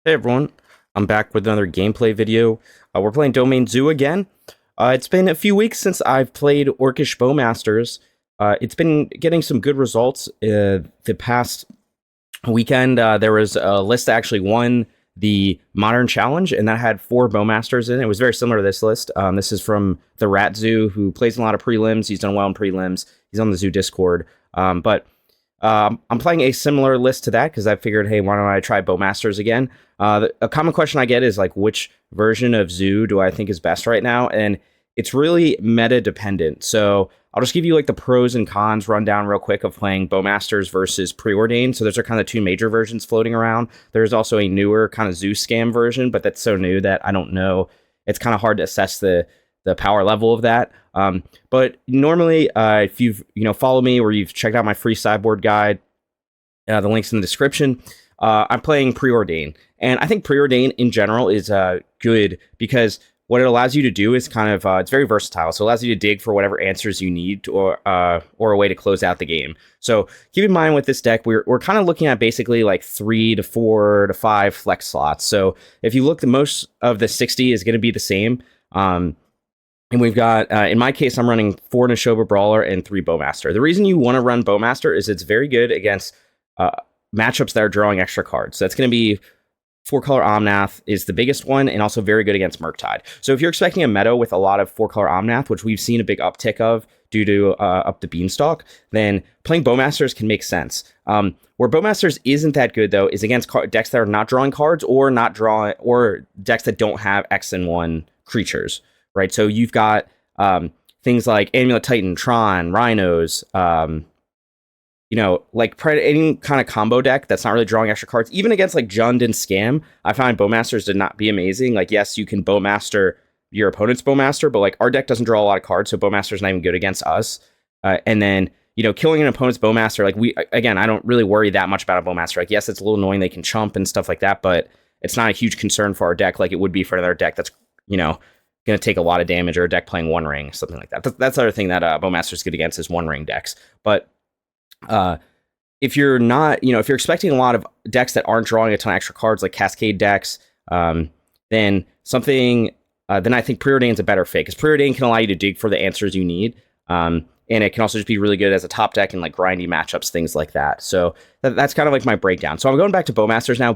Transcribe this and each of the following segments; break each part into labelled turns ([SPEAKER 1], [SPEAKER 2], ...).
[SPEAKER 1] Hey everyone, I'm back with another gameplay video. We're playing Domain Zoo again. It's been a few weeks since I've played Orcish Bowmasters. It's been getting some good results. The past weekend, there was a list that actually won the Modern Challenge, and that had 4 Bowmasters in it. It was very similar to this list. This is from the Rat Zoo, who plays in a lot of prelims. He's done well in prelims. He's on the Zoo Discord. I'm playing a similar list to that because I figured, hey, why don't I try Bowmasters again? A common question I get is like, which version of Zoo do I think is best right now? And it's really meta dependent. So I'll just give you like the pros and cons rundown real quick of playing Bowmasters versus Preordained. So those are kind of 2 major versions floating around. There's also a newer kind of Zoo scam version, but that's so new that I don't know. It's kind of hard to assess the power level of that. But normally, if you've follow me or you've checked out my free sideboard guide, the link's in the description. I'm playing Preordain, and I think Preordain in general is good because what it allows you to do is kind of it's very versatile. So it allows you to dig for whatever answers you need or a way to close out the game. So keep in mind with this deck, we're kind of looking at basically like 3 to 4 to 5 flex slots. So if you look, the most of the 60 is going to be the same. And we've got, in my case, I'm running 4 Nishoba Brawler and 3 Bowmaster. The reason you want to run Bowmaster is it's very good against matchups that are drawing extra cards. So that's going to be 4-color Omnath is the biggest one, and also very good against Murktide. So if you're expecting a meta with a lot of 4-color Omnath, which we've seen a big uptick of due to up the Beanstalk, then playing Bowmasters can make sense. Where Bowmasters isn't that good, though, is against decks that are not drawing cards or decks that don't have X and 1 creatures. Right, so you've got things like Amulet Titan, Tron, Rhinos, like any kind of combo deck that's not really drawing extra cards. Even against like Jund and Scam, I find Bowmasters to not be amazing. Like, yes, you can Bowmaster your opponent's Bowmaster, but like our deck doesn't draw a lot of cards, so Bowmaster's not even good against us. And then killing an opponent's Bowmaster, like I don't really worry that much about a Bowmaster. Like, yes, it's a little annoying they can chump and stuff like that, but it's not a huge concern for our deck like it would be for another deck that's going to take a lot of damage, or a deck playing One Ring, something like that. That's the other thing that Bowmaster's good against is One Ring decks. But if you're not, if you're expecting a lot of decks that aren't drawing a ton of extra cards, like Cascade decks, then I think Preordain's a better fit, because Preordain can allow you to dig for the answers you need. And it can also just be really good as a top deck in like grindy matchups, things like that. So that's kind of like my breakdown. So I'm going back to Bowmasters now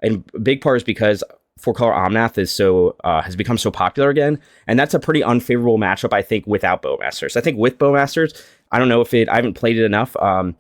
[SPEAKER 1] and a big part is because 4-color Omnath is has become so popular again, and that's a pretty unfavorable matchup, I think, without Bowmasters. I think with Bowmasters, I don't know if I haven't played it enough. I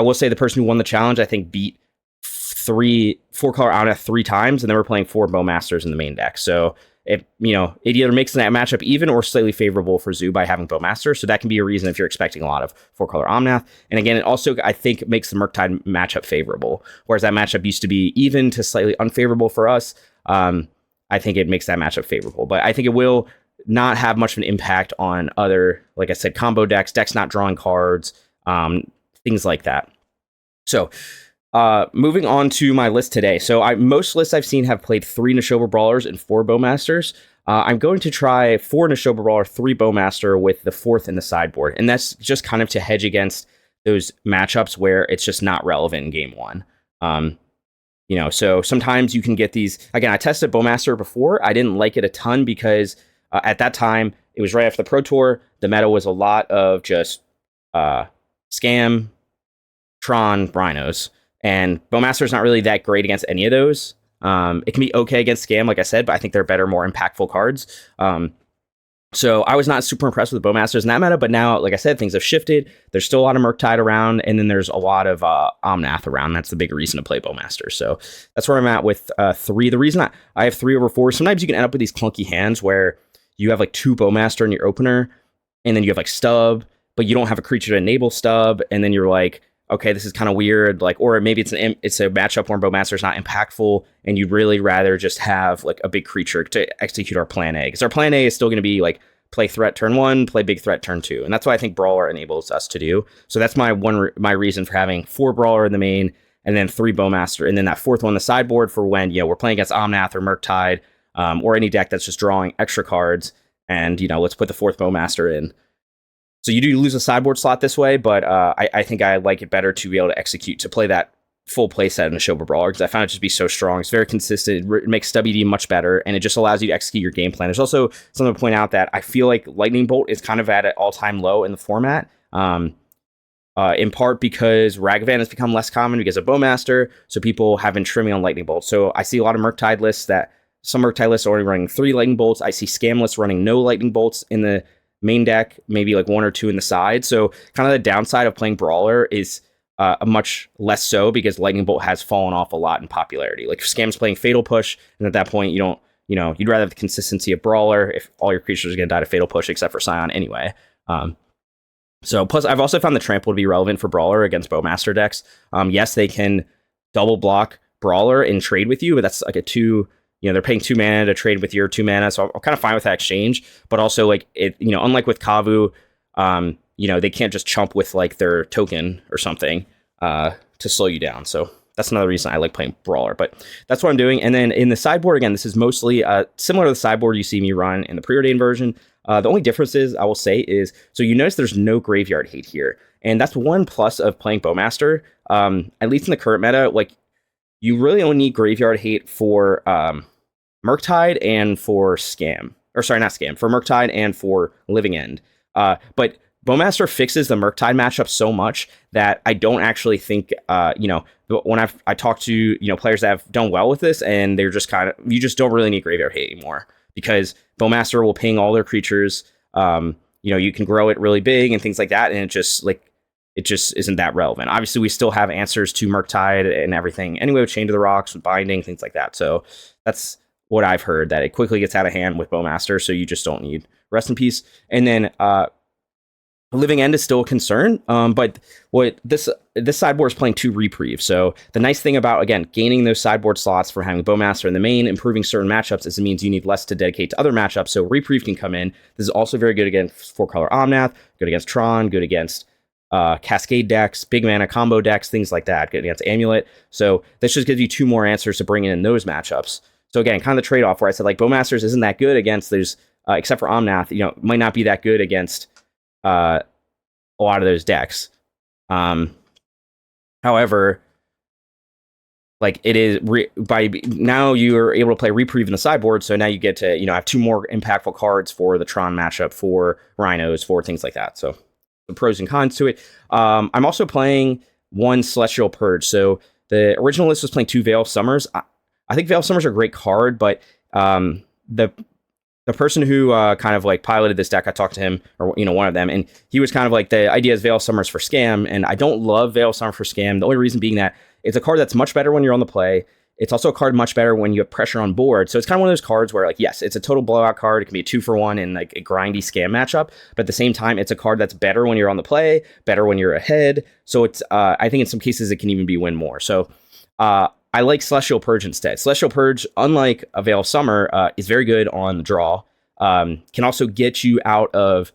[SPEAKER 1] will say the person who won the challenge, I think, beat 4-color Omnath 3 times, and then we're playing 4 Bowmasters in the main deck. So it either makes that matchup even or slightly favorable for Zoo by having Bowmaster. So that can be a reason if you're expecting a lot of 4-color Omnath. And again, it also, I think, makes the Murktide matchup favorable. Whereas that matchup used to be even to slightly unfavorable for us. I think it makes that matchup favorable. But I think it will not have much of an impact on other, like I said, combo decks not drawing cards, things like that. So moving on to my list today. So most lists I've seen have played 3 Nishoba Brawlers and 4 Bowmasters. I'm going to try 4 Nishoba Brawler, 3 Bowmaster with the 4th in the sideboard. And that's just kind of to hedge against those matchups where it's just not relevant in game 1. So sometimes you can get these. Again, I tested Bowmaster before. I didn't like it a ton because at that time, it was right after the Pro Tour. The meta was a lot of just Scam, Tron, Rhinos. And Bowmaster's not really that great against any of those. It can be okay against Scam, like I said, but I think they're better, more impactful cards. So I was not super impressed with the Bowmasters in that meta, but now, like I said, things have shifted. There's still a lot of Murktide around, and then there's a lot of Omnath around. That's the big reason to play Bowmaster. So that's where I'm at with 3. The reason I have 3 over 4, sometimes you can end up with these clunky hands where you have like 2 Bowmaster in your opener, and then you have like Stub, but you don't have a creature to enable Stub, and then you're like, okay, this is kind of weird, like, or maybe it's a matchup where Bowmaster is not impactful, and you'd really rather just have like a big creature to execute our plan A, because our plan A is still going to be like play threat turn 1, play big threat turn 2, and that's what I think Brawler enables us to do. So that's my reason for having 4 Brawler in the main, and then 3 Bowmaster, and then that 4th one on the sideboard for when we're playing against Omnath or Murktide, or any deck that's just drawing extra cards, and let's put the 4th Bowmaster in. So you do lose a sideboard slot this way, but I think I like it better to be able to execute, to play that full playset in Nishoba Brawler because I found it just to be so strong. It's very consistent. It makes WD much better, and it just allows you to execute your game plan. There's also something to point out that I feel like Lightning Bolt is kind of at an all-time low in the format, in part because Ragavan has become less common because of Bowmaster, so people have been trimming on Lightning Bolt. So I see a lot of Murktide lists some Murktide lists are only running 3 Lightning Bolts. I see Scam lists running no Lightning Bolts in the main deck, maybe like 1 or 2 in the side. So kind of the downside of playing Brawler is a much less so because Lightning Bolt has fallen off a lot in popularity. Like Scam's playing Fatal Push, and at that point you don't, you'd rather have the consistency of Brawler if all your creatures are going to die to Fatal Push except for Scion anyway. So plus I've also found the Trample to be relevant for Brawler against Bowmaster decks. Yes, they can double block Brawler and trade with you, but that's like a 2, they're paying 2 mana to trade with your 2 mana, so I'm kind of fine with that exchange. But also, like, it, unlike with Kavu, they can't just chump with like their token or something to slow you down. So that's another reason I like playing Brawler. But that's what I'm doing. And then in the sideboard, again, this is mostly similar to the sideboard you see me run in the preordained version. The only difference is, I will say, is so you notice there's no graveyard hate here, and that's one plus of playing Bowmaster. At least in the current meta, like, you really only need graveyard hate for Murktide and for Scam. Or sorry, not Scam. For Murktide and for Living End. But Bowmaster fixes the Murktide matchup so much that I don't actually think, when I talk to, players that have done well with this, and they're just you just don't really need graveyard hate anymore. Because Bowmaster will ping all their creatures. You can grow it really big and things like that, and it just isn't that relevant. Obviously, we still have answers to Murktide and everything anyway, with Chain to the Rocks, with Binding, things like that. So that's what I've heard, that it quickly gets out of hand with Bowmaster, so you just don't need Rest in Peace. And then Living End is still a concern, but what this sideboard is playing 2 Reprieve. So the nice thing about, again, gaining those sideboard slots for having Bowmaster in the main, improving certain matchups, is it means you need less to dedicate to other matchups, so Reprieve can come in. This is also very good against 4-color Omnath, good against Tron, good against Cascade decks, big mana combo decks, things like that, good against Amulet. So this just gives you 2 more answers to bring in those matchups. So again, kind of the trade-off where I said, like, Bowmasters isn't that good against, except for Omnath, might not be that good against a lot of those decks. However, like, it is by now you're able to play Reprieve in the sideboard, so now you get to have 2 more impactful cards for the Tron matchup, for Rhinos, for things like that. So the pros and cons to it. I'm also playing 1 Celestial Purge. So the original list was playing 2 Veil of Summers. I think Veil of Summers are a great card, but the person who kind of like piloted this deck, I talked to him, or one of them, and he was kind of like, the idea is Veil of Summers for Scam, and I don't love Veil of Summer for Scam. The only reason being that it's a card that's much better when you're on the play. It's also a card much better when you have pressure on board. So it's kind of one of those cards where, like, yes, it's a total blowout card. It can be a 2-for-1 in like a grindy Scam matchup, but at the same time, it's a card that's better when you're on the play, better when you're ahead. So it's I think in some cases it can even be win more. So I like Celestial Purge instead. Celestial Purge, unlike a Veil of Summer, is very good on the draw. Can also get you out of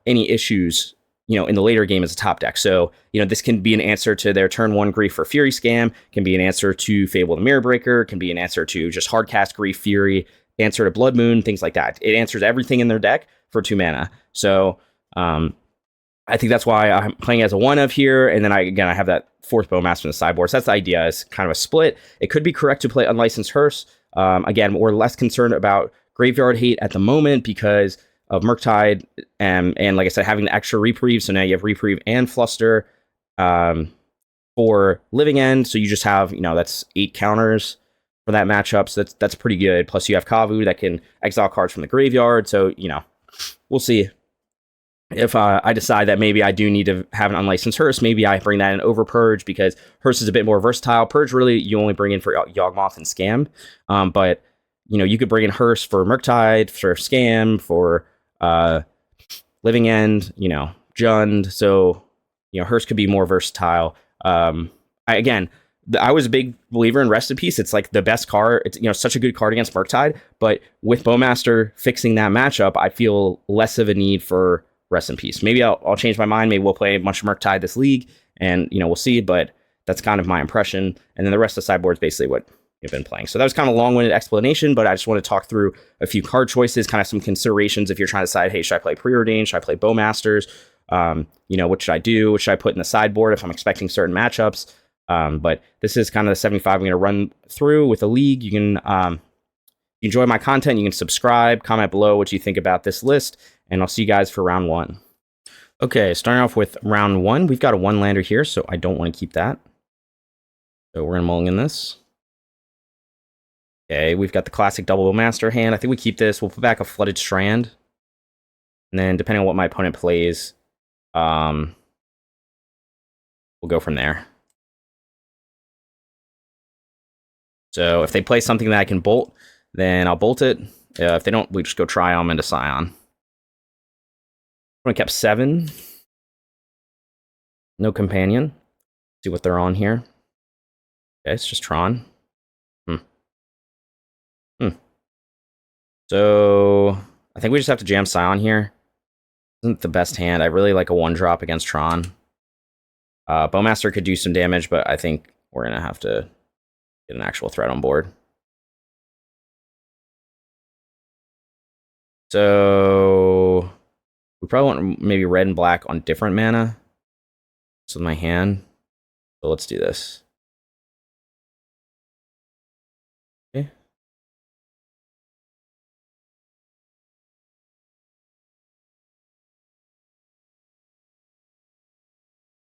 [SPEAKER 1] any issues, in the later game as a top deck. So, this can be an answer to their turn 1 Grief for Fury Scam, can be an answer to Fable the Mirror Breaker, can be an answer to just hardcast Grief Fury, answer to Blood Moon, things like that. It answers everything in their deck for 2 mana. So, I think that's why I'm playing as a 1-of here, and then I have that 4th Bowmaster in the sideboard. So that's the idea, is kind of a split. It could be correct to play Unlicensed Hearse. Again, we're less concerned about graveyard hate at the moment because of Murktide, and like I said, having the extra Reprieve. So now you have Reprieve and Fluster for Living End. So you just have, that's 8 counters for that matchup. So that's pretty good. Plus you have Kavu that can exile cards from the graveyard. So, we'll see. If I decide that maybe I do need to have an Unlicensed Hearse, maybe I bring that in over Purge, because Hearse is a bit more versatile. Purge, really, you only bring in for Yawgmoth and Scam. But, you could bring in Hearse for Murktide, for Scam, for Living End, Jund. So, Hearse could be more versatile. I was a big believer in Rest in Peace. It's like the best card. It's, such a good card against Murktide. But with Bowmaster fixing that matchup, I feel less of a need for Rest in Peace. Maybe I'll change my mind. Maybe we'll play a bunch of Murktide this league, and we'll see. But that's kind of my impression. And then the rest of the sideboard is basically what you've been playing. So that was kind of a long-winded explanation, but I just want to talk through a few card choices, kind of some considerations if you're trying to decide, hey, should I play Preordained? Should I play Bowmasters? What should I do? What should I put in the sideboard if I'm expecting certain matchups? But this is kind of the 75 I'm going to run through with the league. You can enjoy my content. You can subscribe, comment below what you think about this list, and I'll see you guys for round 1. Okay, starting off with round 1, we've got a 1-lander here, so I don't want to keep that. So we're going to mulligan this. Okay, we've got the classic double Bowmaster hand. I think we keep this. We'll put back a Flooded Strand. And then depending on what my opponent plays, we'll go from there. So if they play something that I can bolt, then I'll bolt it. If they don't, we just go Triome into Scion. I kept 7. No companion. See what they're on here. Okay, it's just Tron. So I think we just have to jam Scion here. Isn't the best hand. I really like a 1-drop against Tron. Bowmaster could do some damage, but I think we're going to have to get an actual threat on board. So we probably want maybe red and black on different mana. So my hand. So let's do this. Okay.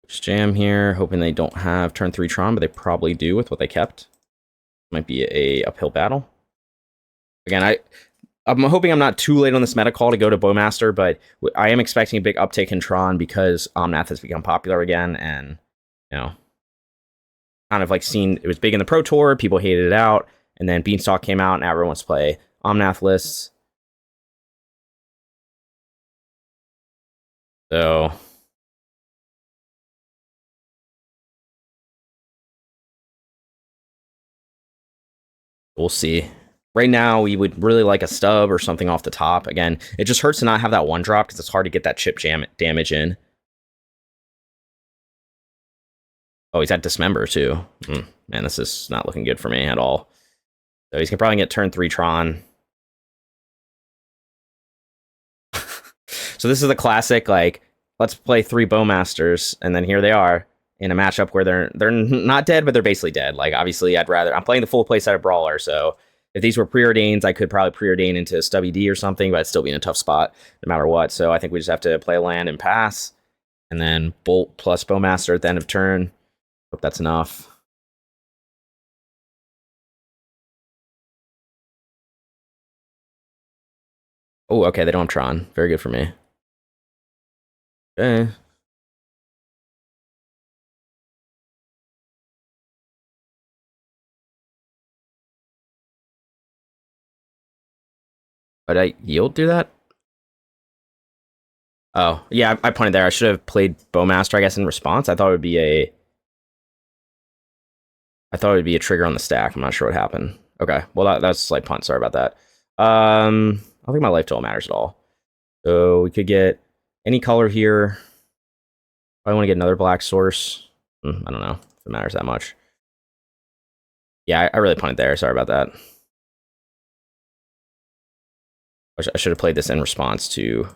[SPEAKER 1] Just jam here, hoping they don't have turn 3 Tron, but they probably do with what they kept. Might be a uphill battle. Again, I'm hoping I'm not too late on this meta call to go to Bowmaster, but I am expecting a big uptake in Tron because Omnath has become popular again, and kind of like seen it was big in the Pro Tour, people hated it out, and then Beanstalk came out, and now everyone wants to play Omnath lists. So we'll see. Right now, we would really like a stub or something off the top. Again, it just hurts to not have that 1-drop because it's hard to get that chip jam damage in. Oh, he's at Dismember too. Man, this is not looking good for me at all. So he's gonna probably get turn 3 Tron. So this is the classic, like, let's play 3 Bowmasters, and then here they are in a matchup where they're not dead, but they're basically dead. Like, obviously, I'm playing the full playset Brawler, so if these were preordains, I could probably preordain into Stubby D or something, but I'd still be in a tough spot no matter what. So I think we just have to play a land and pass, and then bolt plus Bowmaster at the end of turn. Hope that's enough. Oh, okay, they don't have Tron. Very good for me. Okay. But I yield through that? Oh, yeah, I pointed there. I should have played Bowmaster, I guess, in response. I thought it would be a trigger on the stack. I'm not sure what happened. Okay, well, that's a slight punt. Sorry about that. I don't think my life total matters at all. So we could get any color here. I want to get another black source. I don't know if it matters that much. Yeah, I really punted there. Sorry about that. I should have played this in response to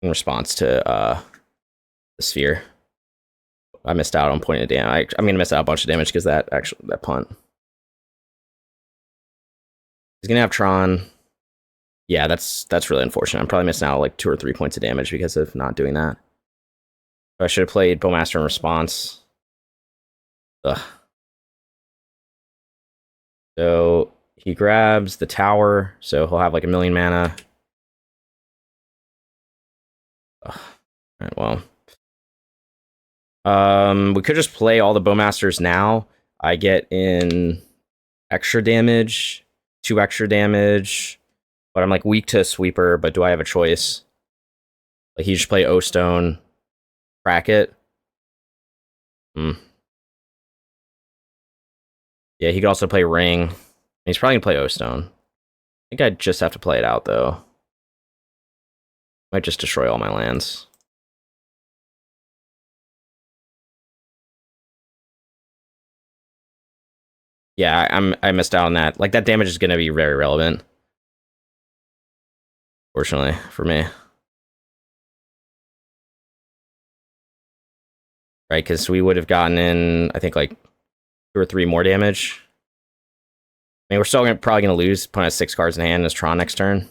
[SPEAKER 1] the sphere. I missed out on pointing damage. I'm gonna miss out a bunch of damage because that punt. He's gonna have Tron. Yeah, that's really unfortunate. I'm probably missing out like 2 or 3 points of damage because of not doing that. I should have played Bowmaster in response. Ugh. So he grabs the tower, so he'll have like 1,000,000 mana. Ugh. All right, well. We could just play all the Bowmasters now. I get in extra damage, 2 extra damage, but I'm like weak to Sweeper, but do I have a choice? Like he just play O-Stone, crack it. Yeah, he could also play Ring. He's probably gonna play O-Stone. I think I just have to play it out though. Might just destroy all my lands. Yeah, I missed out on that. Like that damage is gonna be very relevant. Fortunately for me. right? Because we would have gotten in, I think, like 2 or 3 more damage. I mean, we're still probably going to lose. Opponent has 6 cards in hand as Tron next turn.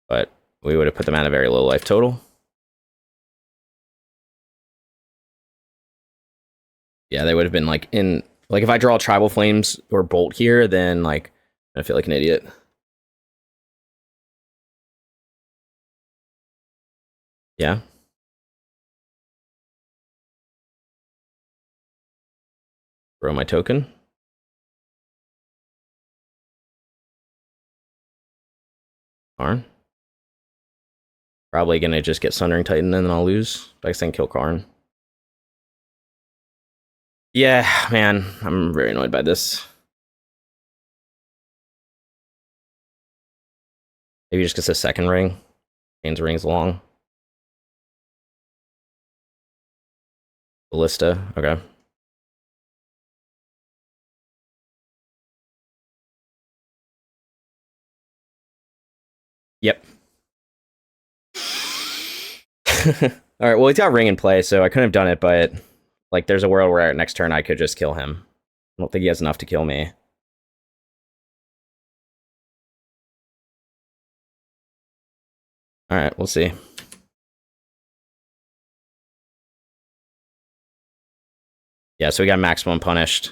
[SPEAKER 1] But we would have put them at a very low life total. Yeah, they would have been like in... Like, if I draw Tribal Flames or Bolt here, then, like, I feel like an idiot. Yeah. Throw my token. Karn. Probably gonna just get Sundering Titan and then I'll lose. But I guess I can kill Karn. Yeah, man, I'm very annoyed by this. Maybe just gets a second ring. Chains rings long. Ballista, okay. Yep. All right, well, he's got ring in play, so I couldn't have done it, but like, there's a world where next turn I could just kill him. I don't think he has enough to kill me. All right, we'll see. Yeah, so we got maximum punished.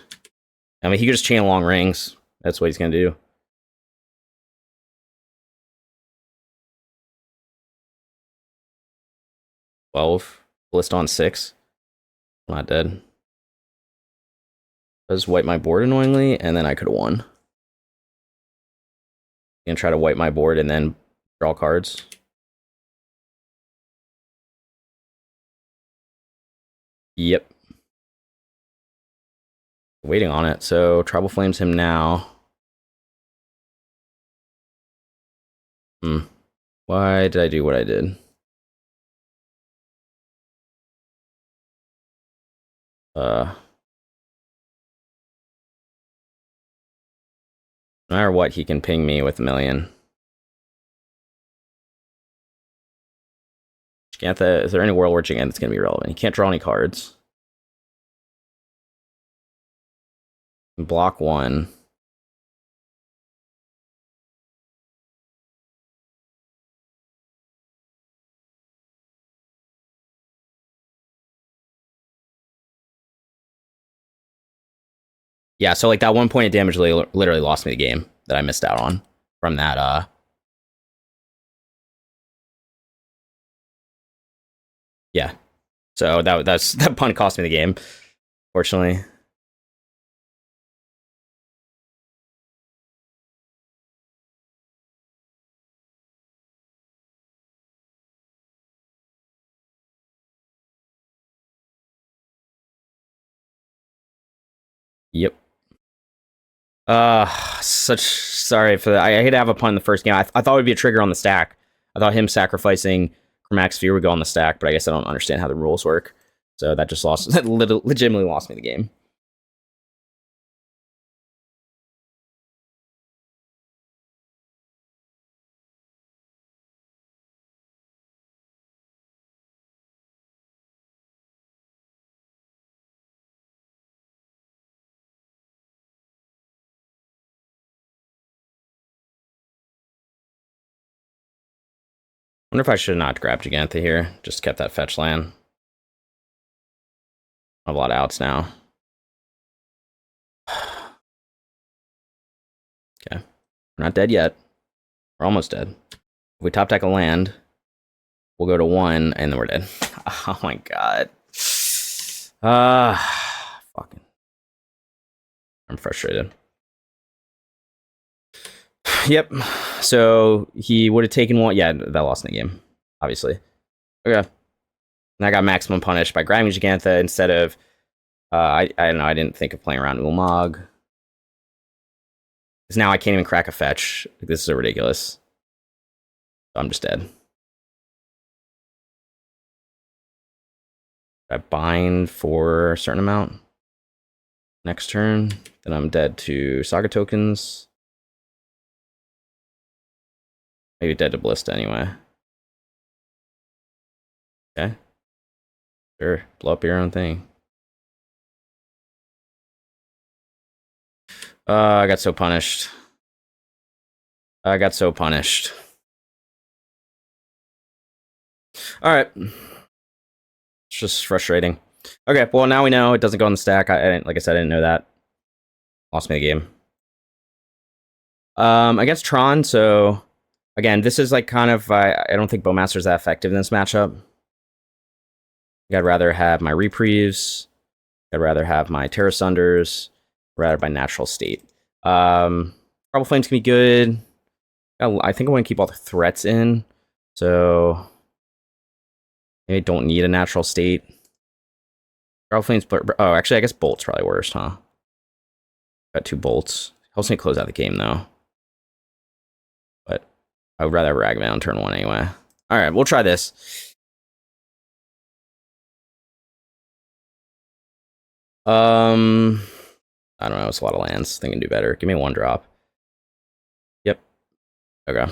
[SPEAKER 1] I mean, he could just chain long rings. That's what he's gonna do. Ballista on 6. I'm not dead. Does wipe my board annoyingly, and then I could have won. Gonna try to wipe my board and then draw cards. Yep. Waiting on it, so Tribal Flames him now. Why did I do what I did? No matter what, he can ping me with a million. Jegantha, is there any world where Jegantha's going to be relevant? He can't draw any cards. Block 1. Yeah, so like that 1 point of damage literally lost me the game that I missed out on from that. Yeah. So that pun cost me the game, fortunately. Yep. Sorry for that. I hate to have a pun in the first game. I thought it would be a trigger on the stack. I thought him sacrificing Chromatic Sphere would go on the stack, but I guess I don't understand how the rules work. So that just that legitimately lost me the game. I wonder if I should not grab Jegantha here. Just kept that fetch land. I have a lot of outs now. Okay. We're not dead yet. We're almost dead. If we top deck a land, we'll go to 1, and then we're dead. Oh my god. Fucking. I'm frustrated. Yep. So he would have taken 1. Yeah, that lost in the game, obviously. Okay. And I got maximum punished by grabbing Jegantha instead of... I don't know, I didn't think of playing around Ulamog. Because now I can't even crack a fetch. This is ridiculous. So I'm just dead. I bind for a certain amount. Next turn. Then I'm dead to Saga tokens. Maybe dead to Ballista anyway. Okay. Sure, blow up your own thing. I got so punished. I got so punished. All right. It's just frustrating. Okay, well, now we know it doesn't go on the stack. I didn't, like I said, I didn't know that. Lost me the game. Against Tron, so again, this is like kind of, I don't think Bowmaster's that effective in this matchup. I'd rather have my Reprieves. I'd rather have my Tear Asunders, rather by Natural State. Trouble Flame's gonna be good. I think I want to keep all the threats in, so maybe don't need a Natural State. Trouble Flame's, oh, actually, I guess Bolt's probably worst, huh? Got 2 Bolts. Helps me close out the game, though. But I would rather have Ragavan on turn 1 anyway. Alright, we'll try this. I don't know, it's a lot of lands. I think I can do better. Give me a 1-drop. Yep. Okay.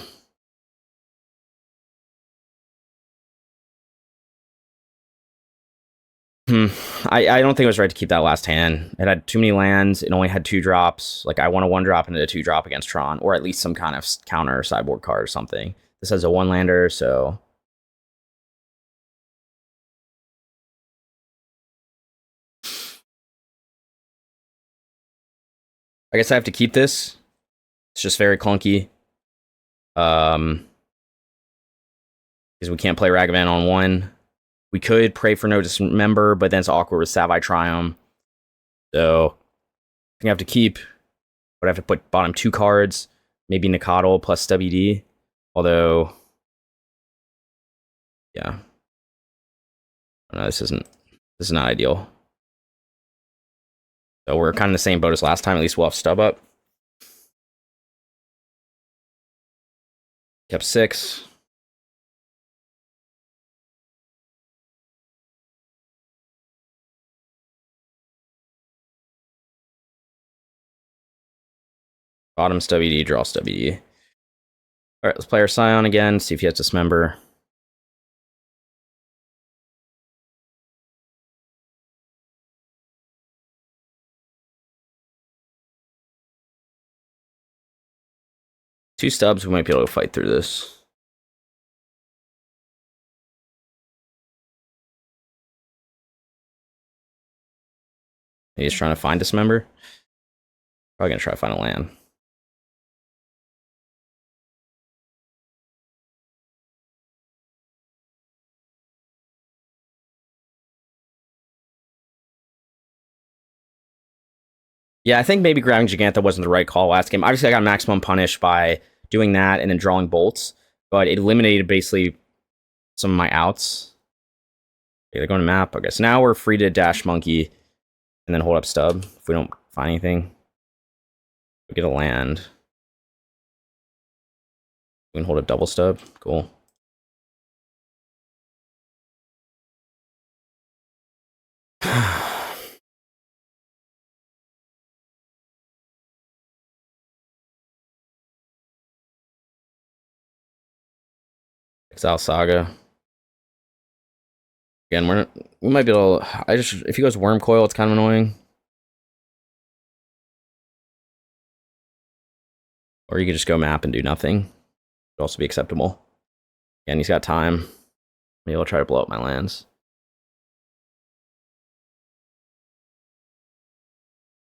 [SPEAKER 1] I don't think it was right to keep that last hand. It had too many lands. It only had 2 drops. Like, I want a 1-drop and a 2-drop against Tron, or at least some kind of counter sideboard card or something. This has a 1-lander, so I guess I have to keep this. It's just very clunky. Because we can't play Ragavan on 1. We could pray for no dismember, but then it's awkward with Savai Triome. So I think I have to keep, but I have to put bottom 2 cards, maybe Nacatl plus WD. Although, yeah, no, this is not ideal. So we're kind of in the same boat as last time. At least we'll have stub up. Kept 6. Bottom's WD, draws WD. All right, let's play our Scion again, see if he has dismember. Two stubs, we might be able to fight through this. He's trying to find dismember. Probably gonna try to find a land. Yeah, I think maybe grabbing Jegantha wasn't the right call last game. Obviously, I got maximum punish by doing that and then drawing bolts, but it eliminated basically some of my outs. Okay, they're going to map. Okay, so now we're free to dash monkey and then hold up stub if we don't find anything. We get a land. We can hold up double stub. Cool. Exile Saga. Again, we might be able to, if he goes Worm Coil, it's kind of annoying. Or you could just go map and do nothing. It'd also be acceptable. Again, he's got time. Maybe I'll try to blow up my lands.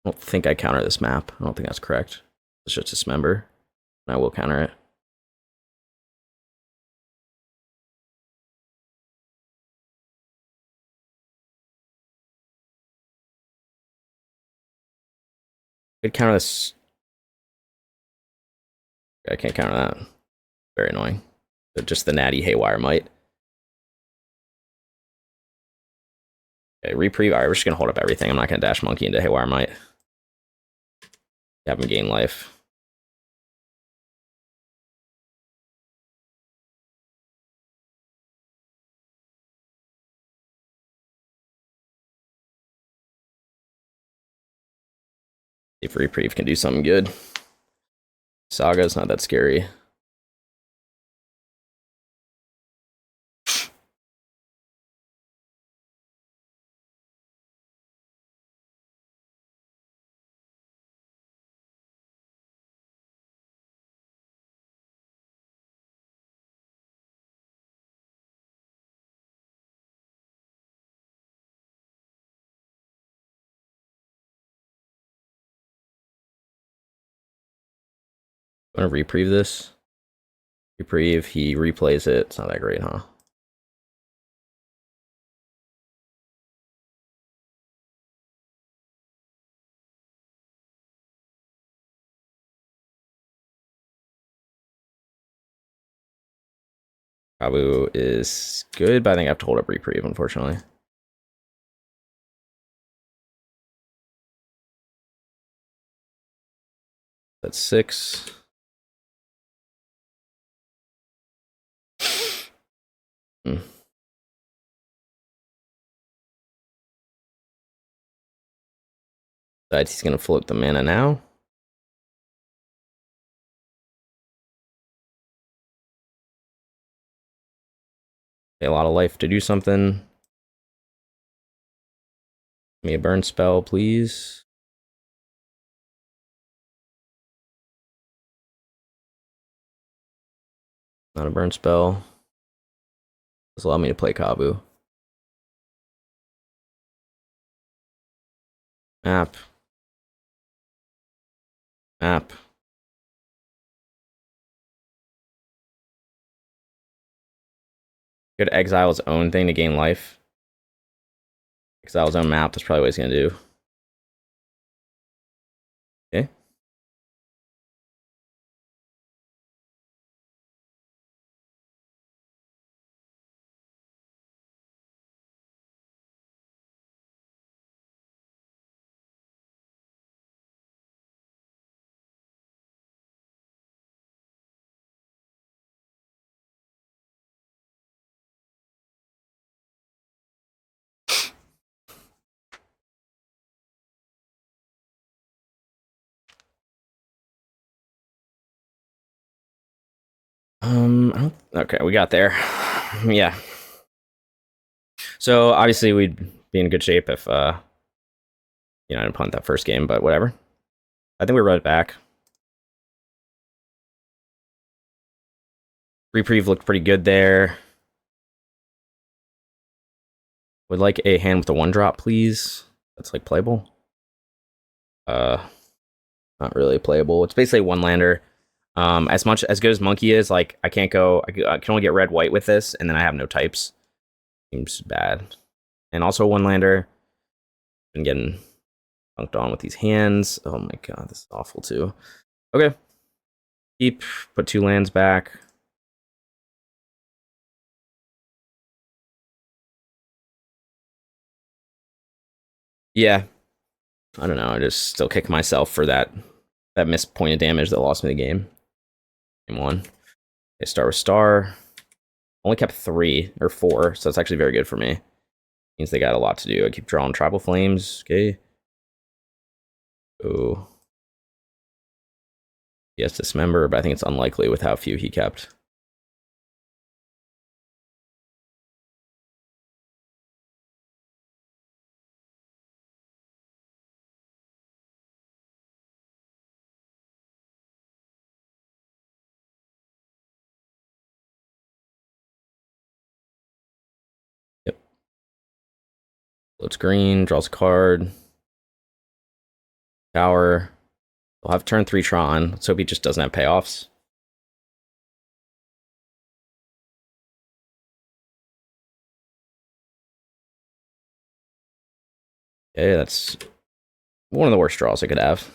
[SPEAKER 1] I don't think I counter this map. I don't think that's correct. It's just dismember. And I will counter it. Could counter this. I can't counter that. Very annoying. But just the natty haywire might. Okay, reprieve. Alright, we're just gonna hold up everything. I'm not gonna dash monkey into haywire might. Have him gain life. See if reprieve can do something good. Saga's not that scary. I'm gonna reprieve this. Reprieve, he replays it. It's not that great, huh? Kavu is good, but I think I have to hold up Reprieve, unfortunately. That's 6. But he's gonna float the mana now. A lot of life to do something. Give me a burn spell, please. Not a burn spell. Just allow me to play Kavu. Map. Map. Could exile his own thing to gain life. Exile his own map, that's probably what he's gonna do. Okay. Okay, we got there. Yeah. So obviously we'd be in good shape if I didn't punt that first game, but whatever. I think we wrote it back. Reprieve looked pretty good there. Would like a hand with a 1-drop, please. That's like playable. Not really playable. It's basically one lander. As good as Monkey is, like I can't go. I can only get red white with this, and then I have no types. Seems bad. And also one lander. Been getting dunked on with these hands. Oh my god, this is awful too. Okay. Keep. Put 2 lands back. Yeah. I don't know. I just still kick myself for that missed point of damage that lost me the game. Game 1. Okay, start with star. Only kept 3 or 4, so it's actually very good for me. Means they got a lot to do. I keep drawing Tribal Flames. Okay. Oh. Yes, Dismember, but I think it's unlikely with how few he kept. Yep. Floats green, draws a card. Tower. We'll have turn 3 Tron. Let's hope he just doesn't have payoffs. Okay, that's one of the worst draws I could have.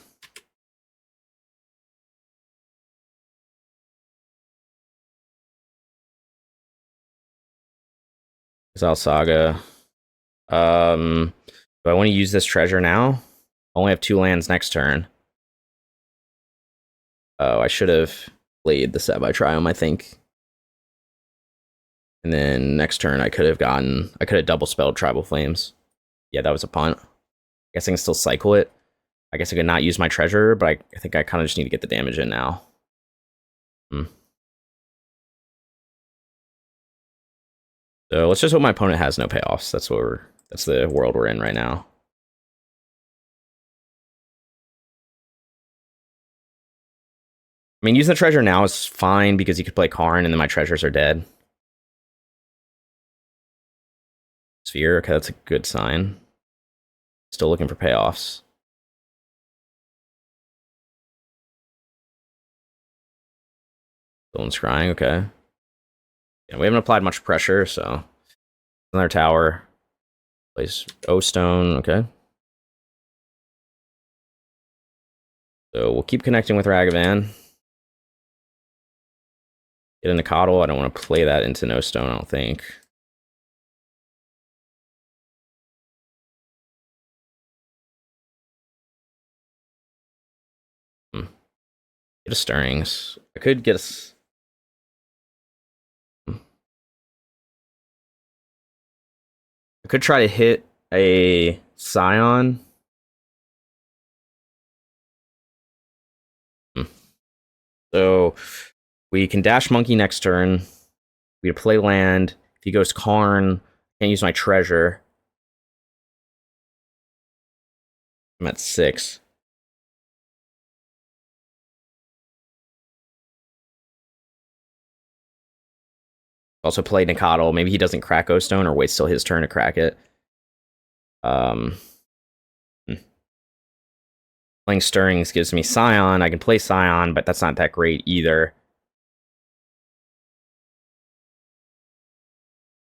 [SPEAKER 1] Exile Saga. Do I want to use this treasure now? I only have 2 lands next turn. Oh, I should have played the Savai Triome, I think. And then next turn I could have double spelled Tribal Flames. Yeah, that was a punt. I guess I can still cycle it. I guess I could not use my treasure, but I think I kind of just need to get the damage in now. So let's just hope my opponent has no payoffs. That's the world we're in right now. I mean, using the treasure now is fine because you could play Karn and then my treasures are dead. Sphere, okay, that's a good sign. Still looking for payoffs. Still scrying, okay. Yeah, we haven't applied much pressure, so another tower. Place O-Stone, okay. So we'll keep connecting with Ragavan. Get a Nacatl. I don't want to play that into no stone, I don't think. Get a Stirrings. I could get a... I could try to hit a Scion. So we can dash Monkey next turn. We play land. If he goes Karn, can't use my treasure. I'm at 6. Also play Nacatl. Maybe he doesn't crack O-Stone or waits till his turn to crack it. Playing Stirrings gives me Scion. I can play Scion, but that's not that great either.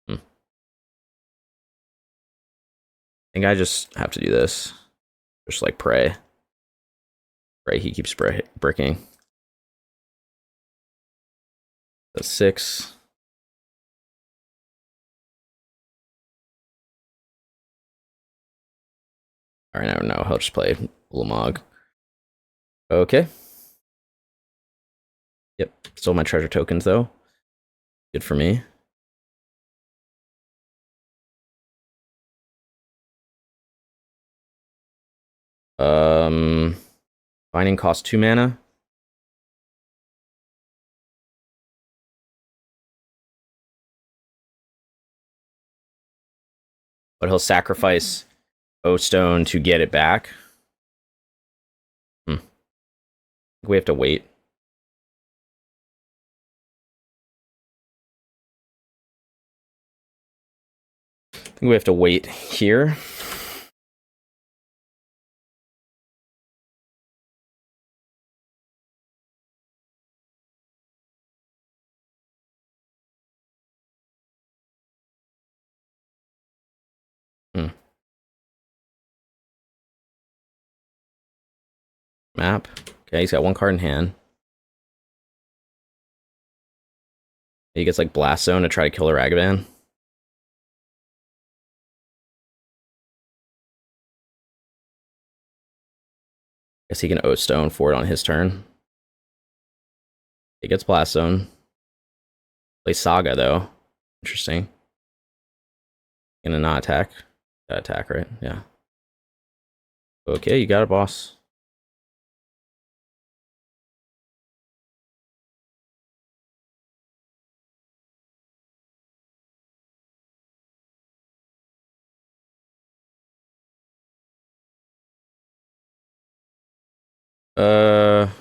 [SPEAKER 1] I think I just have to do this. Just like pray. Pray he keeps bricking. That's 6. Alright, I don't know. He'll just play Ulamog. Okay. Yep. Stole my treasure tokens, though. Good for me. Binding costs 2 mana. But he'll sacrifice O-Stone to get it back. We have to wait. I think we have to wait here. Map. Okay, he's got 1 card in hand. He gets like Blast Zone to try to kill the Ragavan. Guess he can O-Stone for it on his turn. He gets Blast Zone. Play Saga though. Interesting. Gonna not attack. Gotta attack, right? Yeah. Okay, you got it, boss.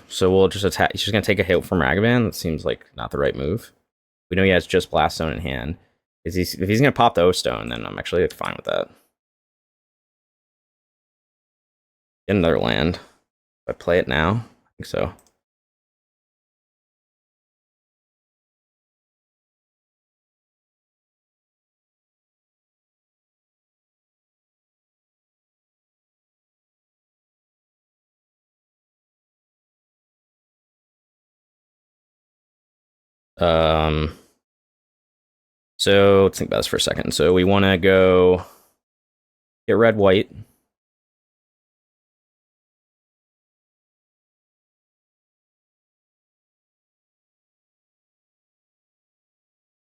[SPEAKER 1] So we'll just attack. He's just gonna take a hit from Ragavan. That seems like not the right move. We know he has just Blast Zone in hand. If he's gonna pop the O-Stone, then I'm actually fine with that. Get another land. If I play it now, I think so. So let's think about this for a second. So we want to go get red white.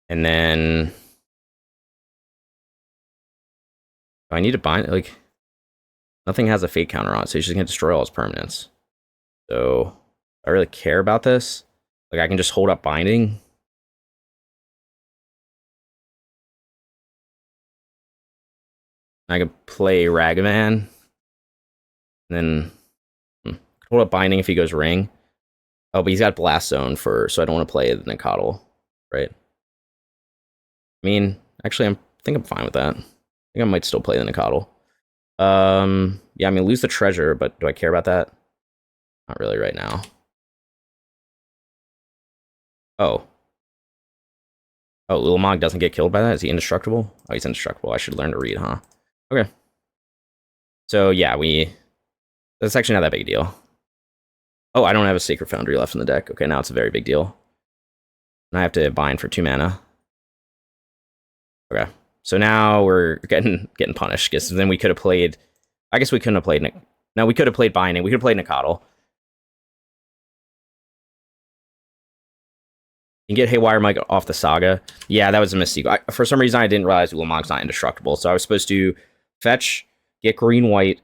[SPEAKER 1] And then I need to bind, like, nothing has a fate counter on it, so he's just gonna destroy all his permanents. So I really care about this. Like, I can just hold up binding. I can play Ragavan. And then hold up binding if he goes ring. Oh, but he's got Blast Zone for, so I don't want to play the Nacatl, right? I mean, actually, I think I'm fine with that. I think I might still play the Nacatl. Yeah, I mean, lose the treasure, but do I care about that? Not really right now. Oh. Oh, Ulamog doesn't get killed by that? Is he indestructible? Oh, he's indestructible. I should learn to read, huh? Okay. So, yeah, that's actually not that big a deal. Oh, I don't have a Sacred Foundry left in the deck. Okay, now it's a very big deal. And I have to bind for 2 mana. Okay. So now we're getting punished, because then we could have played... I guess we couldn't have played... No, we could have played Binding. We could have played Nacatl. You can get Haywire Mike off the Saga. Yeah, that was a mistake. For some reason, I didn't realize Ulamog's not indestructible. So I was supposed to fetch, get green-white,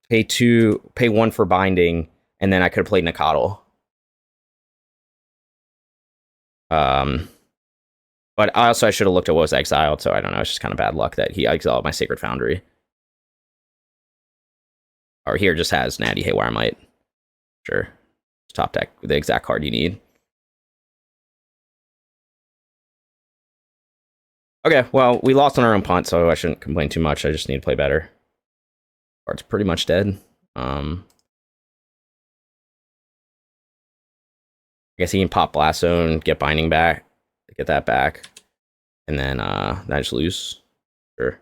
[SPEAKER 1] pay 1 for Binding, and then I could have played Nacatl. But I should have looked at what was exiled, so I don't know. It's just kind of bad luck that he exiled my Sacred Foundry. Or here just has Natty Haywire Might. Sure. Top deck with the exact card you need. Okay, well, we lost on our own punt, so I shouldn't complain too much. I just need to play better. Card's pretty much dead. I guess he can pop Blast Zone, get Binding back, get that back, and then I just lose. Sure.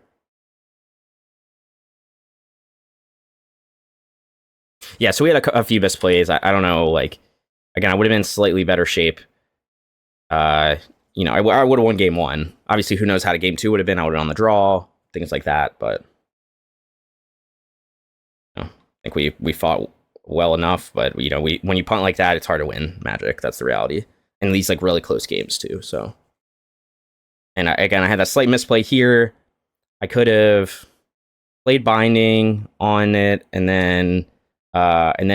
[SPEAKER 1] Yeah, so we had a few misplays. I don't know, like, again, I would have been in slightly better shape. You know, I would have won game 1. Obviously, who knows how to game 2 would have been. I would have been on the draw, things like that, but you know, I think we fought well enough, but you know, when you punt like that, it's hard to win Magic. That's the reality. And these like really close games too. So, and again, I had that slight misplay here. I could have played Binding on it, and then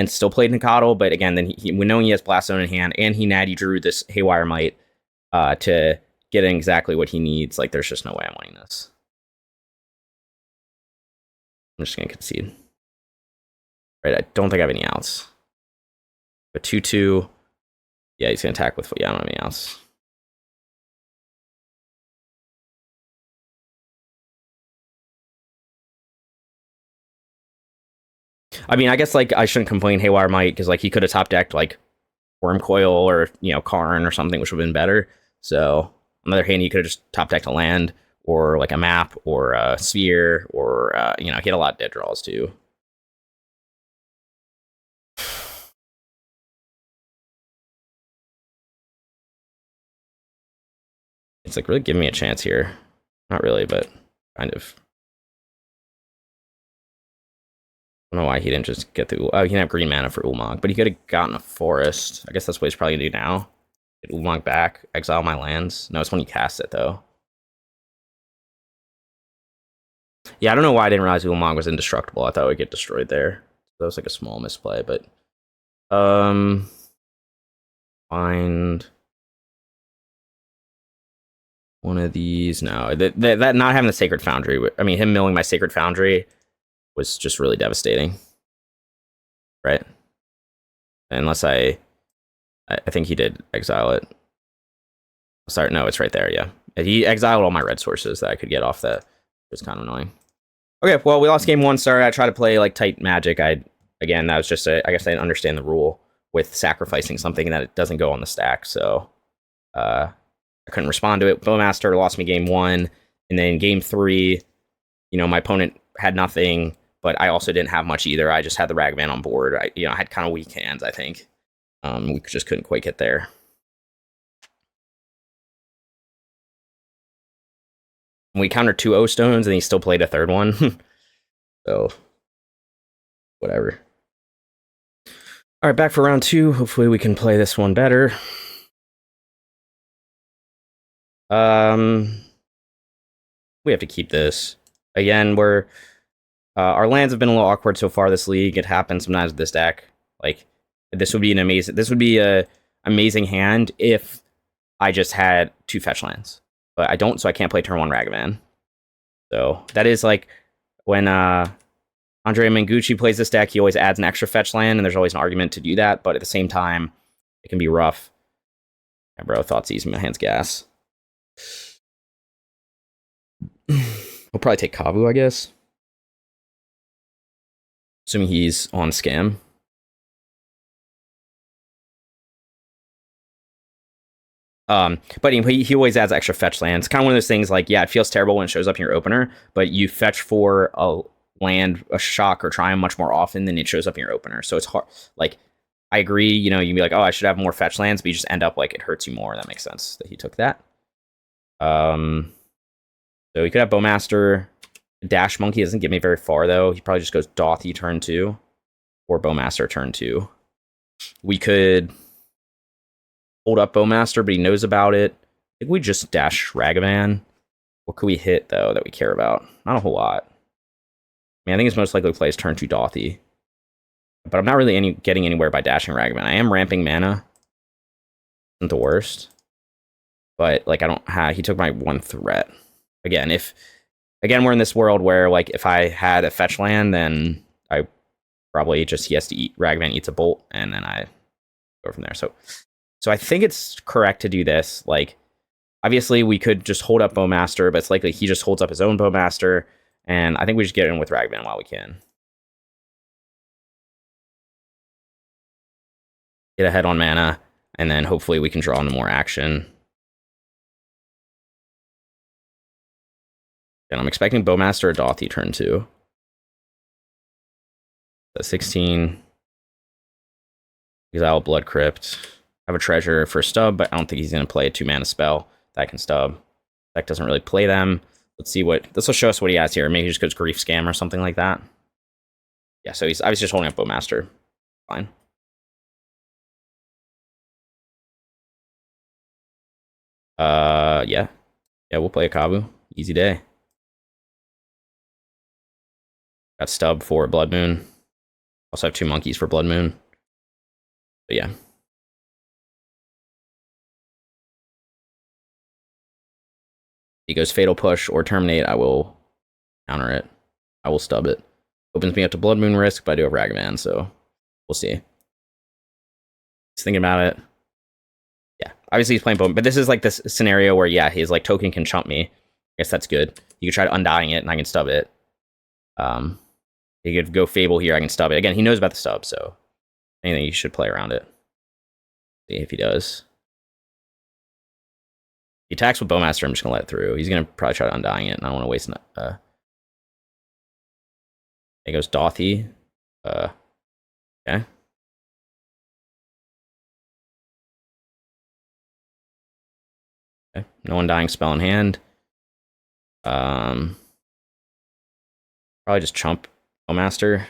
[SPEAKER 1] still played Nacatl. But again, then we know he has Blast Zone in hand, and he natty drew this Haywire Might to get exactly what he needs. Like, there's just no way I'm winning this. I'm just gonna concede. Right, I don't think I have any outs. But 2/2. Yeah, he's gonna attack with. Yeah, I don't have any outs. I mean, I guess like I shouldn't complain Haywire Might, because like he could have top decked like Worm Coil or, you know, Karn or something, which would have been better. So on the other hand, he could have just top decked a land or like a map or a sphere, or you know, he had a lot of dead draws too. It's like really giving me a chance here. Not really, but kind of. I don't know why he didn't just get the... Oh, he didn't have green mana for Ulamog, but he could have gotten a forest. I guess that's what he's probably going to do now. Get Ulamog back, exile my lands. No, it's when you cast it, though. Yeah, I don't know why I didn't realize Ulamog was indestructible. I thought it would get destroyed there. That was like a small misplay, but... Find... one of these. No, that not having the Sacred Foundry... I mean, him milling my Sacred Foundry was just really devastating. Right? Unless I think he did exile it. Sorry, no, it's right there, yeah. He exiled all my red sources that I could get off that. It was kind of annoying. Okay, well, we lost game 1. Sorry, I tried to play like tight Magic. Again, that was just I guess I didn't understand the rule with sacrificing something that it doesn't go on the stack, so I couldn't respond to it. Bowmaster lost me game 1, and then game 3, you know, my opponent had nothing, but I also didn't have much either. I just had the Ragavan on board. I had kind of weak hands, I think. We just couldn't quite get there. We countered 2 O-Stones, and he still played a third one. So, whatever. All right, back for round 2. Hopefully we can play this one better. We have to keep this. Again, our lands have been a little awkward so far this league. It happens sometimes with this deck. Like, this would be a amazing hand if I just had 2 fetch lands. But I don't, so I can't play turn 1 Ragavan. So that is like when Andre Mengucci plays this deck, he always adds an extra fetch land, and there's always an argument to do that, but at the same time, it can be rough. Yeah, bro, Thoughtseize, my hand's gas. We'll probably take Kavu, I guess. Assuming he's on Scam. But he always adds extra fetch lands. Kind of one of those things like, yeah, it feels terrible when it shows up in your opener, but you fetch for a land, a shock or triumph much more often than it shows up in your opener. So it's hard. Like, I agree, you know, you'd be like, oh, I should have more fetch lands, but you just end up like it hurts you more. That makes sense that he took that. So he could have Bowmaster. Dash Monkey doesn't get me very far, though. He probably just goes Dothy turn 2 or Bowmaster turn 2. We could hold up Bowmaster, but he knows about it. I think we just dash Ragavan. What could we hit, though, that we care about? Not a whole lot. I mean, I think it's most likely to play his turn 2 Dothy. But I'm not really getting anywhere by dashing Ragavan. I am ramping mana. Isn't the worst. But, like, I don't have... He took my one threat. Again, we're in this world where, like, if I had a fetch land, then I probably just... He has to eat... Ragavan eats a bolt, and then I go from there. So I think it's correct to do this. Like, obviously, we could just hold up Bowmaster, but it's likely he just holds up his own Bowmaster, and I think we just get in with Ragavan while we can. Get ahead on mana, and then hopefully we can draw into more action. And I'm expecting Bowmaster or Dothy turn 2. So 16. Exile Blood Crypt. I have a treasure for stub, but I don't think he's going to play a 2-mana spell that can stub. Deck doesn't really play them. Let's see what... This will show us what he has here. Maybe he just goes Grief Scam or something like that. Yeah, so he's obviously just holding up Bowmaster. Fine. Yeah. Yeah, we'll play a Kavu. Easy day. Got stub for Blood Moon. Also have 2 monkeys for Blood Moon. But yeah. He goes Fatal Push or Terminate, I will counter it. I will stub it. Opens me up to Blood Moon risk, but I do have Ragavan, so we'll see. He's thinking about it. Yeah, obviously he's playing Bowman, but this is like this scenario where, yeah, his like token can chump me. I guess that's good. You could try to undying it, and I can stub it. He could go Fable here, I can stub it. Again, he knows about the stub, so anything you should play around it. See if he does. He attacks with Bowmaster, I'm just going to let it through. He's going to probably try to undying it, and I don't want to waste... He goes Dothy. Okay. Okay. No undying spell in hand. Probably just chump Bowmaster.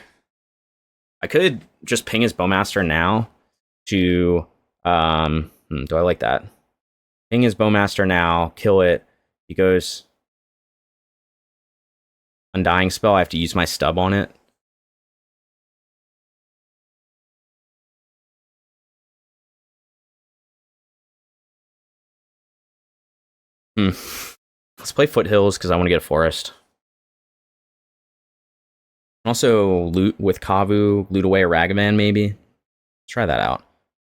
[SPEAKER 1] I could just ping his Bowmaster now to... do I like that? Ping his Bowmaster now, kill it. He goes... Undying spell, I have to use my stub on it. Let's play Foothills, because I want to get a forest. Also, loot with Kavu, loot away a Ragavan, maybe. Let's try that out.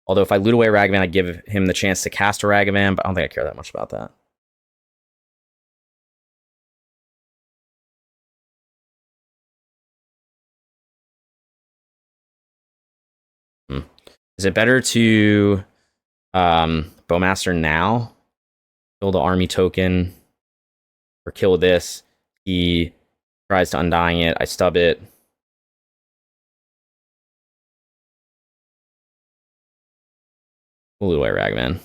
[SPEAKER 1] Although, if I loot away a Ragavan, I give him the chance to cast a Ragavan, but I don't think I care that much about that. Is it better to Bowmaster now? Kill the army token, or kill this. He tries to undying it. I stub it. We'll loot away Ragavan. Go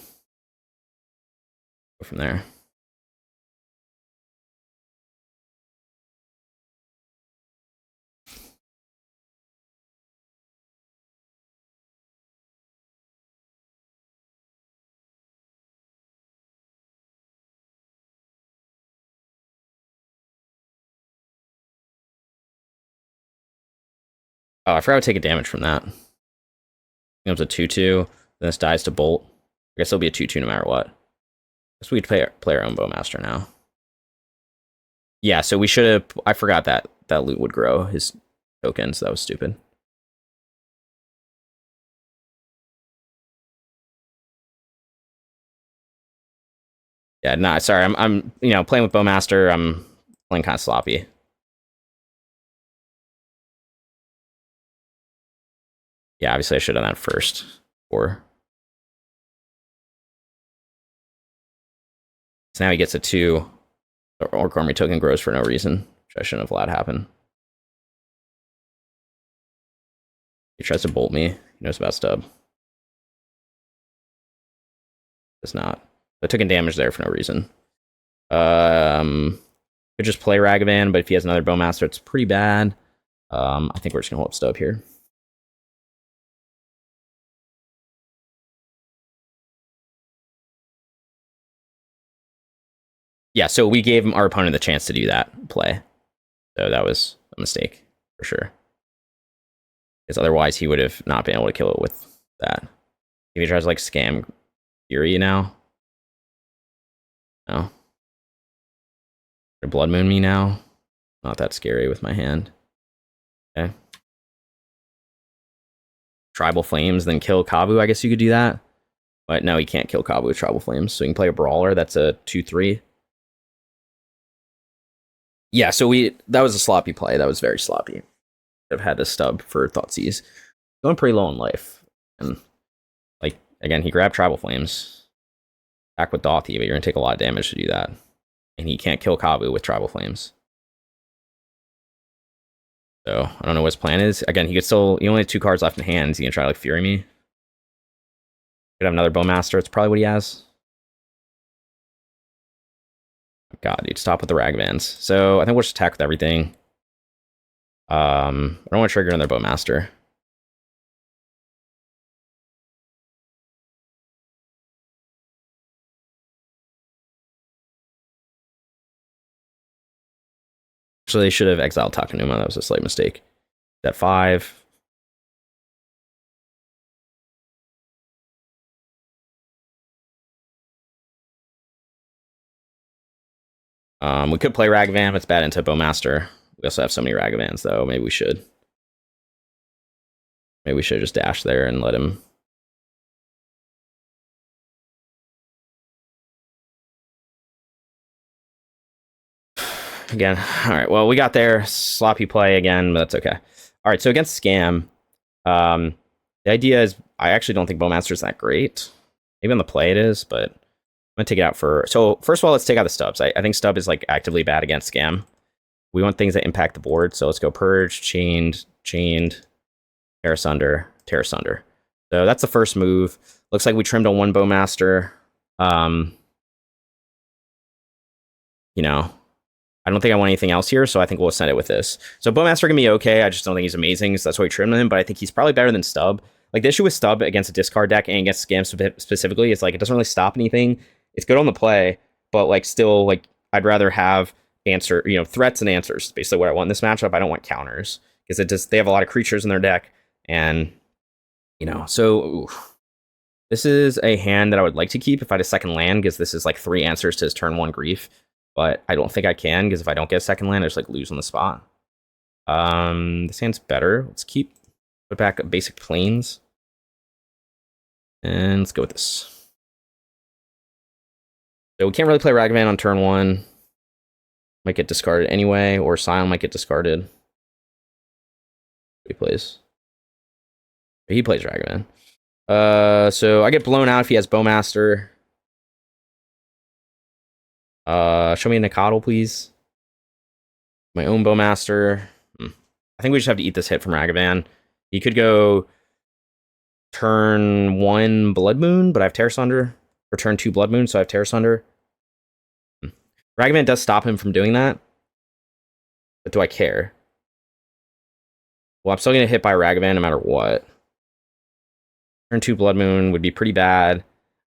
[SPEAKER 1] from there. Oh, I forgot to take a damage from that. It was a 2/2. Then this dies to Bolt. I guess it'll be a 2/2 no matter what. I guess we'd play our own Bowmaster now. Yeah, so we should have... I forgot that loot would grow his tokens. So that was stupid. Yeah, nah, sorry. I'm playing with Bowmaster. I'm playing kind of sloppy. Yeah, obviously I should have done that first. Or So now he gets a 2. Orc Army token grows for no reason, which I shouldn't have allowed happen. He tries to bolt me. He knows about stub. Does not. I took in damage there for no reason. Could just play Ragavan, but if he has another Bowmaster, it's pretty bad. I think we're just gonna hold up stub here. Yeah, so we gave our opponent the chance to do that play. So that was a mistake, for sure. Because otherwise he would have not been able to kill it with that. If he tries to, like, scam Fury now. No. Blood Moon me now. Not that scary with my hand. Okay. Tribal Flames, then kill Kavu. I guess you could do that. But no, he can't kill Kavu with Tribal Flames. So you can play a Brawler. That's a 2/3. Yeah, so that was a sloppy play. That was very sloppy. I've had to stub for Thoughtseize. Going pretty low in life. And, like, again, he grabbed Tribal Flames. Back with Dothy, but you're going to take a lot of damage to do that. And he can't kill Kavu with Tribal Flames. So, I don't know what his plan is. Again, he only has 2 cards left in hand. Is he going to try to, like, Fury me? Could have another Bowmaster. It's probably what he has. God, dude, stop with the Ragavans. So, I think we'll just attack with everything. I don't want to trigger another Bowmaster. Actually, they should have exiled Takenuma. That was a slight mistake. At 5. We could play Ragavan, but it's bad into Bowmaster. We also have so many Ragavans, though. Maybe we should. Maybe we should just dash there and let him. Again, all right. Well, we got there. Sloppy play again, but that's okay. All right. So against Scam, the idea is I actually don't think Bowmaster is that great. Maybe on the play it is, but I'm gonna take it out for. So first of all, let's take out the stubs. I think stub is like actively bad against Scam. We want things that impact the board. So let's go Purge, Chained, Tear Asunder, Tear Asunder. So that's the first move. Looks like we trimmed on 1 Bowmaster. You know, I don't think I want anything else here, so I think we'll send it with this. So Bowmaster can be okay. I just don't think he's amazing, so that's why we trimmed him, but I think he's probably better than Stub. Like, the issue with Stub against a discard deck and against Scam specifically is, like, it doesn't really stop anything. It's good on the play, but, like, still, like, I'd rather have threats and answers. Basically what I want in this matchup. I don't want counters, because they have a lot of creatures in their deck, and, so this is a hand that I would like to keep if I had a second land, because this is, like, 3 answers to his turn 1 Grief. But I don't think I can, because if I don't get a second land, I just, like, lose on the spot. This hand's better. Let's put back basic planes. And let's go with this. So we can't really play Ragavan on turn 1. Might get discarded anyway, or Scion might get discarded. He plays Ragavan. So I get blown out if he has Bowmaster. Show me a Nacatl, please. My own Bowmaster. I think we just have to eat this hit from Ragavan. He could go turn 1 Blood Moon, but I have Tear Asunder. Or turn 2 Blood Moon, so I have Tear Asunder. Ragavan does stop him from doing that. But do I care? Well, I'm still going to hit by Ragavan no matter what. Turn 2 Blood Moon would be pretty bad.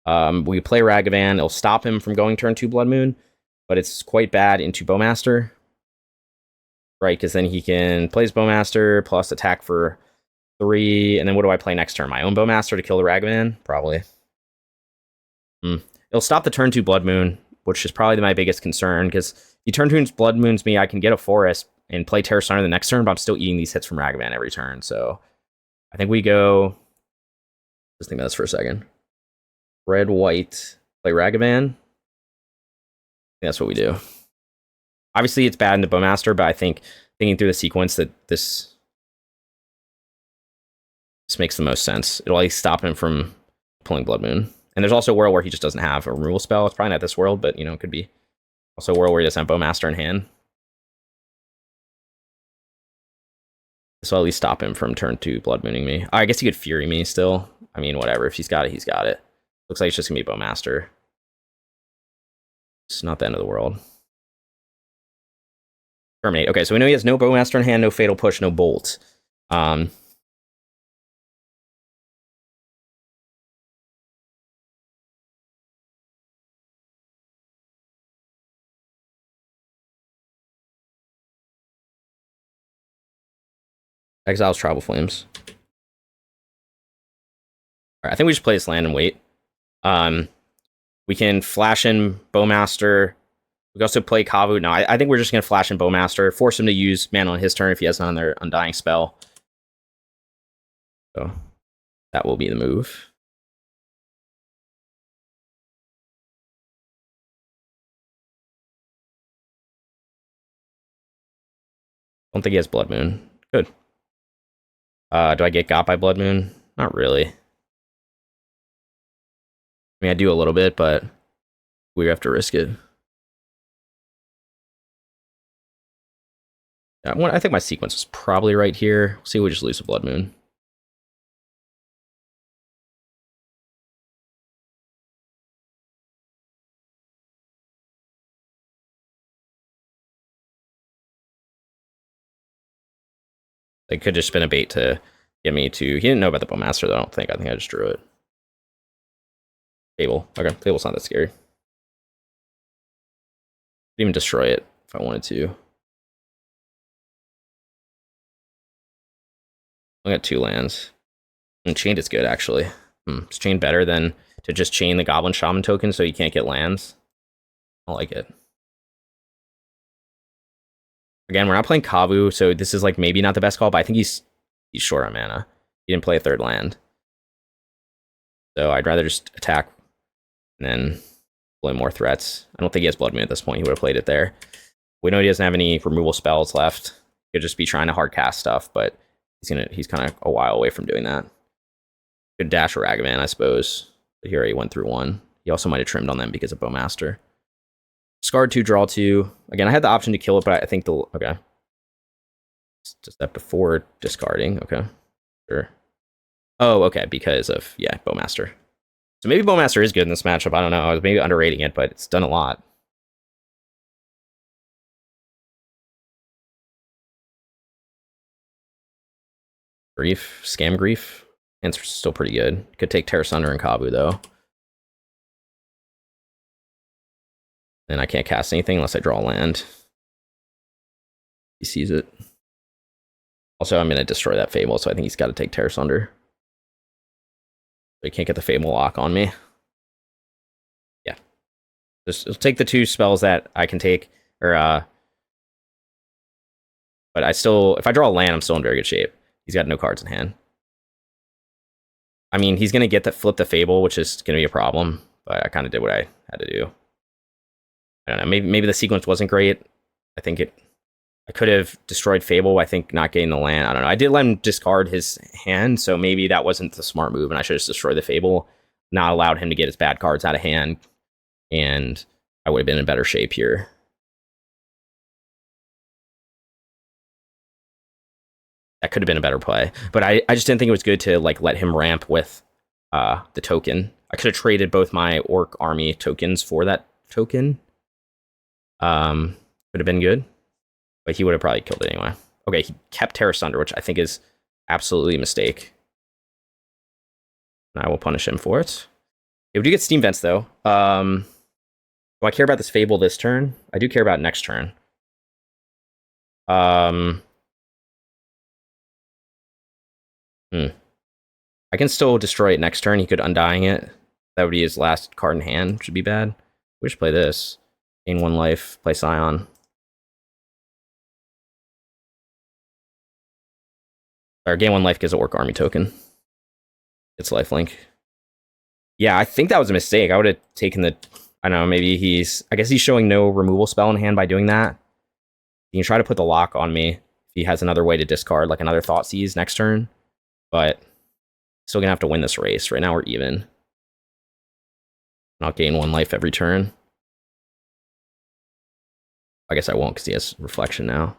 [SPEAKER 1] We play Ragavan. It'll stop him from going turn 2 Blood Moon, but it's quite bad into Bowmaster. Right, because then he can play his Bowmaster plus attack for 3, and then what do I play next turn? My own Bowmaster to kill the Ragavan? Probably. It'll stop the turn 2 Blood Moon, which is probably my biggest concern, because if you turn 2 Blood Moons me, I can get a Forest and play Tear Asunder the next turn, but I'm still eating these hits from Ragavan every turn, so I think we go... Just think about this for a second. Red, white, play Ragavan. That's what we do. Obviously, it's bad into Bowmaster, but I think thinking through the sequence that this makes the most sense. It'll at least stop him from pulling Blood Moon. And there's also a world where he just doesn't have a removal spell. It's probably not this world, but, you know, it could be also a world where he doesn't have Bowmaster in hand. So I'll at least stop him from turn 2 Blood Mooning me. I guess he could Fury me still. I mean, whatever. If he's got it, he's got it. Looks like it's just going to be Bowmaster. It's not the end of the world. Terminate. Okay, so we know he has no Bowmaster in hand, no Fatal Push, no Bolt. Exiles Tribal Flames. All right, I think we should play this land and wait. We can flash in Bowmaster. We can also play Kavu. No, I think we're just going to flash in Bowmaster, force him to use mana on his turn if he has another Undying spell. So that will be the move. I don't think he has Blood Moon. Good. Do I get got by Blood Moon? Not really. I mean, I do a little bit, but we have to risk it. I think my sequence was probably right here. We'll see if we just lose a Blood Moon. They could just spin a bait to get me to... He didn't know about the Bowmaster, though, I don't think. I think I just drew it. Fable. Okay, Fable's not that scary. Could even destroy it if I wanted to. I got 2 lands. And Chained is good, actually. Is Chained better than to just chain the Goblin Shaman token so you can't get lands? I like it. Again, we're not playing Kavu, so this is like maybe not the best call, but I think he's short on mana. He didn't play a 3rd land. So I'd rather just attack and then play more threats. I don't think he has Blood Moon at this point. He would have played it there. We know he doesn't have any removal spells left. He could just be trying to hard cast stuff, but he's kind of a while away from doing that. Could dash a Ragavan, I suppose. But here he went through 1. He also might have trimmed on them because of Bowmaster. Discard 2, draw 2. Again, I had the option to kill it, but I think okay. Just that before discarding. Okay. Sure. Oh, okay, because of, yeah, Bowmaster. So maybe Bowmaster is good in this matchup. I don't know. I was maybe underrating it, but it's done a lot. Grief. Scam Grief. And it's still pretty good. Could take Tear Asunder and Kavu, though. And I can't cast anything unless I draw a land. He sees it. Also, I'm going to destroy that Fable, so I think he's got to take Tear Asunder. He can't get the Fable lock on me. Yeah. Just take the 2 spells that I can take. But I still... If I draw a land, I'm still in very good shape. He's got no cards in hand. I mean, he's going to get that flip the Fable, which is going to be a problem. But I kind of did what I had to do. I don't know. Maybe the sequence wasn't great. I think I could have destroyed Fable. I think not getting the land. I don't know. I did let him discard his hand, so maybe that wasn't the smart move, and I should have just destroyed the Fable, not allowed him to get his bad cards out of hand, and I would have been in better shape here. That could have been a better play, but I just didn't think it was good to like let him ramp with the token. I could have traded both my Orc army tokens for that token. Could have been good, but he would have probably killed it anyway. Okay, he kept Tear Asunder, which I think is absolutely a mistake. And I will punish him for it. Okay, we do get Steam Vents, though. Do I care about this Fable this turn? I do care about next turn. I can still destroy it next turn. He could Undying it. That would be his last card in hand. Should be bad. We should play this. Gain 1 life. Play Scion. Or gain 1 life gives an Orc army token. It's lifelink. Yeah, I think that was a mistake. I would have taken the... I don't know, maybe he's... I guess he's showing no removal spell in hand by doing that. He can try to put the lock on me if he has another way to discard, like another Thoughtseize next turn. But still gonna have to win this race. Right now we're even. I'll gain 1 life every turn. I guess I won't because he has reflection now.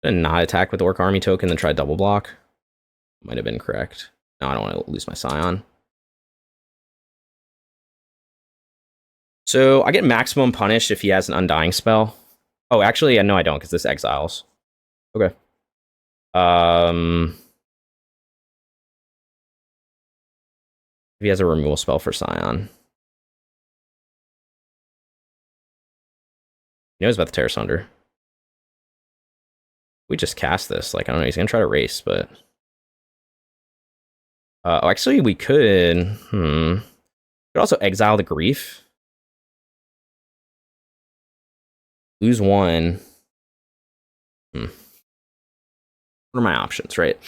[SPEAKER 1] And not attack with Orc Army token, then try double block. Might have been correct. No, I don't want to lose my Scion. So I get maximum punished if he has an Undying spell. Oh, actually, no, I don't, because this exiles. Okay. If he has a removal spell for Scion. He knows about the Tear Asunder. We just cast this. Like, I don't know, he's going to try to race, but... actually, we could... We could also exile the Grief. Lose 1. What are my options, right?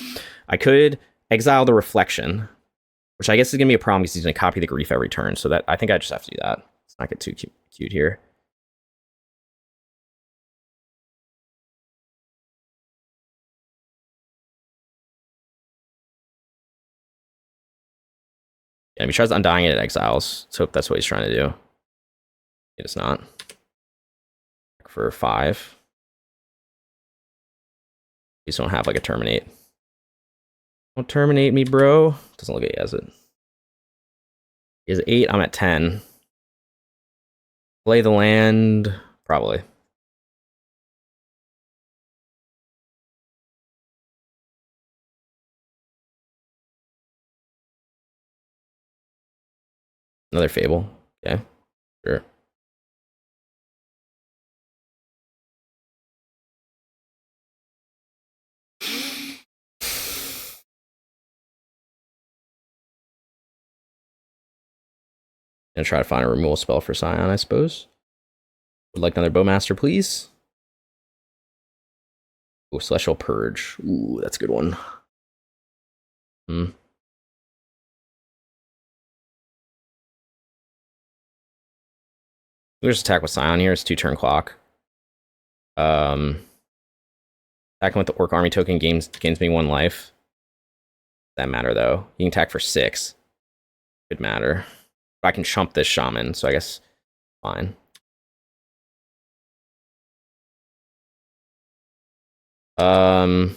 [SPEAKER 1] I could exile the Reflection, which I guess is going to be a problem because he's going to copy the Grief every turn. So that I think I just have to do that. Let's not get too cute here. Yeah, if he tries Undying it, it exiles. Let's hope that's what he's trying to do. It is not. For 5. Please don't have like a terminate. Don't terminate me, bro. Doesn't look like he has it. He has 8. I'm at 10. Play the land. Probably. Another Fable. Okay. Sure. Gonna try to find a removal spell for Scion, I suppose. Would like another Bowmaster, please. Oh, Celestial Purge. Ooh, that's a good one. We just attack with Scion here. It's 2-turn clock. Attacking with the Orc Army token gains me 1 life. That matter though. You can attack for 6. Could matter. But I can chump this Shaman, so I guess fine. Yeah.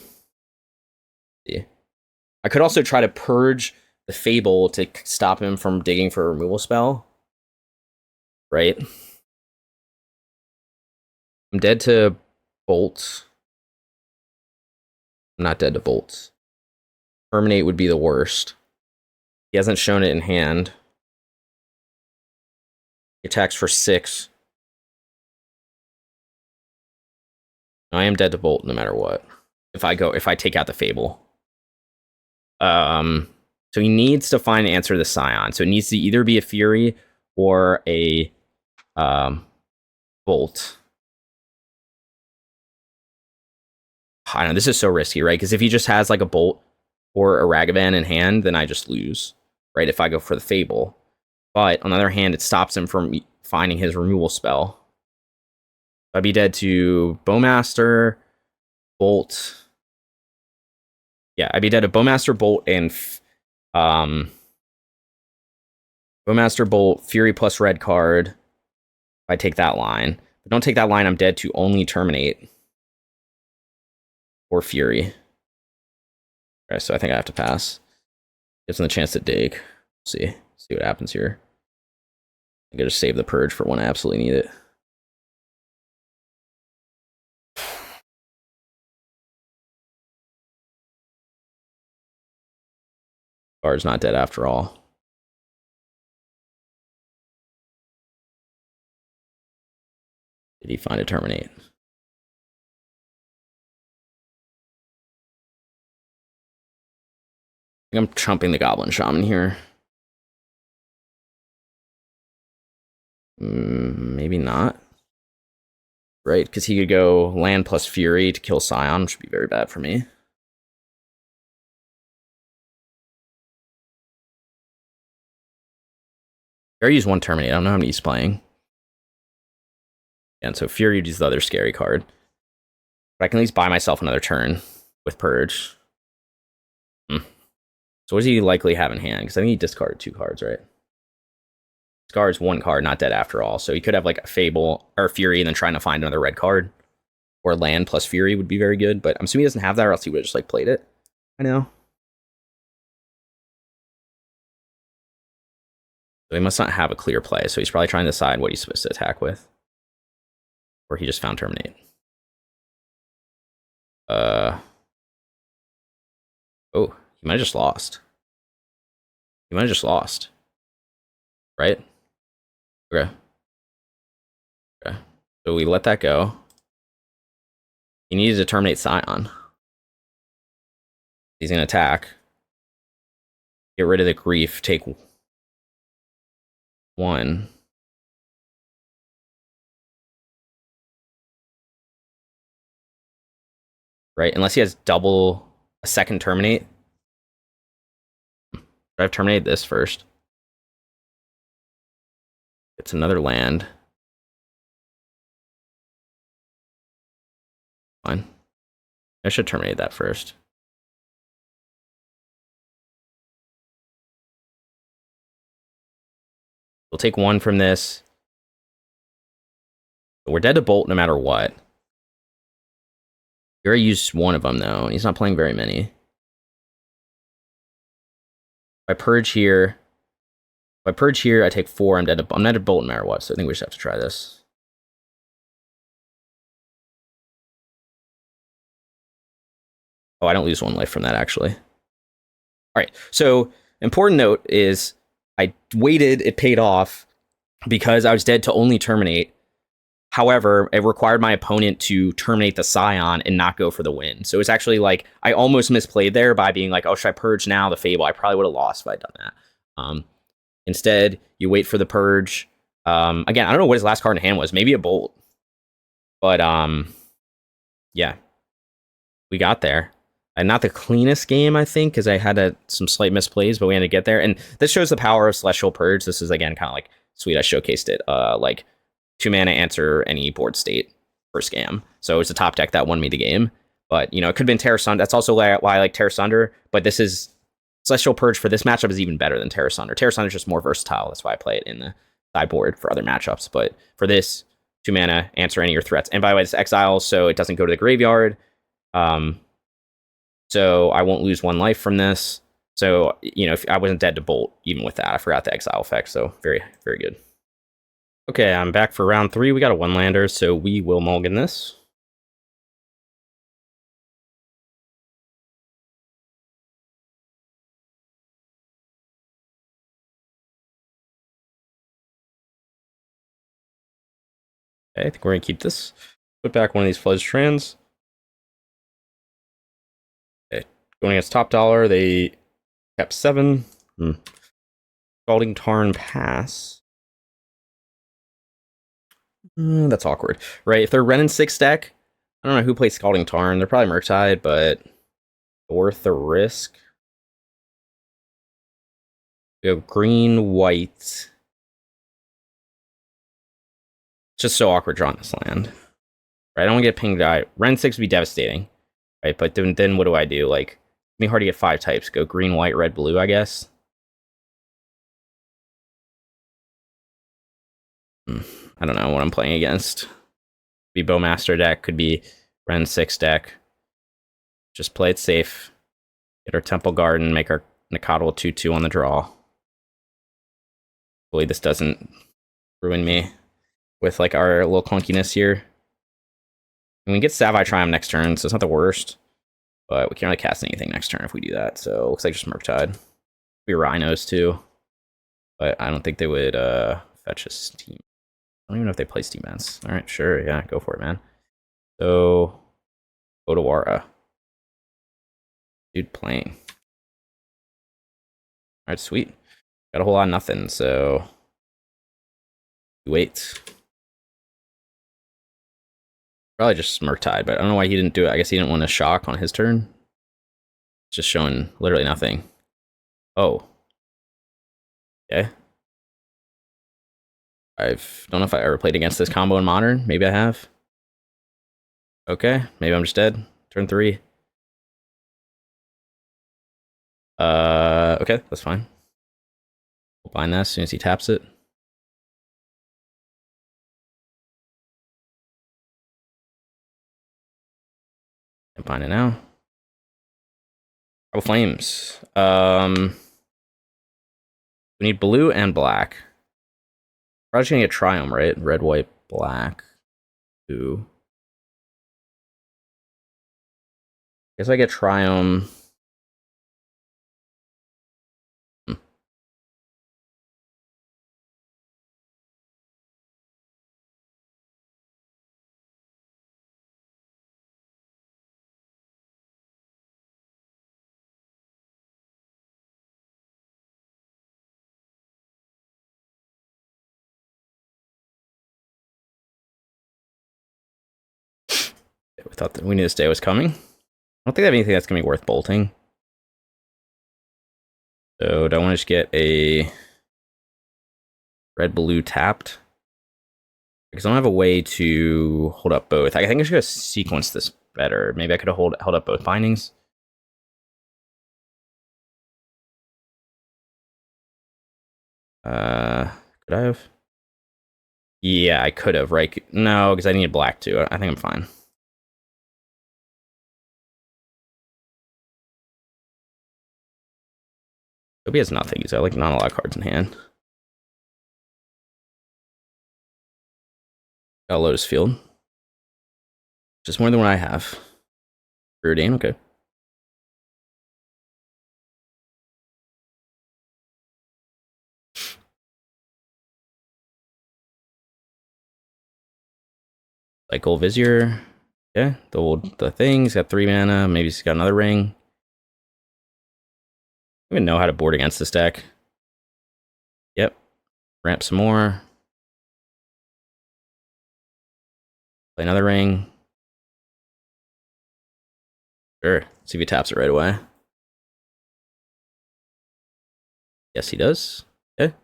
[SPEAKER 1] I could also try to purge the Fable to stop him from digging for a removal spell. Right? I'm dead to Bolt. I'm not dead to Bolt. Terminate would be the worst. He hasn't shown it in hand. He attacks for 6. I am dead to Bolt no matter what. If I take out the Fable. So he needs to find an answer to the Scion. So it needs to either be a Fury or a Bolt. I know, this is so risky, right? Because if he just has like a Bolt or a Ragavan in hand, then I just lose, right? If I go for the Fable. But on the other hand, it stops him from finding his removal spell. I'd be dead to Bowmaster, Bolt. Yeah, I'd be dead to Bowmaster, Bolt, and Bowmaster, Bolt, Fury plus red card. If I take that line. But don't take that line, I'm dead to only Terminate. Or Fury. Okay, so I think I have to pass. Gives him the chance to dig. See what happens here. I gotta just save the Purge for when I absolutely need it. Card's not dead after all. Did he find a Terminate? I think I'm chumping the Goblin Shaman here. Maybe not. Right, because he could go land plus Fury to kill Scion, which would be very bad for me. I already used 1 Terminate. I don't know how many he's playing. And so Fury is the other scary card. But I can at least buy myself another turn with Purge. So what does he likely have in hand? Because I think he discarded 2 cards, right? Discards 1 card, not dead after all. So he could have like a Fable or Fury and then trying to find another red card. Or land plus Fury would be very good. But I'm assuming he doesn't have that, or else he would have just like played it. I know. So he must not have a clear play. So he's probably trying to decide what he's supposed to attack with. Or he just found Terminate. Oh, he might have just lost. He might have just lost. Right? Okay. Okay. So we let that go. He needed to terminate Scion. He's going to attack. Get rid of the grief. Take 1. Right? Unless he has double a second terminate. I've terminated this first. It's another land. Fine. I should terminate that first. We'll take 1 from this. But we're dead to Bolt no matter what. He already used 1 of them, though, and he's not playing very many. If I Purge here... If I Purge here, I take 4. I'm dead to Bolt no matter what, so I think we just have to try this. Oh, I don't lose 1 life from that, actually. Alright, so important note is I waited, it paid off, because I was dead to only terminate. However, it required my opponent to terminate the Scion and not go for the win. So it's actually like, I almost misplayed there by being like, oh, should I Purge now the Fable? I probably would have lost if I'd done that. Instead, you wait for the Purge. Again, I don't know what his last card in hand was. Maybe a Bolt. But, yeah. We got there. And not the cleanest game, I think, because I had some slight misplays, but we had to get there. And this shows the power of Celestial Purge. This is, again, kind of like, sweet, I showcased it. Like, 2 mana, answer any board state for scam. So it's a top deck that won me the game. But, you know, it could have been Tear Asunder. That's also why I like Tear Asunder. But this is... Celestial Purge for this matchup is even better than Tear Asunder. Tear Asunder is just more versatile. That's why I play it in the sideboard for other matchups. But for this, 2 mana, answer any of your threats. And by the way, it's exile, so it doesn't go to the graveyard. So I won't lose 1 life from this. So, you know, if I wasn't dead to Bolt, even with that, I forgot the exile effect. So very, very good. Okay, I'm back for round 3. We got a 1-lander, so we will mulligan this. Okay, I think we're going to keep this. Put back one of these Flooded Strands. Okay, going against top dollar, they kept 7. Scalding Tarn pass. That's awkward. Right, if they're Renin 6 deck, I don't know who plays Scalding Tarn. They're probably Murktide, but worth the risk. We have green, white. It's just so awkward drawing this land. Right, I don't want to get pinged out. Ren 6 would be devastating. Right, but then what do I do? Like, it's me hard to get 5 types. Go green, white, red, blue, I guess. I don't know what I'm playing against. Could be Bowmaster deck, could be Ren 6 deck. Just play it safe. Get our Temple Garden, make our Nacatl 2/2 on the draw. Hopefully this doesn't ruin me with like our little clunkiness here. And we get Savai Triome next turn, so it's not the worst. But we can't really cast anything next turn if we do that. So it looks like just Murktide. We Rhinos too. But I don't think they would fetch a Steam. I don't even know if they play Steam Ents. Alright, sure, yeah, go for it, man. So Odawara. Dude playing. Alright, sweet. Got a whole lot of nothing, so wait. Probably just Murktide, but I don't know why he didn't do it. I guess he didn't want to shock on his turn. It's just showing literally nothing. Oh. Okay. I don't know if I ever played against this combo in Modern. Maybe I have. Okay, maybe I'm just dead. Turn 3. Okay, that's fine. We'll bind that as soon as he taps it. And bind it now. Couple flames. We need blue and black. We're just gonna get Triome, right? Red, white, black. Ooh. Guess I get Triome. We thought that we knew this day was coming. I don't think I have anything that's gonna be worth bolting. So do I want to just get a red-blue tapped? Because I don't have a way to hold up both. I think I should sequence this better. Maybe I could have held up both bindings. Could I have? Yeah, I could have, right? No, because I need black too. I think I'm fine. Hope he has nothing. He's got like not a lot of cards in hand. Got a Lotus Field. Just more than what I have. Preordain, okay. Cycle Vizier. Yeah, the thing. He's got 3 mana. Maybe he's got another ring. I don't even know how to board against this deck. Yep. Ramp some more. Play another ring. Sure. See if he taps it right away. Yes, he does. Okay.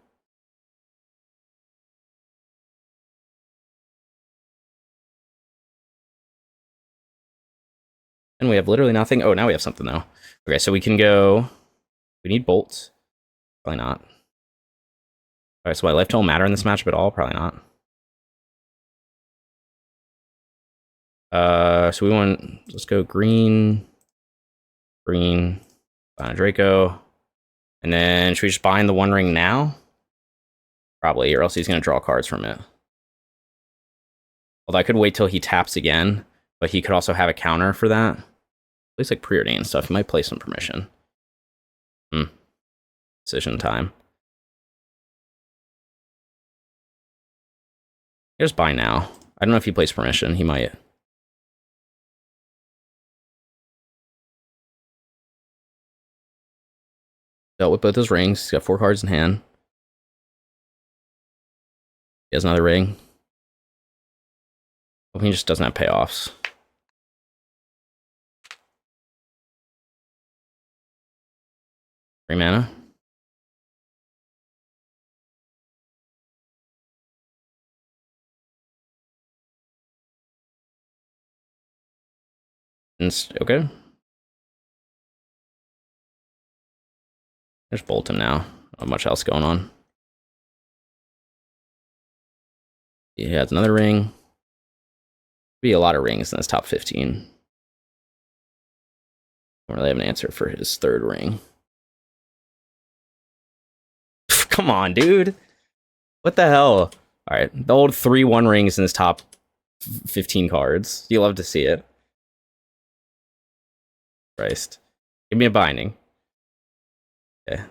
[SPEAKER 1] And we have literally nothing. Oh, now we have something, though. Okay, so we can go... We need bolts. Probably not. Alright, so my life don't matter in this matchup at all? Probably not. So we want... Let's go green. Green. Scion of Draco. And then, should we just bind the One Ring now? Probably, or else he's going to draw cards from it. Although I could wait till he taps again, but he could also have a counter for that. At least like preordained stuff. He might play some permission. Decision time. Just buy now. I don't know if he plays permission. He might. Dealt with both his rings. He's got 4 cards in hand. He has another ring. Well, he just doesn't have payoffs. Three mana. Okay. Just bolt him now. Not much else going on. He has another ring. Be a lot of rings in this top 15. Don't really have an answer for his 3rd ring. Come on, dude. What the hell? All right, the old 3/1 rings in his top 15 cards. You love to see it. Christ. Give me a binding. Yeah,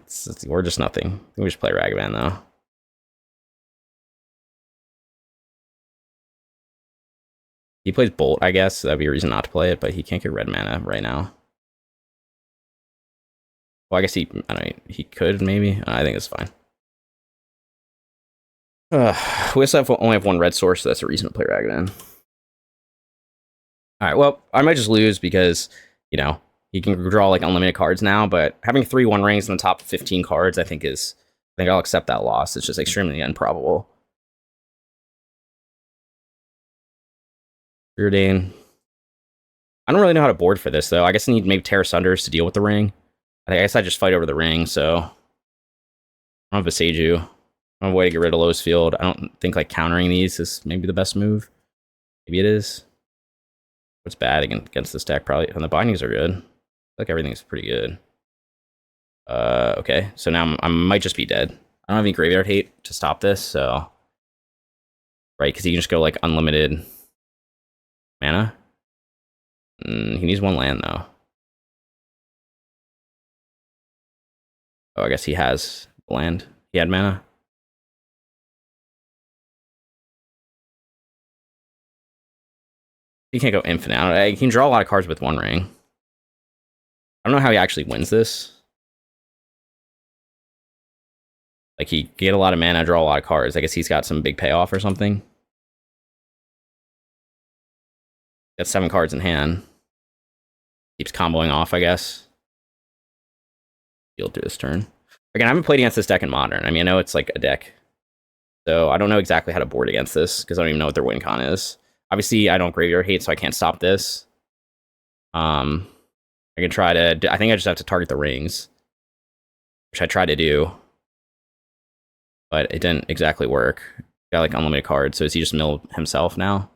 [SPEAKER 1] we're just nothing. We just play Ragavan, though. He plays Bolt, I guess. So that'd be a reason not to play it, but he can't get red mana right now. Well, I guess he could, maybe. I think it's fine. We also only have 1 red source, so that's a reason to play Ragavan. Alright, well, I might just lose because, you know, he can draw like unlimited cards now, but having 3/1 rings in the top 15 cards, I think I'll accept that loss. It's just extremely improbable. Preordain. I don't really know how to board for this, though. I guess I need maybe Tear Asunders to deal with the ring. I guess I just fight over the ring, so I don't have a Seiju. I don't have a way to get rid of Lowe's Field. I don't think like countering these is maybe the best move. Maybe it is. What's bad against this deck? Probably. And the bindings are good. I feel like everything's pretty good. Okay, so now I might just be dead. I don't have any graveyard hate to stop this, so right, because he can just go like unlimited mana. He needs one land though. Oh, I guess he has land. He had mana. He can't go infinite. He can draw a lot of cards with one ring. I don't know how he actually wins this. Like, he get a lot of mana, draw a lot of cards. I guess he's got some big payoff or something. Got 7 cards in hand. Keeps comboing off, I guess. He'll do his turn. Again, I haven't played against this deck in Modern. I mean, I know it's like a deck. So I don't know exactly how to board against this, because I don't even know what their win con is. Obviously, I don't graveyard hate, so I can't stop this. I can try to... I think I just have to target the rings, which I tried to do. But it didn't exactly work. Got like unlimited cards, so is he just mill himself now?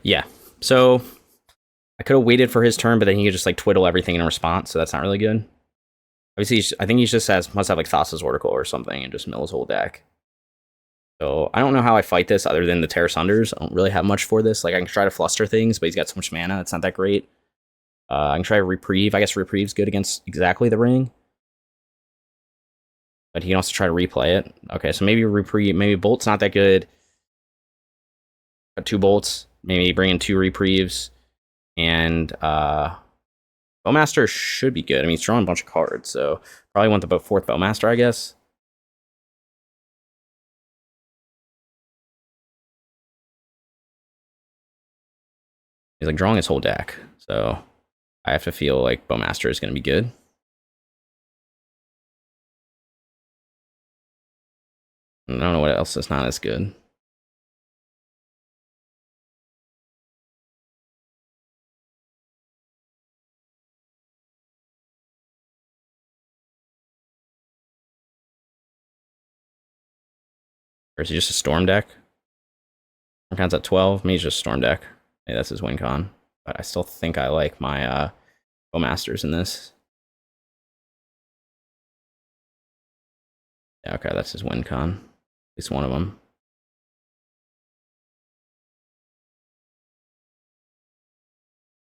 [SPEAKER 1] Yeah, so I could have waited for his turn, but then he could just like twiddle everything in response, so that's not really good. Obviously, I think he just must have like Thassa's Oracle or something and just mill his whole deck. So I don't know how I fight this other than the Tear Asunders. I don't really have much for this. Like, I can try to fluster things, but he's got so much mana, it's not that great. I can try Reprieve. I guess Reprieve's good against exactly the ring. But he can also try to replay it. Okay, so maybe Reprieve, maybe Bolt's not that good. Got 2 Bolts. Maybe bring in 2 Reprieves. And Bowmaster should be good. I mean, he's drawing a bunch of cards, so probably want the 4th Bowmaster, I guess. He's like drawing his whole deck, so I have to feel like Bowmaster is going to be good. I don't know what else is not as good. Or is he just a Storm deck? Con's at 12. Maybe he's just Storm deck. Maybe that's his win con. But I still think I like my Bowmasters in this. Yeah, okay, that's his win con. At least one of them.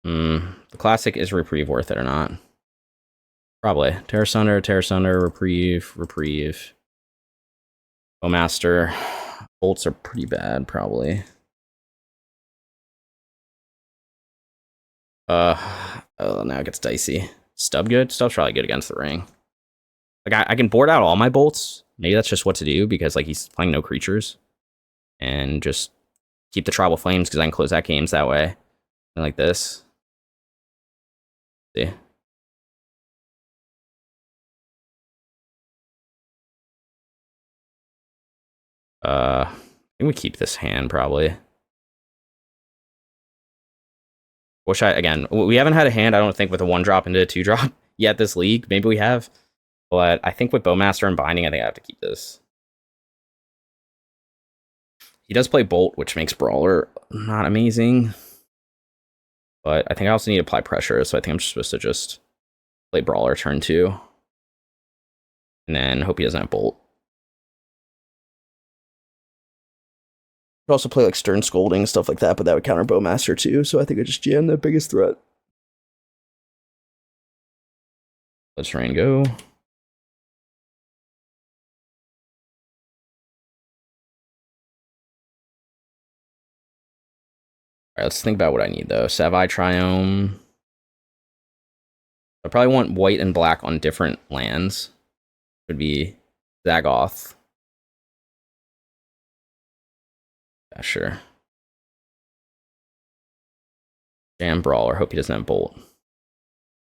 [SPEAKER 1] The classic, is Reprieve worth it or not? Probably. Tear Asunder, Reprieve. Bowmaster. Bolts are pretty bad, probably. Oh, now it gets dicey. Stub good? Stub's probably good against the ring. Like, I can board out all my bolts. Maybe that's just what to do, because like he's playing no creatures. And just keep the Tribal Flames, because I can close out games that way. And like this. See? I think we keep this hand, probably. Again, we haven't had a hand, I don't think, with a 1-drop into a 2-drop yet this league. Maybe we have. But I think with Bowmaster and Binding, I think I have to keep this. He does play Bolt, which makes Brawler not amazing. But I think I also need to apply pressure, so I think I'm supposed to just play Brawler turn 2. And then hope he doesn't have Bolt. Could also play like Stern Scolding, stuff like that, but that would counter Bowmaster too, so I think I just jam the biggest threat. Let's rain go. Alright, let's think about what I need though. Savai Triome. I probably want white and black on different lands. Would be Zagoth. Yeah, sure. Jam Brawler. Hope he doesn't have Bolt.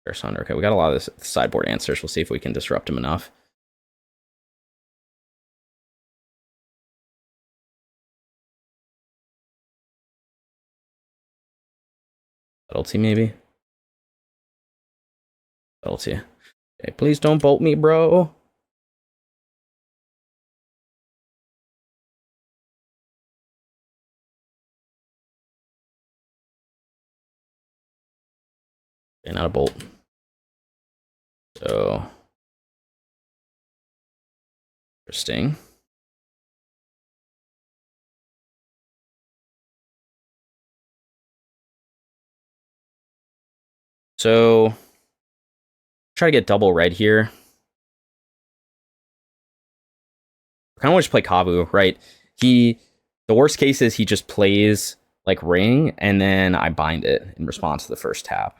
[SPEAKER 1] Tear Asunder. Okay, we got a lot of this sideboard answers. We'll see if we can disrupt him enough. Subtlety, maybe? Subtlety. Okay, please don't bolt me, bro. Okay, not a bolt. So... interesting. So... try to get double red here. I kind of want to play Kavu, right? The worst case is he just plays like Ring, and then I bind it in response to the first tap.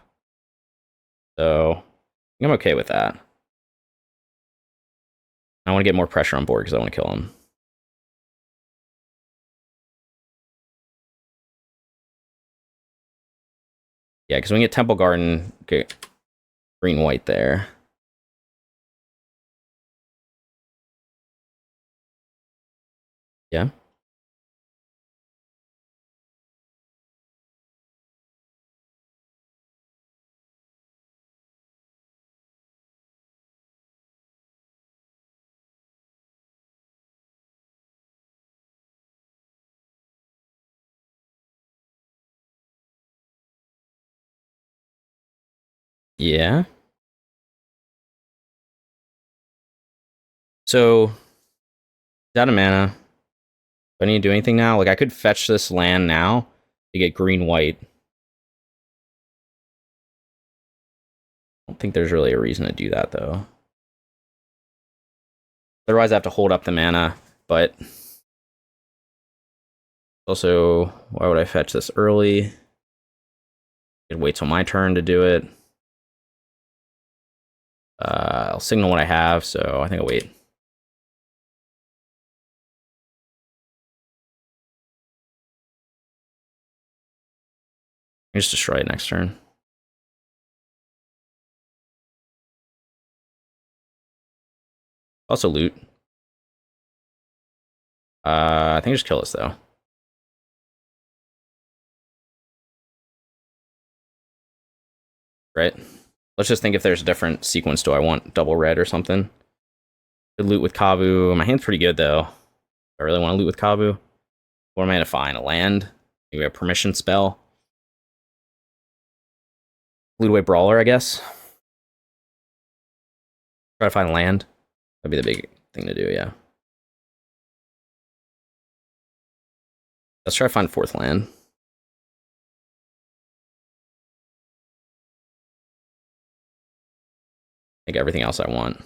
[SPEAKER 1] So I'm okay with that. I want to get more pressure on board because I want to kill him. Yeah, because we can get Temple Garden, okay, green-white there. Yeah. Yeah. So, out of mana. Do I need to do anything now? Like, I could fetch this land now to get green-white. I don't think there's really a reason to do that, though. Otherwise, I have to hold up the mana, but... also, why would I fetch this early? I could wait till my turn to do it. I'll signal what I have, so I think I'll wait. I just destroy it next turn. Also loot. I think just kill this, though. Right? Let's just think if there's a different sequence. Do I want double red or something? Could loot with Kavu. My hand's pretty good, though. I really want to loot with Kavu. What am I going to find? A land? Maybe a permission spell? Loot away Brawler, I guess. Try to find land. That'd be the big thing to do, yeah. Let's try to find fourth land. I think everything else I want.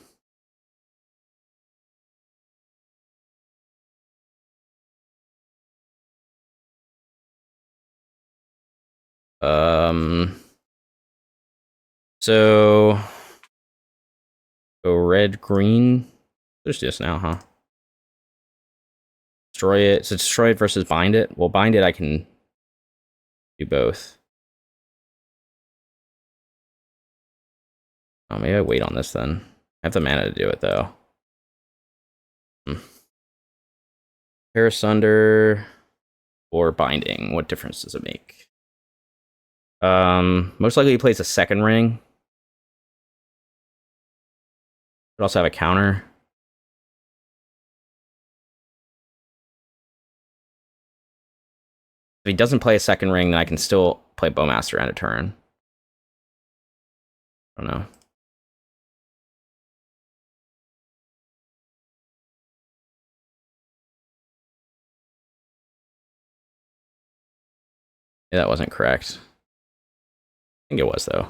[SPEAKER 1] So go red, green. There's just now, huh? Destroy it. So destroy it versus bind it. Well, bind it, I can do both. Oh, maybe I wait on this then. I have the mana to do it though. Tear Asunder or binding. What difference does it make? Most likely he plays a second ring. Could also have a counter. If he doesn't play a second ring, then I can still play Bowmaster end of turn. I don't know. Yeah, that wasn't correct. I think it was, though.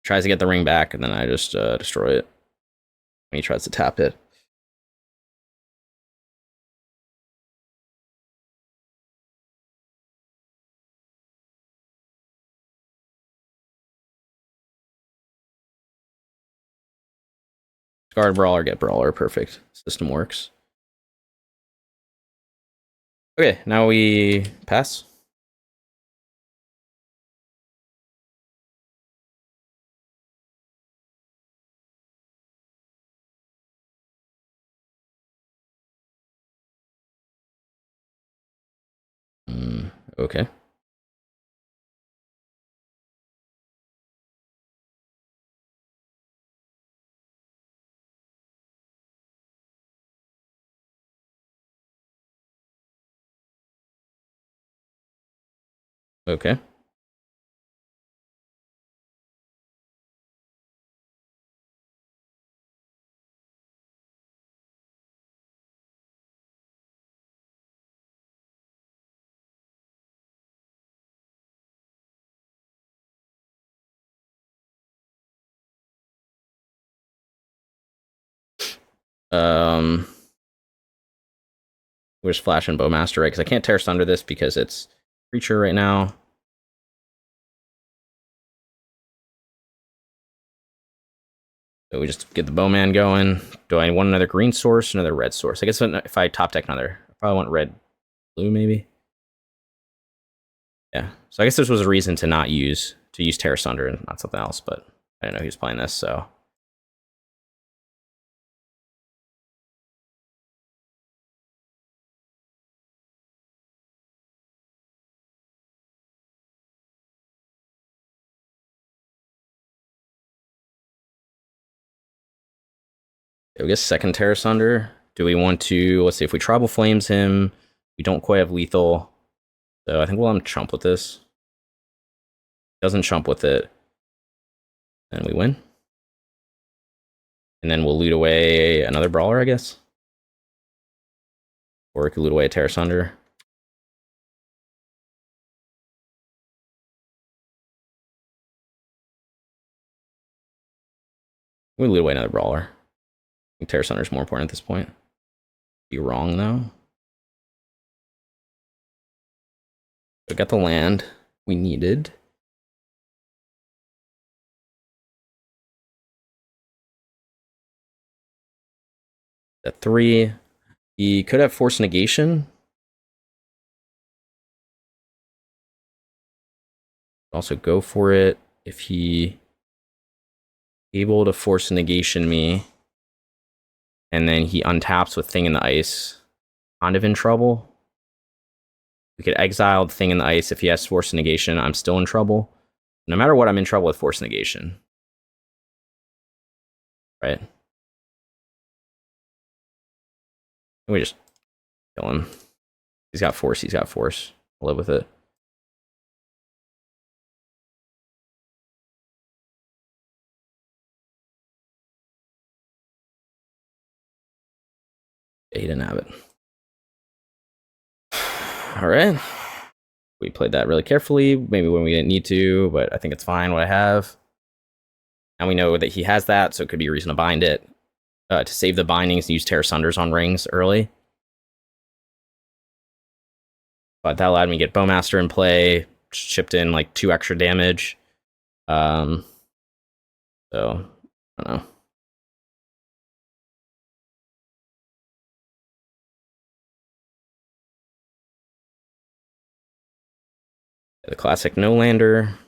[SPEAKER 1] Tries to get the ring back, and then I just destroy it. When he tries to tap it. Guard Brawler, get Brawler. Perfect. System works. Okay, now we pass. Okay. Okay. We're just flashing Bowmaster, right? Because I can't Tear Asunder this because it's creature right now. So we just get the Bowman going. Do I want another green source, another red source? I guess if I top deck another, I probably want red, blue, maybe. Yeah. So I guess this was a reason to not use Tear Asunder and not something else, but I didn't know he was playing this, so. I guess second Tear Asunder. Do we want to, let's see, if we Tribal Flames him, we don't quite have lethal. So I think we'll let him chump with this. Doesn't chump with it. And we win. And then we'll loot away another Brawler, I guess. Or we could loot away a Tear Asunder. We loot away another Brawler. I think Tear Asunder is more important at this point. Be wrong, though. We got the land we needed. At 3, he could have Force Negation. Also go for it if he able to Force Negation me. And then he untaps with Thing in the Ice. Kind of in trouble. We could exile the Thing in the Ice. If he has Force Negation, I'm still in trouble. No matter what, I'm in trouble with Force Negation. Right? We just kill him. He's got Force, he's got Force. I'll live with it. Yeah, he didn't have it. Alright. We played that really carefully, maybe when we didn't need to, but I think it's fine what I have. And we know that he has that, so it could be a reason to bind it. To save the bindings and use Tear Asunders on rings early. But that allowed me to get Bowmaster in play, chipped in like 2 extra damage. So, I don't know. The classic no-lander.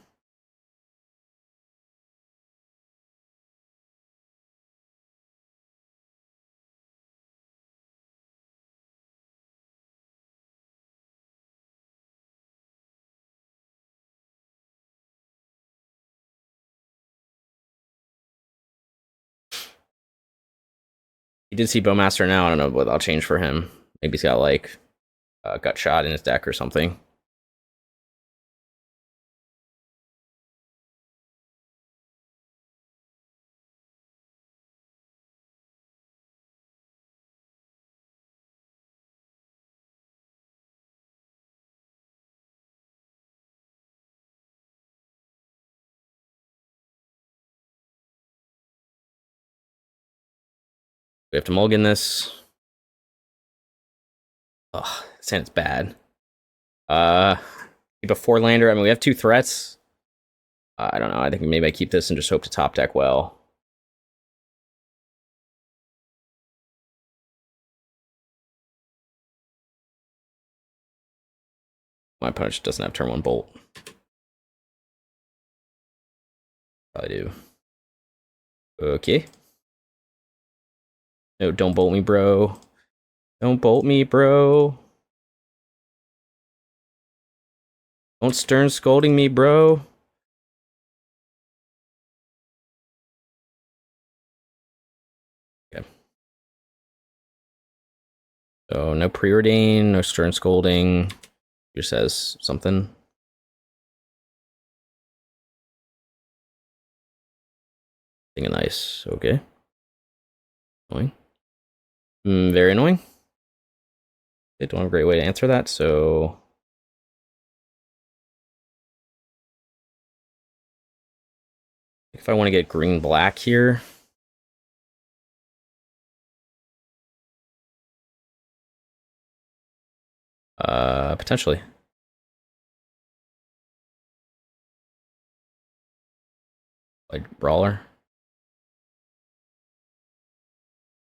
[SPEAKER 1] He did see Bowmaster now. I don't know what I'll change for him. Maybe he's got like a gut shot in his deck or something. We have to mulligan this. Oh, saying it's bad. Keep a 4-lander. I mean, we have 2 threats. I don't know. I think maybe I keep this and just hope to top deck well. My opponent just doesn't have turn 1 bolt. I do. Okay. No, don't bolt me, bro. Don't bolt me, bro. Don't stern scolding me, bro. Okay. So no preordain, no stern scolding. Just says something. Thing nice. Okay. Annoying. Very annoying. They don't have a great way to answer that, so if I want to get green-black here, potentially. Like Brawler.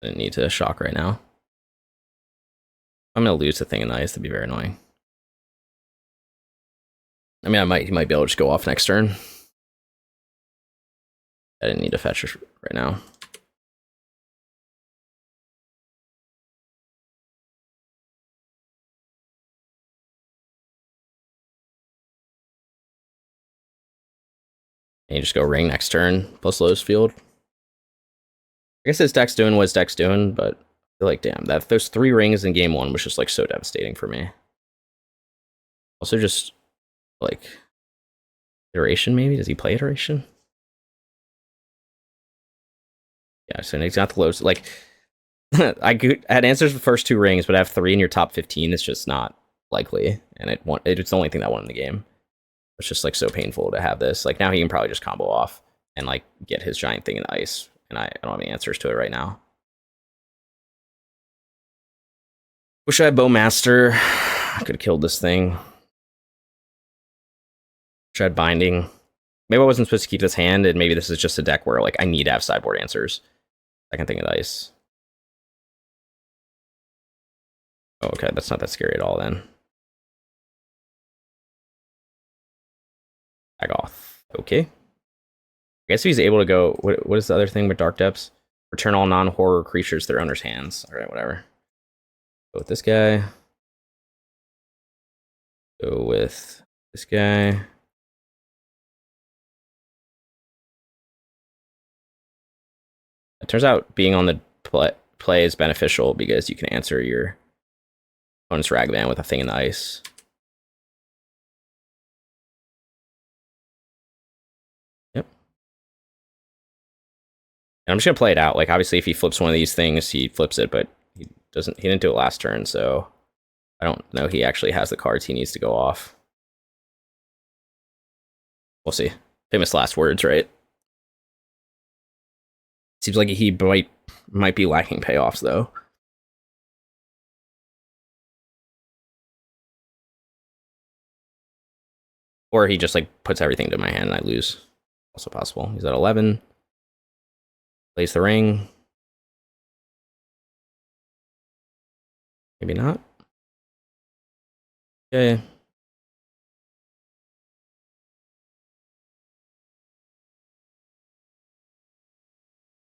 [SPEAKER 1] Didn't need to shock right now. I'm gonna lose the thing in the ice. That'd be very annoying. I mean, he might be able to just go off next turn. I didn't need to fetch right now. And you just go ring next turn, plus Lotus Field. I guess his deck's doing what his deck's doing, but I feel like, damn, those 3 rings in game 1 was just like so devastating for me. Also just like iteration, maybe? Does he play iteration? Yeah, so he's got the Lotus. Like, I had answers for the first 2 rings, but I have 3 in your top 15. It's just not likely, and it's the only thing that won in the game. It's just like so painful to have this. Like now he can probably just combo off and like get his giant thing in the ice, and I don't have any answers to it right now. Wish I had Bowmaster. I could have killed this thing. Wish I had Binding. Maybe I wasn't supposed to keep this hand, and maybe this is just a deck where like I need to have sideboard answers. Second thing of the ice. Oh, okay, that's not that scary at all then. Zagoth. Okay. I guess if he's able to go... What is the other thing with Dark Depths? Return all non-horror creatures to their owner's hands. Alright, whatever. Go with this guy. Go with this guy. It turns out being on the play is beneficial because you can answer your opponent's Ragavan with a thing in the ice. Yep. And I'm just gonna play it out. Like obviously if he flips one of these things, he flips it, but he didn't do it last turn, so I don't know he actually has the cards he needs to go off. We'll see. Famous last words, right? Seems like he might be lacking payoffs though. Or he just like puts everything to my hand and I lose. Also possible. He's at 11. Plays the ring. Maybe not. Okay.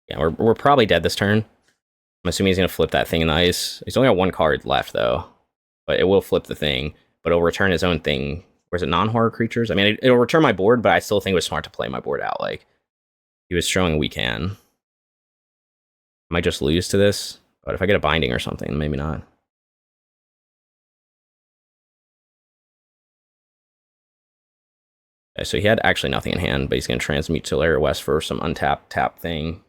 [SPEAKER 1] Yeah, we're probably dead this turn. I'm assuming he's gonna flip that thing in the ice. He's only got 1 card left though, but it will flip the thing. But it'll return his own thing. Or is it non-horror creatures? I mean, it'll return my board, but I still think it was smart to play my board out. Like he was showing we can. I might just lose to this, but if I get a binding or something, maybe not. Okay, so he had actually nothing in hand, but he's gonna transmute to Lair West for some untapped tap thing.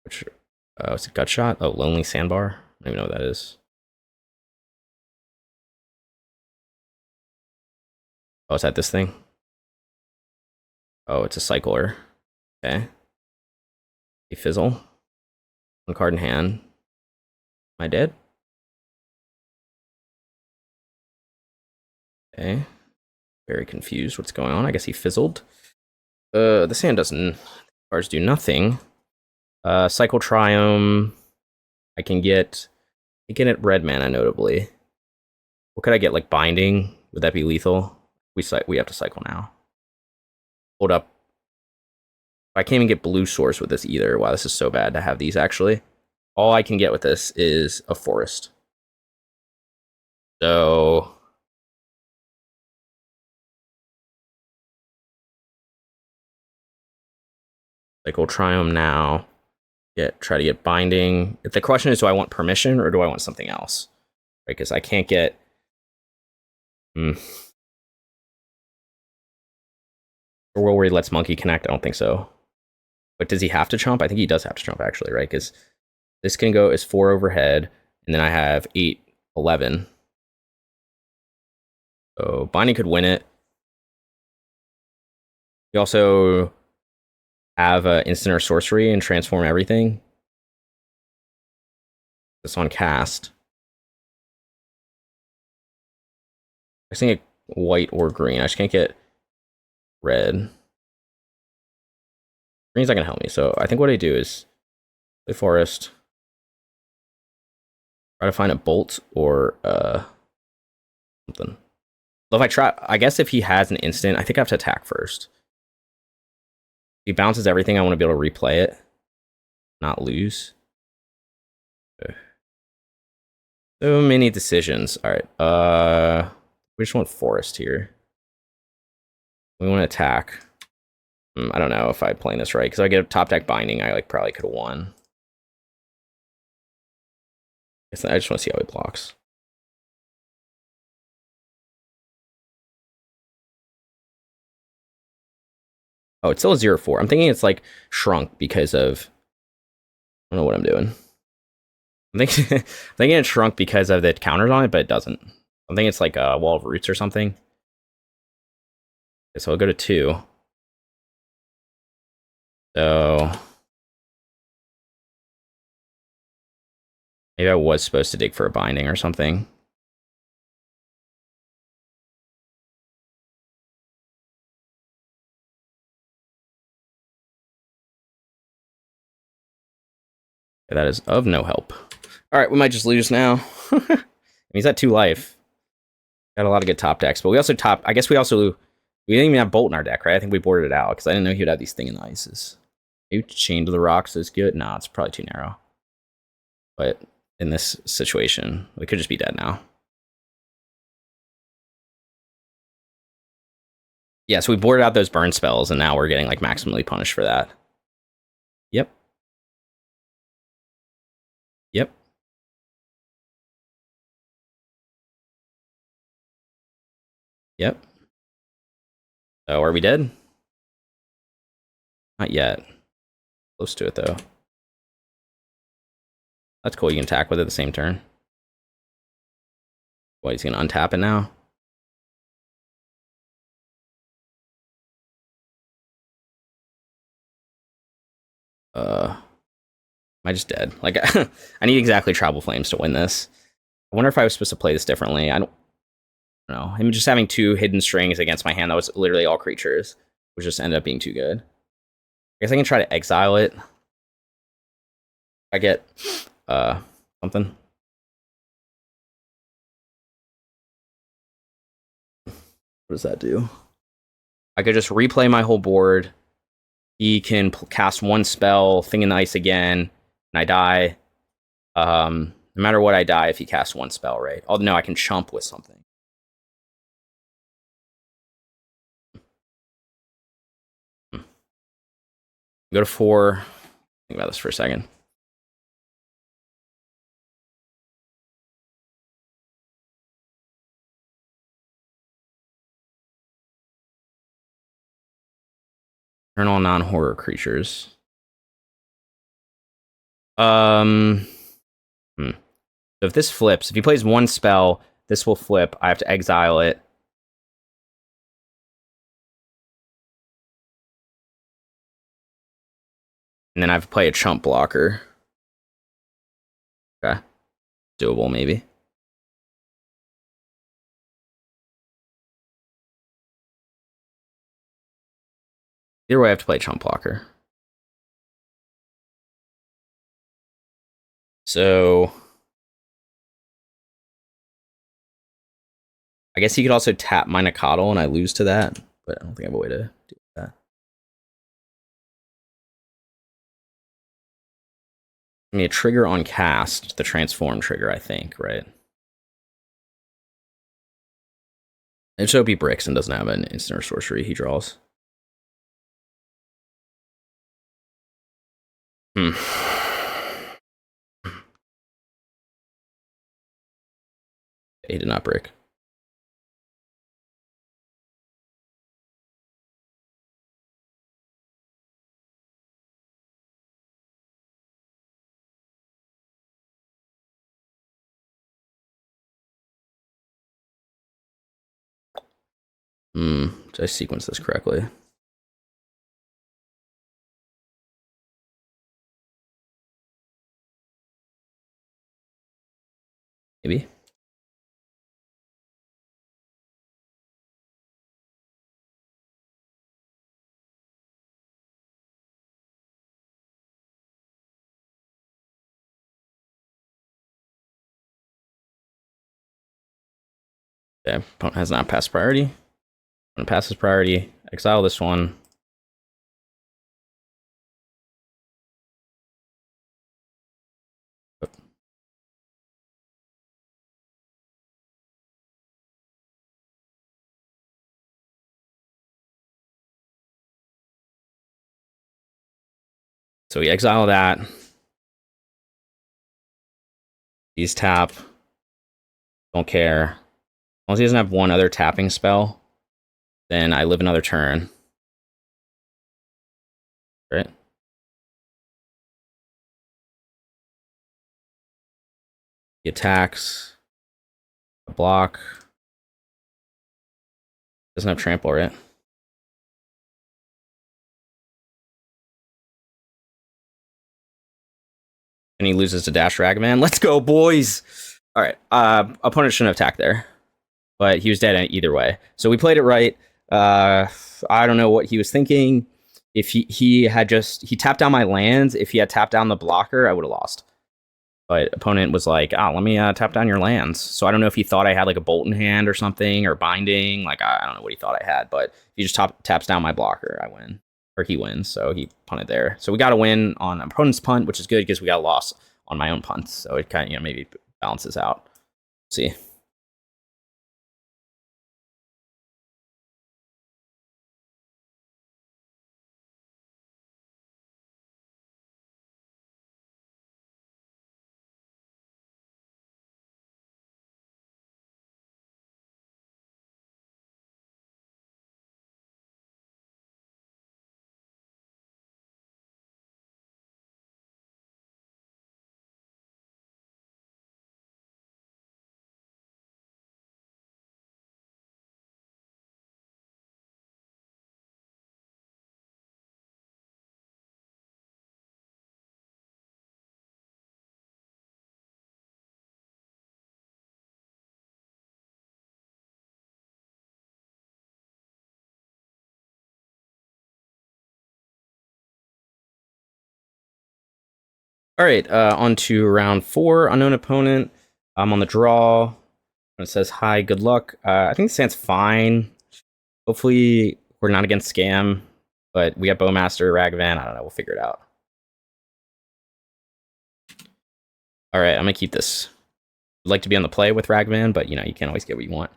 [SPEAKER 1] Which, is it Gutshot? Oh, Lonely Sandbar? I don't even know what that is. Oh, is that this thing? Oh, it's a cycler. Okay. A fizzle. 1 card in hand. Am I dead? Okay. Very confused what's going on. I guess he fizzled. This hand doesn't... Cards do nothing. Cycle Triome. I can get red mana, notably. What could I get? Like Binding? Would that be lethal? We have to cycle now. Hold up. I can't even get blue source with this either. Wow, this is so bad to have these, actually. All I can get with this is a forest. So... Cycle Triome now. Try to get Binding. If the question is, do I want permission or do I want something else? Right, because I can't get. Or Will where he lets Monkey connect? I don't think so. But does he have to chump? I think he does have to chump actually, right? Because this can go as 4 overhead, and then I have 8, 11. So Binding could win it. We also have instant or sorcery and transform everything. This on cast. I just can't get white or green. I just can't get red. Green's not gonna help me, so I think what I do is play forest. Try to find a bolt or something. Well, if I try, I guess if he has an instant, I think I have to attack first. If he bounces everything, I want to be able to replay it, not lose. Okay. So many decisions. All right. We just want forest here. We want to attack. I don't know if I'm playing this right because I get a top deck Binding. I probably could have won. I just want to see how he blocks. Oh, it's still a 0-4. I'm thinking it's like shrunk because of. I don't know what I'm doing. I'm thinking it shrunk because of the counters on it, but it doesn't. I think it's like a Wall of Roots or something. Okay, so I'll go to 2. So maybe I was supposed to dig for a Binding or something. Okay, that is of no help. All right, we might just lose now. He's at 2 life. Got a lot of good top decks, but we also I guess we didn't even have Bolt in our deck, right? I think we boarded it out because I didn't know he would have these Thing in the Ices. Maybe Chain to the Rocks is good. Nah, it's probably too narrow. But in this situation, we could just be dead now. Yeah, so we boarded out those burn spells, and now we're getting like maximally punished for that. Yep. Yep. Yep. So are we dead? Not yet. Close to it though. That's cool. You can attack with it the same turn. What, he's gonna untap it now? Am I just dead? Like, I need exactly Travel Flames to win this. I wonder if I was supposed to play this differently. I don't know. Him just having 2 hidden strings against my hand that was literally all creatures, which just ended up being too good. I guess I can try to exile it. I get something. What does that do? I could just replay my whole board. He can cast 1 spell, Thing in the Ice again, and I die. No matter what, I die if he casts 1 spell, right? Oh no, I can chump with something. Go to 4. Think about this for a second. Turn on non-horror creatures. So if this flips, if he plays 1 spell, this will flip. I have to exile it. And then I have to play a chump blocker. Okay. Doable, maybe. Either way, I have to play a chump blocker. So I guess he could also tap my Nacatl and I lose to that, but I don't think I have a way to do that. I mean, a trigger on cast, the transform trigger, I think, right? And so he bricks and doesn't have an instant or sorcery he draws. Hmm. He did not break. Did I sequence this correctly? Maybe. Okay, opponent has not passed priority. Opponent passes priority. Exile this one. So we exile that. He's tap. Don't care. As long as he doesn't have one other tapping spell, then I live another turn. Right? He attacks. A block. Doesn't have trample, right? And he loses to Dash Ragavan. Let's go, boys! Alright, opponent shouldn't have attacked there. But he was dead either way. So we played it right. I don't know what he was thinking. If he tapped down my lands. If he had tapped down the blocker, I would have lost. But opponent was like, let me tap down your lands. So I don't know if he thought I had like a bolt in hand or something, or binding. Like, I don't know what he thought I had. But if he just taps down my blocker, I win. Or he wins, so he punted there. So we got a win on opponent's punt, which is good because we got a loss on my own punts. So it kind of, maybe balances out. Let's see. All right, on to round 4. Unknown opponent. I'm on the draw. It says, hi, good luck. I think the stand's fine. Hopefully, we're not against Scam, but we got Bowmaster, Ragavan. I don't know. We'll figure it out. All right, I'm going to keep this. I'd like to be on the play with Ragavan, but, you can't always get what you want.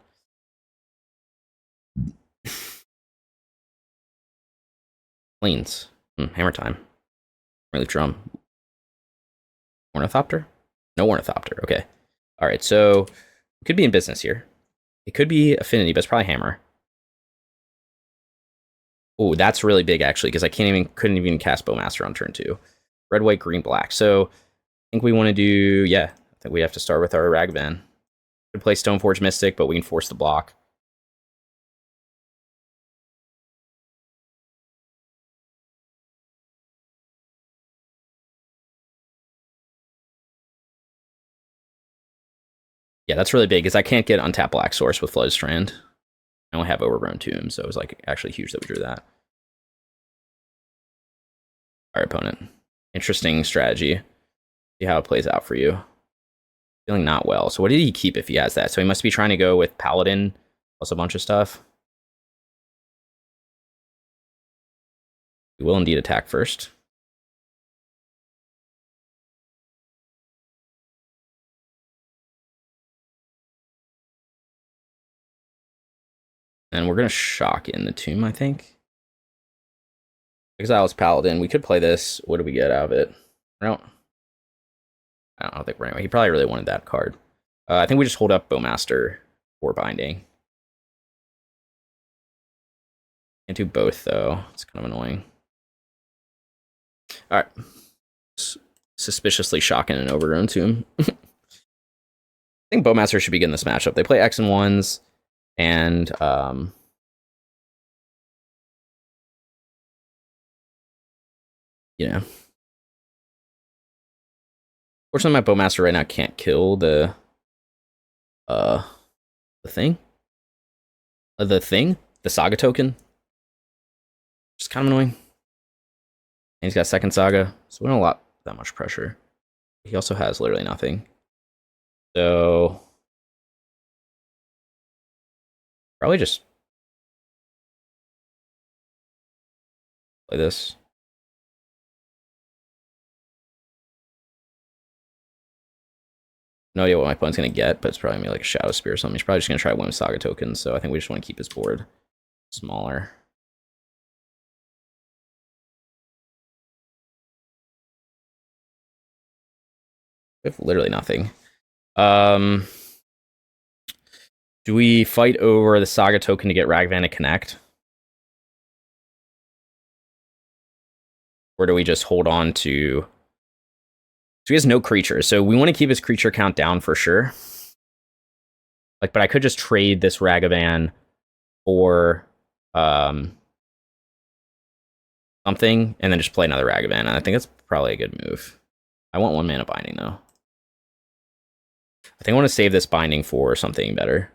[SPEAKER 1] Lanes. Hammertime. Really drum. Ornithopter? No Ornithopter. Okay. All right, so we could be in business here. It could be Affinity, but it's probably Hammer. Oh, that's really big, actually, because I couldn't even cast Bowmaster on turn 2. Red, white, green, black. So I think we want to do, I think we have to start with our Ragavan. Could play Stoneforge Mystic, but we can force the block. Yeah, that's really big, because I can't get untap Black Source with Flooded Strand. I only have Overgrown Tomb, so it was like actually huge that we drew that. All right, opponent. Interesting strategy. See how it plays out for you. Feeling not well. So what did he keep if he has that? So he must be trying to go with Paladin plus a bunch of stuff. He will indeed attack first. And we're going to shock in the tomb, I think. Exile's Paladin. We could play this. What do we get out of it? I don't think we're anyway. He probably really wanted that card. I think we just hold up Bowmaster for binding. Can't do both though. It's kind of annoying. All right. Suspiciously shocking an Overgrown Tomb. I think Bowmaster should be getting this matchup. They play X and ones, and you know. Fortunately, my Bowmaster right now can't kill the thing. The Saga token. Just kind of annoying. And he's got second Saga, so we don't lot that much pressure. He also has literally nothing. So probably just play this. No idea what my opponent's gonna get, but it's probably gonna be like a Shadow Spear or something. He's probably just gonna try one Saga tokens, so I think we just want to keep his board smaller. We have literally nothing. Do we fight over the Saga token to get Ragavan to connect? Or do we just hold on to... So he has no creatures, so we want to keep his creature count down for sure. Like, but I could just trade this Ragavan for something, and then just play another Ragavan. And I think that's probably a good move. I want 1 mana binding, though. I think I want to save this binding for something better.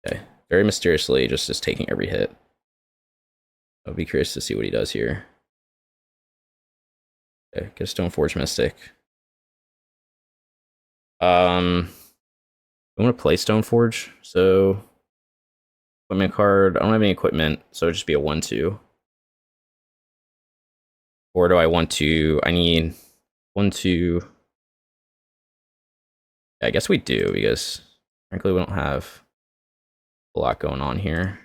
[SPEAKER 1] Okay. Very mysteriously, just taking every hit. I'll be curious to see what he does here. Okay, get a Stoneforge Mystic. I'm gonna play Stoneforge, so equipment card. I don't have any equipment, so it'll just be a 1/2. Or do I want to? I need 1/2. Yeah, I guess we do, because frankly we don't have a lot going on here.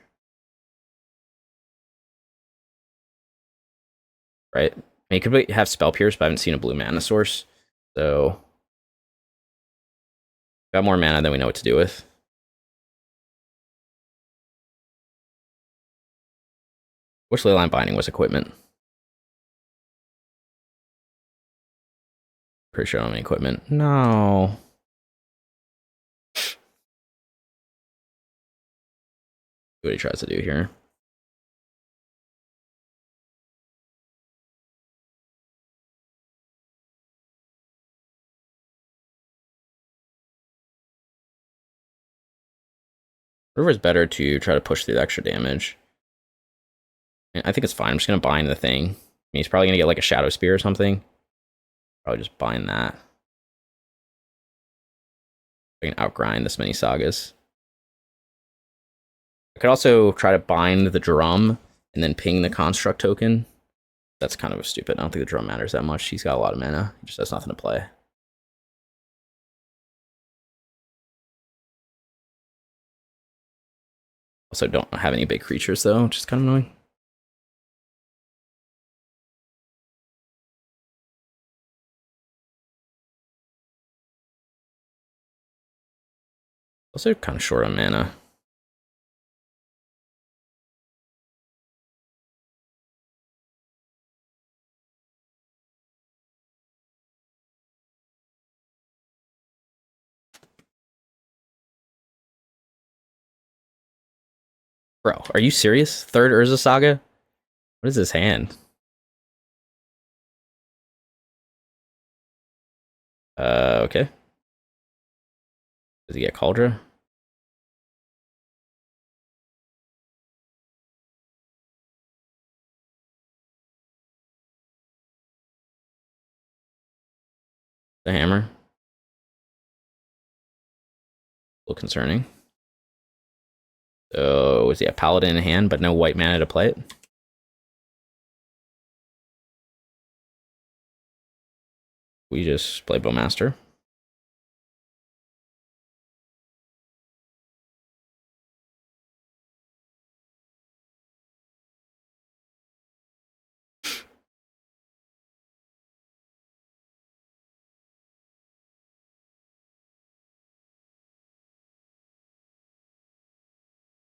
[SPEAKER 1] Right? I mean, could have Spell Pierce, but I haven't seen a blue mana source. So got more mana than we know what to do with. Wish Leyline Binding was equipment. Pretty sure I don't have any equipment. No. See what he tries to do here. Whatever's better to try to push through the extra damage. I think it's fine. I'm just going to bind the thing. I mean, he's probably going to get like a Shadow Spear or something. Probably just bind that. I can outgrind this many sagas. I could also try to bind the drum and then ping the construct token. That's kind of stupid. I don't think the drum matters that much. He's got a lot of mana. He just has nothing to play. Also don't have any big creatures though, which is kind of annoying. Also kind of short on mana. Bro, are you serious? Third Urza Saga? What is this hand? Okay. Does he get Cauldra? The hammer? A little concerning. So, is he a Paladin in hand, but no white mana to play it? We just play Bowmaster.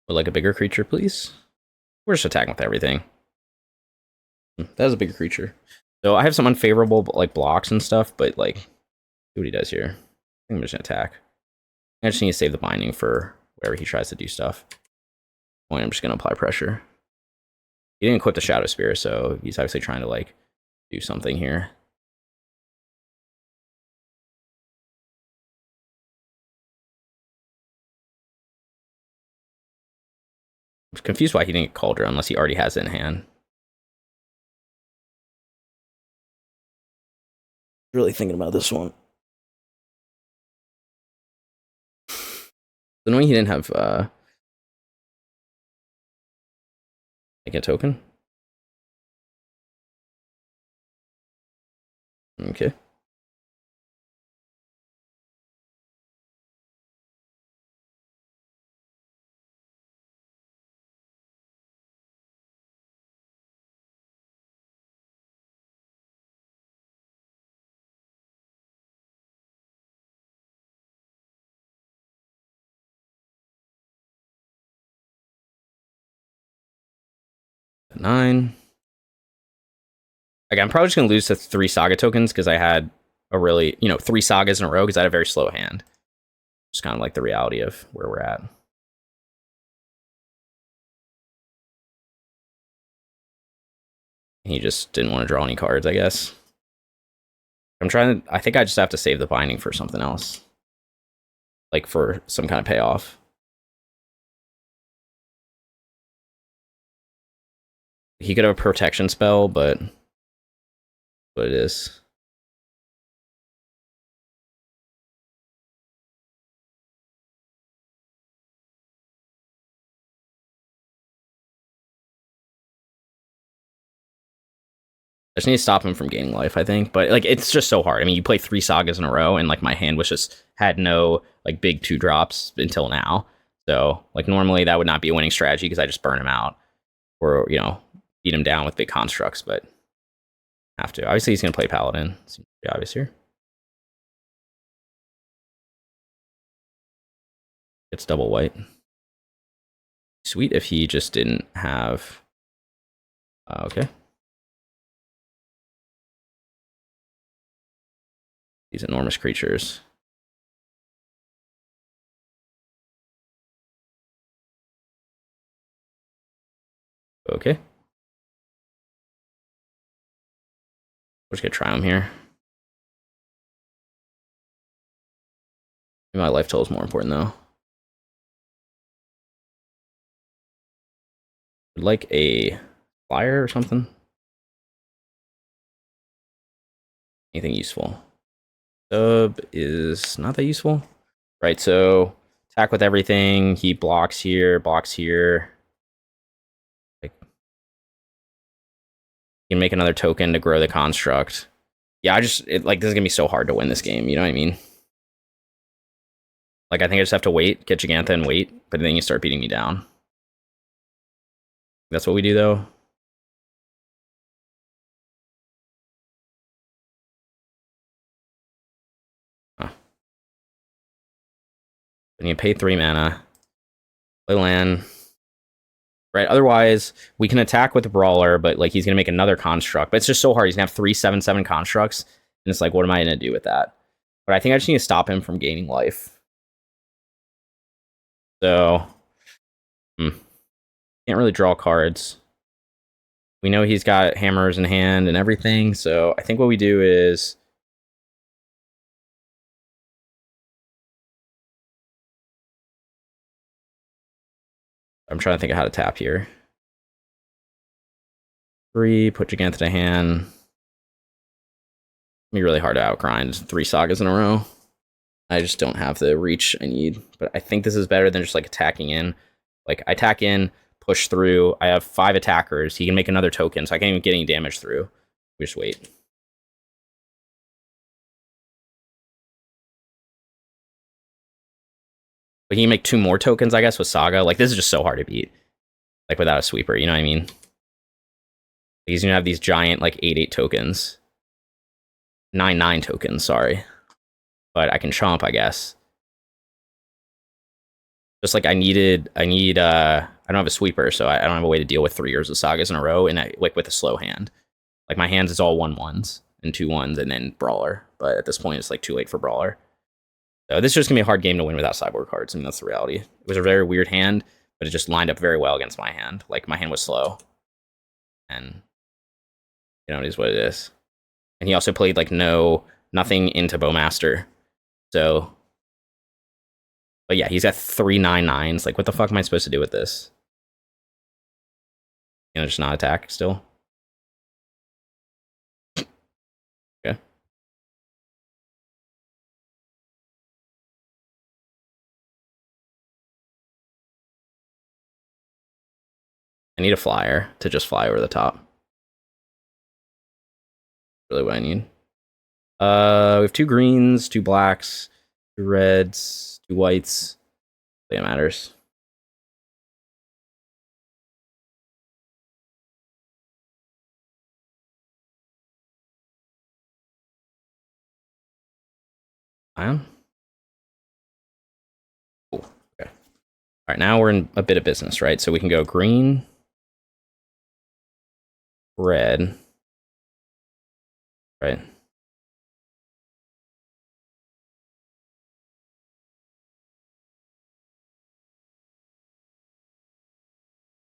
[SPEAKER 1] Would like a bigger creature, please? We're just attacking with everything. That is a bigger creature. So I have some unfavorable like blocks and stuff, but like, see what he does here. I think I'm just gonna attack. I just need to save the binding for wherever he tries to do stuff. Point, I'm just gonna apply pressure. He didn't equip the Shadow Spear, so he's obviously trying to like do something here. I'm confused why he didn't get Cauldron unless he already has it in hand. Really thinking about this one. So knowing he didn't have like a token. Okay. At 9. Again, I'm probably just gonna lose to 3 Saga tokens because I had a really, 3 Sagas in a row because I had a very slow hand. Just kind of like the reality of where we're at. He just didn't want to draw any cards, I guess. I think I just have to save the binding for something else. Like for some kind of payoff. He could have a protection spell, but what it is. I just need to stop him from gaining life, I think. But like, it's just so hard. I mean, you play 3 Sagas in a row, and like my hand was just had no like big 2-drops until now. So like normally that would not be a winning strategy because I just burn him out, or beat him down with big constructs. But have to. Obviously, he's gonna play Paladin. Seems pretty obvious here. It's double white. Sweet if he just didn't have. Okay. These enormous creatures. Okay. We're just gonna try him here. My life total is more important though. Would like a flyer or something. Anything useful. Sub is not that useful. Right, so attack with everything. He blocks here, blocks here. Like, you can make another token to grow the construct. Yeah, this is gonna be so hard to win this game, you know what I mean? Like, I think I just have to wait, get Jegantha and wait, but then you start beating me down. That's what we do, though. Huh. Then you pay 3 mana. Play land. Right, otherwise, we can attack with the Brawler, but, like, he's gonna make another construct. But it's just so hard. He's gonna have 3 7/7 constructs, and it's like, what am I gonna do with that? But I think I just need to stop him from gaining life. So, can't really draw cards. We know he's got hammers in hand and everything, so I think what we do is... I'm trying to think of how to tap here. 3, put Jegantha to hand. It'll be really hard to outgrind 3 Sagas in a row. I just don't have the reach I need. But I think this is better than just like attacking in. Like, I attack in, push through. I have 5 attackers. He can make another token, so I can't even get any damage through. We just wait. But he can make 2 more tokens, I guess, with Saga. Like, this is just so hard to beat. Like, without a sweeper, you know what I mean? He's gonna have these giant, like, 8/8 tokens. 9/9 tokens, sorry. But I can chomp, I guess. Just like I need I don't have a sweeper, so I don't have a way to deal with 3 years of sagas in a row, and like with a slow hand. Like my hands is all 1/1s and 2/1s, and then brawler. But at this point, it's like too late for brawler. So this is just gonna be a hard game to win without sideboard cards. I mean, that's the reality. It was a very weird hand, but it just lined up very well against my hand. Like my hand was slow, and you know it is what it is. And he also played like nothing into Bowmaster. So, but yeah, he's got 3/9/9s. Like, what the fuck am I supposed to do with this? You know, just not attack still. Okay. I need a flyer to just fly over the top. Really what I need. We have 2 greens, 2 blacks, 2 reds, 2 whites. I think it matters. Ion? Cool. Okay. All right, now we're in a bit of business, right? So we can go green, red, right?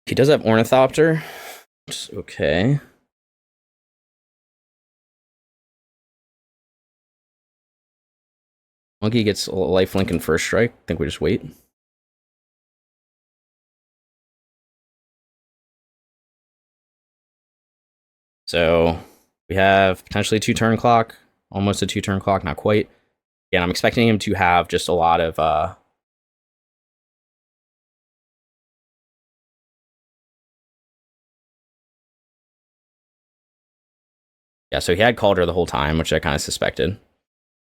[SPEAKER 1] He does have Ornithopter. Okay. Monkey gets a lifelink and first strike. I think we just wait. So we have potentially 2 turn clock, almost a 2 turn clock, not quite. Again, I'm expecting him to have just a lot of yeah, so he had Cauldra the whole time, which I kind of suspected.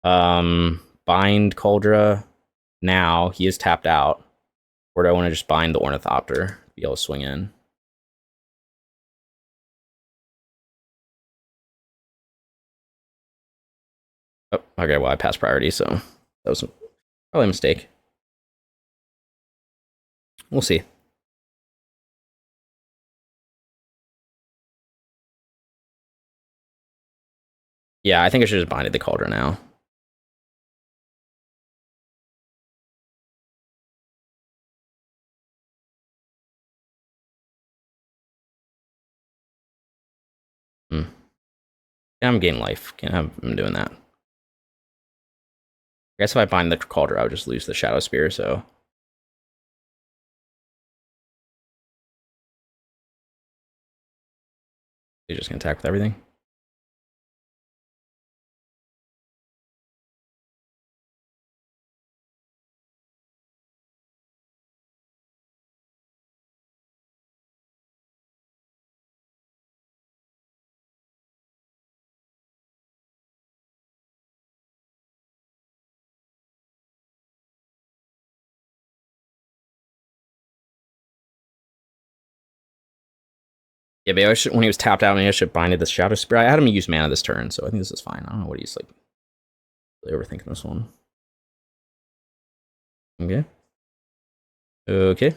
[SPEAKER 1] Bind Cauldra now. He is tapped out. Or do I want to just bind the Ornithopter? Be able to swing in. Oh, okay, well, I passed priority, so that was probably a mistake. We'll see. Yeah, I think I should just binded the Cauldra now. Yeah, I'm gaining life. Can't have him doing that. I guess if I bind the Cauldra, I would just lose the Shadow Spear, so... He's just gonna attack with everything. Yeah, but I should, when he was tapped out, I should binded the Shadow Spear. I had him use mana this turn, so I think this is fine. I don't know what he's like really overthinking this one. Okay. Okay.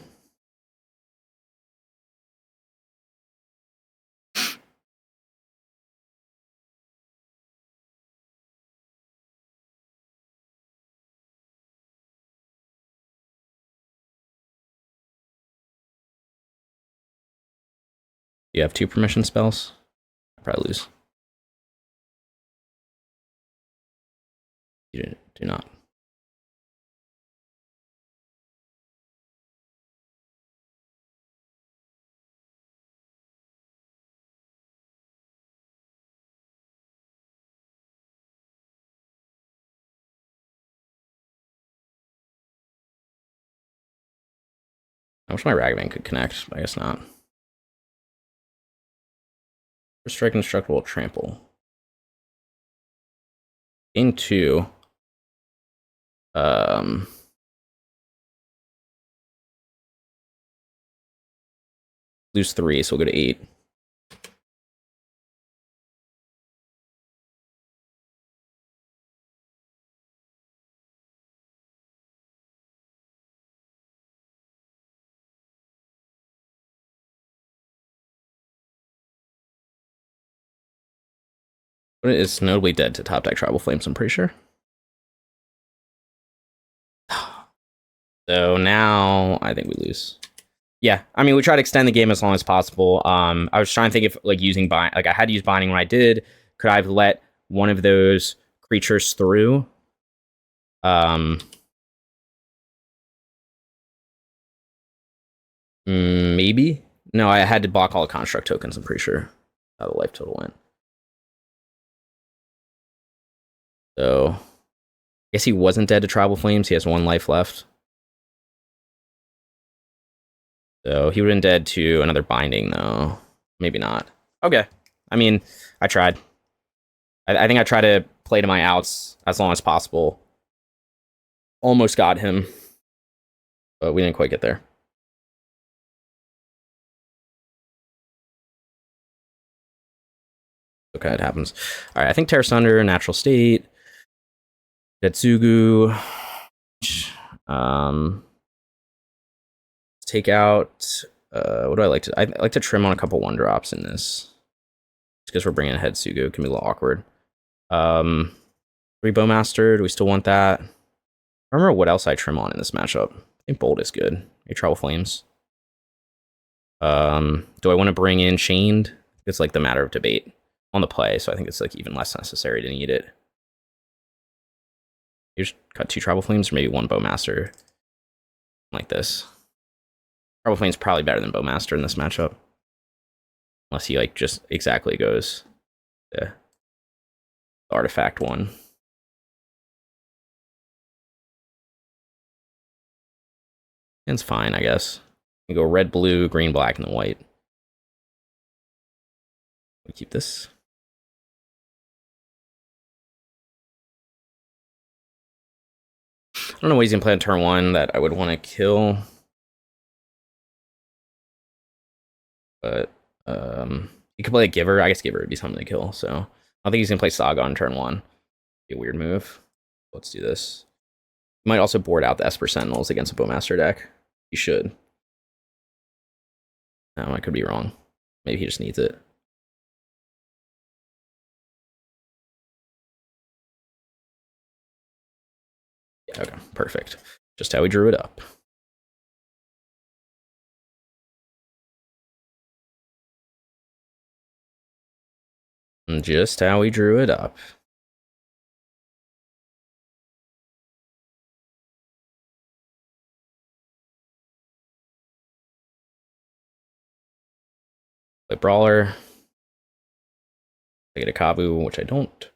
[SPEAKER 1] You have 2 permission spells? I probably lose. You do not. I wish my Ragavan could connect, but I guess not. First strike indestructible trample. Gain 2. Lose 3, so we'll go to 8. But it's notably dead to top deck Tribal Flames, I'm pretty sure. So now I think we lose. Yeah, I mean, we try to extend the game as long as possible. I was trying to think if like using bind, like I had to use binding when I did. Could I have let one of those creatures through? Maybe. No, I had to block all the construct tokens. I'm pretty sure how the life total went. So, I guess he wasn't dead to Tribal Flames. He has 1 life left. So he would have been dead to another binding, though. Maybe not. Okay. I mean, I tried. I think I tried to play to my outs as long as possible. Almost got him, but we didn't quite get there. Okay, it happens. All right, I think Tear Asunder, Natural State, Hidetsugu. Take out. What do I like to? I like to trim on a couple 1-drops in this, because we're bringing a Hidetsugu. It can be a little awkward. 3 Bowmaster. Do we still want that? I remember what else I trim on in this matchup. I think Bolt is good. A Tribal Flames. Do I want to bring in Chained? It's like the matter of debate on the play, so I think it's like even less necessary to need it. You just cut 2 Tribal Flames, or maybe 1 Bowmaster, like this. Tribal Flame's probably better than Bowmaster in this matchup, unless he like just exactly goes the artifact one. And it's fine, I guess. You go red, blue, green, black, and then white. We keep this. I don't know what he's gonna play on turn 1 that I would want to kill. But he could play a Giver. I guess Giver would be something to kill. So I don't think he's gonna play Saga on turn 1. Be a weird move. Let's do this. He might also board out the Esper Sentinels against a Bowmaster deck. He should. No, I could be wrong. Maybe he just needs it. Yeah, okay, perfect. Just how we drew it up. And just how we drew it up. Play Brawler. I get a Kavu, which I don't.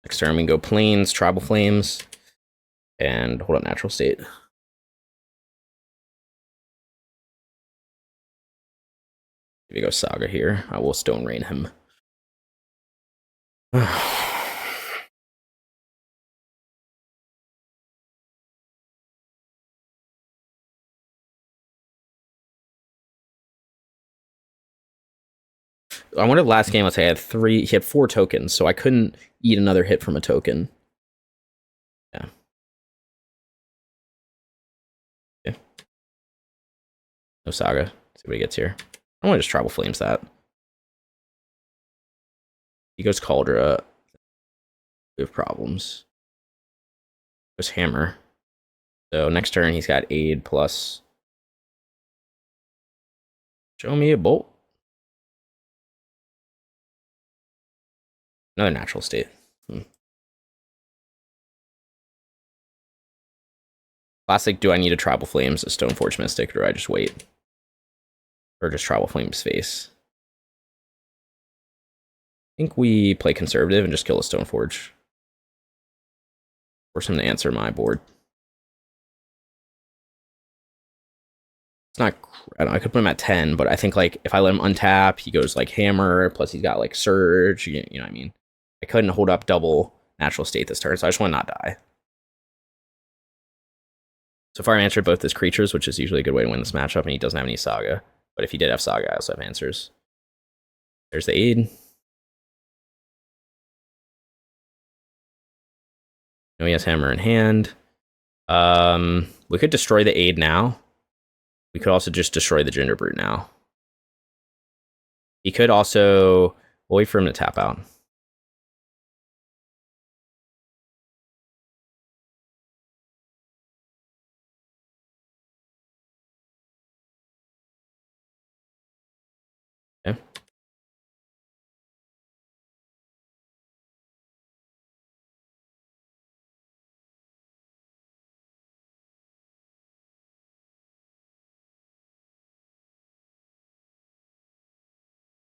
[SPEAKER 1] Next turn we can go Plains, Tribal Flames, and hold up Natural State. If you go Saga here, I will Stone Rain him. I wonder if last game, let's say, he had 4 tokens, so I couldn't eat another hit from a token. Yeah. Yeah. No Saga. See what he gets here. I want to just Tribal Flames that. He goes Cauldra. We have problems. Goes Hammer. So next turn, he's got Aid plus. Show me a Bolt. Another Natural State. Classic, do I need a Tribal Flames, a Stoneforge Mystic, or do I just wait? Or just Tribal Flames face? I think we play conservative and just kill a Stoneforge. Force him to answer my board. It's not, I don't know, I could put him at 10, but I think like if I let him untap, he goes like Hammer, plus he's got like Surge, you know what I mean? I couldn't hold up double Natural State this turn, so I just want to not die. So far, I answered both his creatures, which is usually a good way to win this matchup, and he doesn't have any Saga. But if he did have Saga, I also have answers. There's the Aid. No, he has Hammer in hand. We could destroy the aid now. We could also just destroy the Ginger Brute now. He could also... We'll wait for him to tap out. Okay.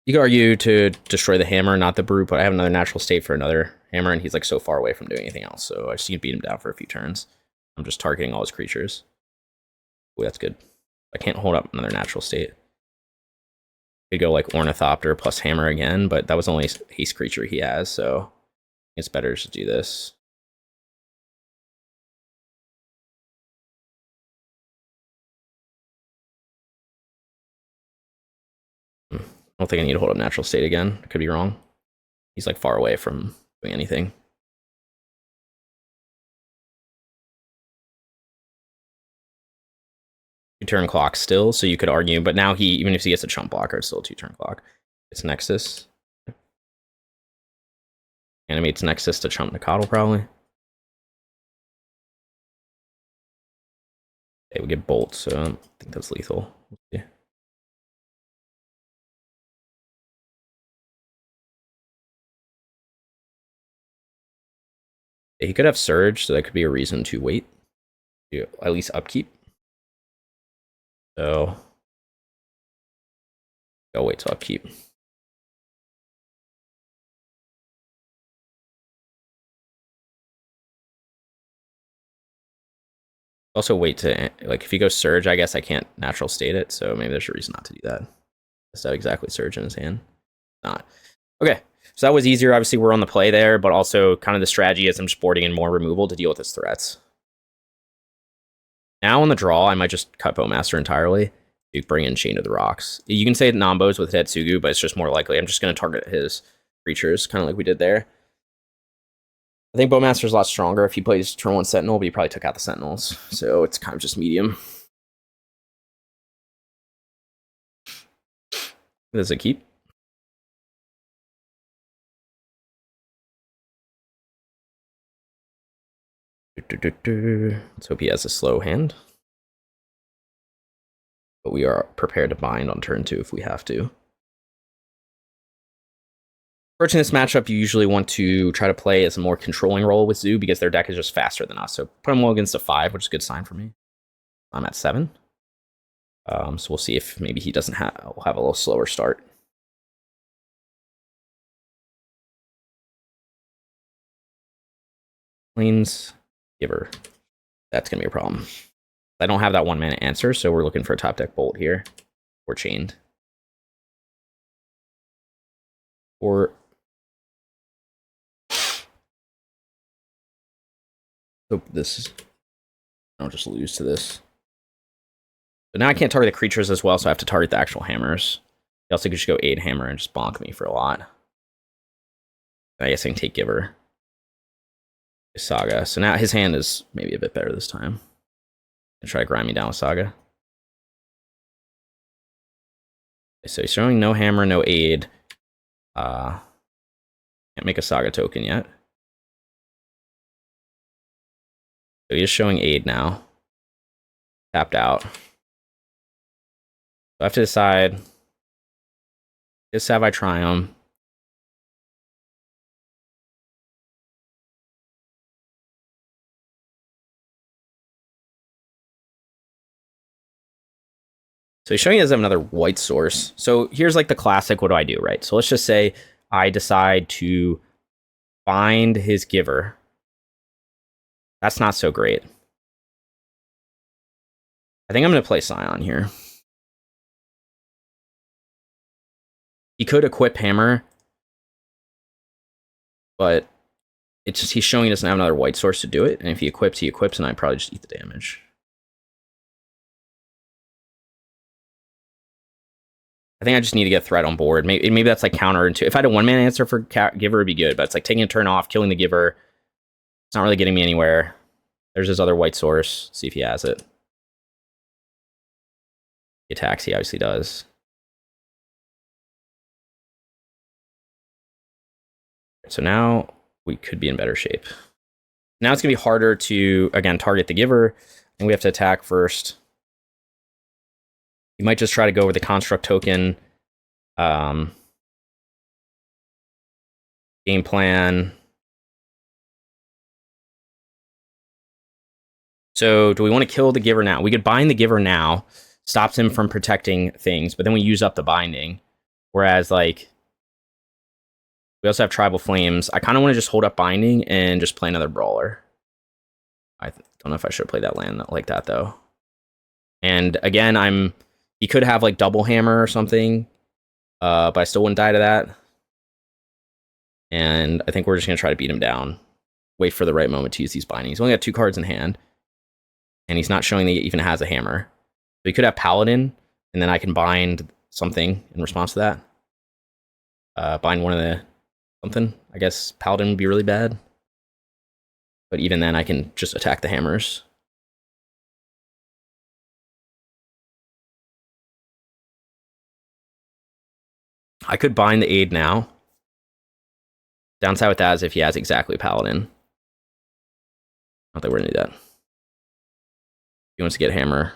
[SPEAKER 1] You could argue to destroy the hammer, not the brute, but I have another natural state for another hammer, and he's like so far away from doing anything else, so I just need to beat him down for a few turns. I'm just targeting all his creatures. Ooh, that's good. I can't hold up another natural state. Could go like Ornithopter plus hammer again, but that was only haste creature he has, so it's better to do this. I don't think I need to hold up natural state again. I could be wrong. He's like far away from doing anything. Two-turn clock still, so you could argue, but now he, even if he gets a chump blocker, it's still a two-turn clock. It's Nexus. Animates Nexus to chump Nacatl, probably. Okay, we get Bolt, so I don't think that's lethal. We'll see. He could have Surge, so that could be a reason to wait. To at least upkeep. So I'll wait till upkeep. Also wait to, like, if he goes Surge, I guess I can't natural state it, so maybe there's a reason not to do that. Is that exactly Surge in his hand? Not. Okay, so that was easier. Obviously, we're on the play there, but also kind of the strategy is I'm just boarding in more removal to deal with his threats. Now on the draw, I might just cut Bowmaster entirely. You bring in Chain of the Rocks. You can say Nambos with Hidetsugu, but it's just more likely. I'm just going to target his creatures, kind of like we did there. I think Bowmaster's a lot stronger if he plays turn 1 Sentinel, but he probably took out the Sentinels. So it's kind of just medium. Does it keep? Let's hope he has a slow hand. But we are prepared to bind on turn 2 if we have to. Approaching this matchup, you usually want to try to play as a more controlling role with Zoo because their deck is just faster than us. So put him low against a 5, which is a good sign for me. I'm at 7. So we'll see if maybe he doesn't have a little slower start. Lanes, Giver. That's going to be a problem. I don't have that 1-mana answer, so we're looking for a top deck Bolt here. Or Chained. Or... hope this is... I'll just lose to this. So now I can't target the creatures as well, so I have to target the actual hammers. He also could just go 8 hammer and just bonk me for a lot. I guess I can take Giver. Saga. So now his hand is maybe a bit better this time. And try to grind me down with Saga. So he's showing no hammer, no aid. Can't make a Saga token yet. So he's showing aid now. Tapped out. So I have to decide. Is Savai Triome? So he's showing he doesn't have another white source. So here's like the classic, what do I do, right? So let's just say I decide to find his Giver. That's not so great. I think I'm going to play Scion here. He could equip Hammer, but it's just he's showing he doesn't have another white source to do it. And if he equips, and I probably just eat the damage. I think I just need to get threat on board. Maybe that's like counter into. If I had a 1-mana answer for Giver, it'd be good. But it's like taking a turn off, killing the Giver. It's not really getting me anywhere. There's his other white source. See if he has it. He attacks. He obviously does. So now we could be in better shape. Now it's going to be harder to, again, target the giver. And we have to attack first. You might just try to go with the construct token. Game plan. So do we want to kill the giver now? We could bind the giver now. Stops him from protecting things. But then we use up the binding. Whereas, like, we also have Tribal Flames. I kind of want to just hold up binding and just play another Brawler. I don't know if I should play that land like that, though. And again, he could have, like, Double Hammer or something. But I still wouldn't die to that. And I think we're just going to try to beat him down. Wait for the right moment to use these bindings. He's only got 2 cards in hand. And he's not showing that he even has a hammer. So he could have Paladin, and then I can bind something in response to that. Bind one of the something. I guess Paladin would be really bad. But even then, I can just attack the hammers. I could bind the aid now. Downside with that is if he has exactly Paladin. Not that we're going to do that. He wants to get hammer.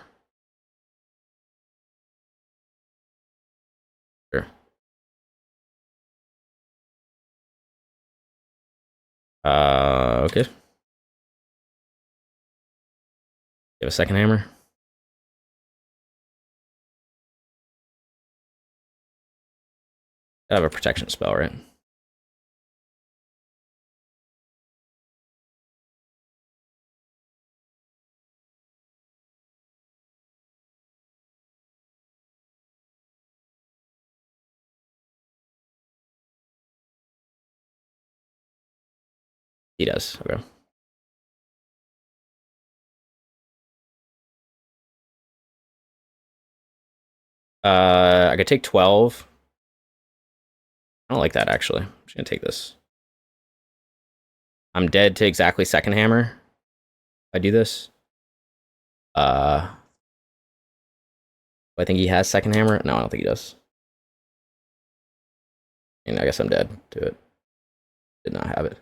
[SPEAKER 1] Sure. Okay. You have a second hammer? I have a protection spell, right? He does. Okay. I could take 12. I don't like that, actually. I'm just going to take this. I'm dead to exactly second hammer. If I do this. I think he has second hammer. No, I don't think he does. And I guess I'm dead to it. Did not have it.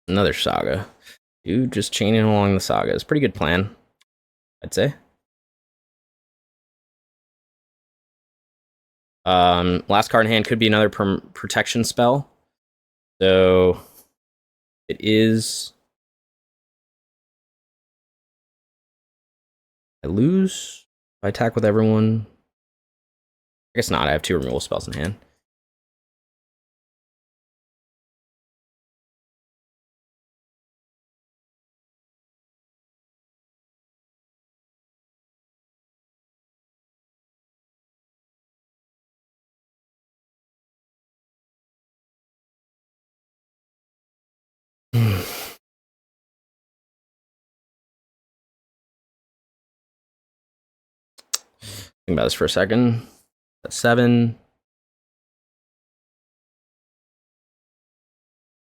[SPEAKER 1] Another saga. Dude, just chaining along the saga is a pretty good plan, I'd say. Last card in hand could be another protection spell. So it is. I lose. I attack with everyone. I guess not. I have 2 removal spells in hand. Think about this for a second. That's 7.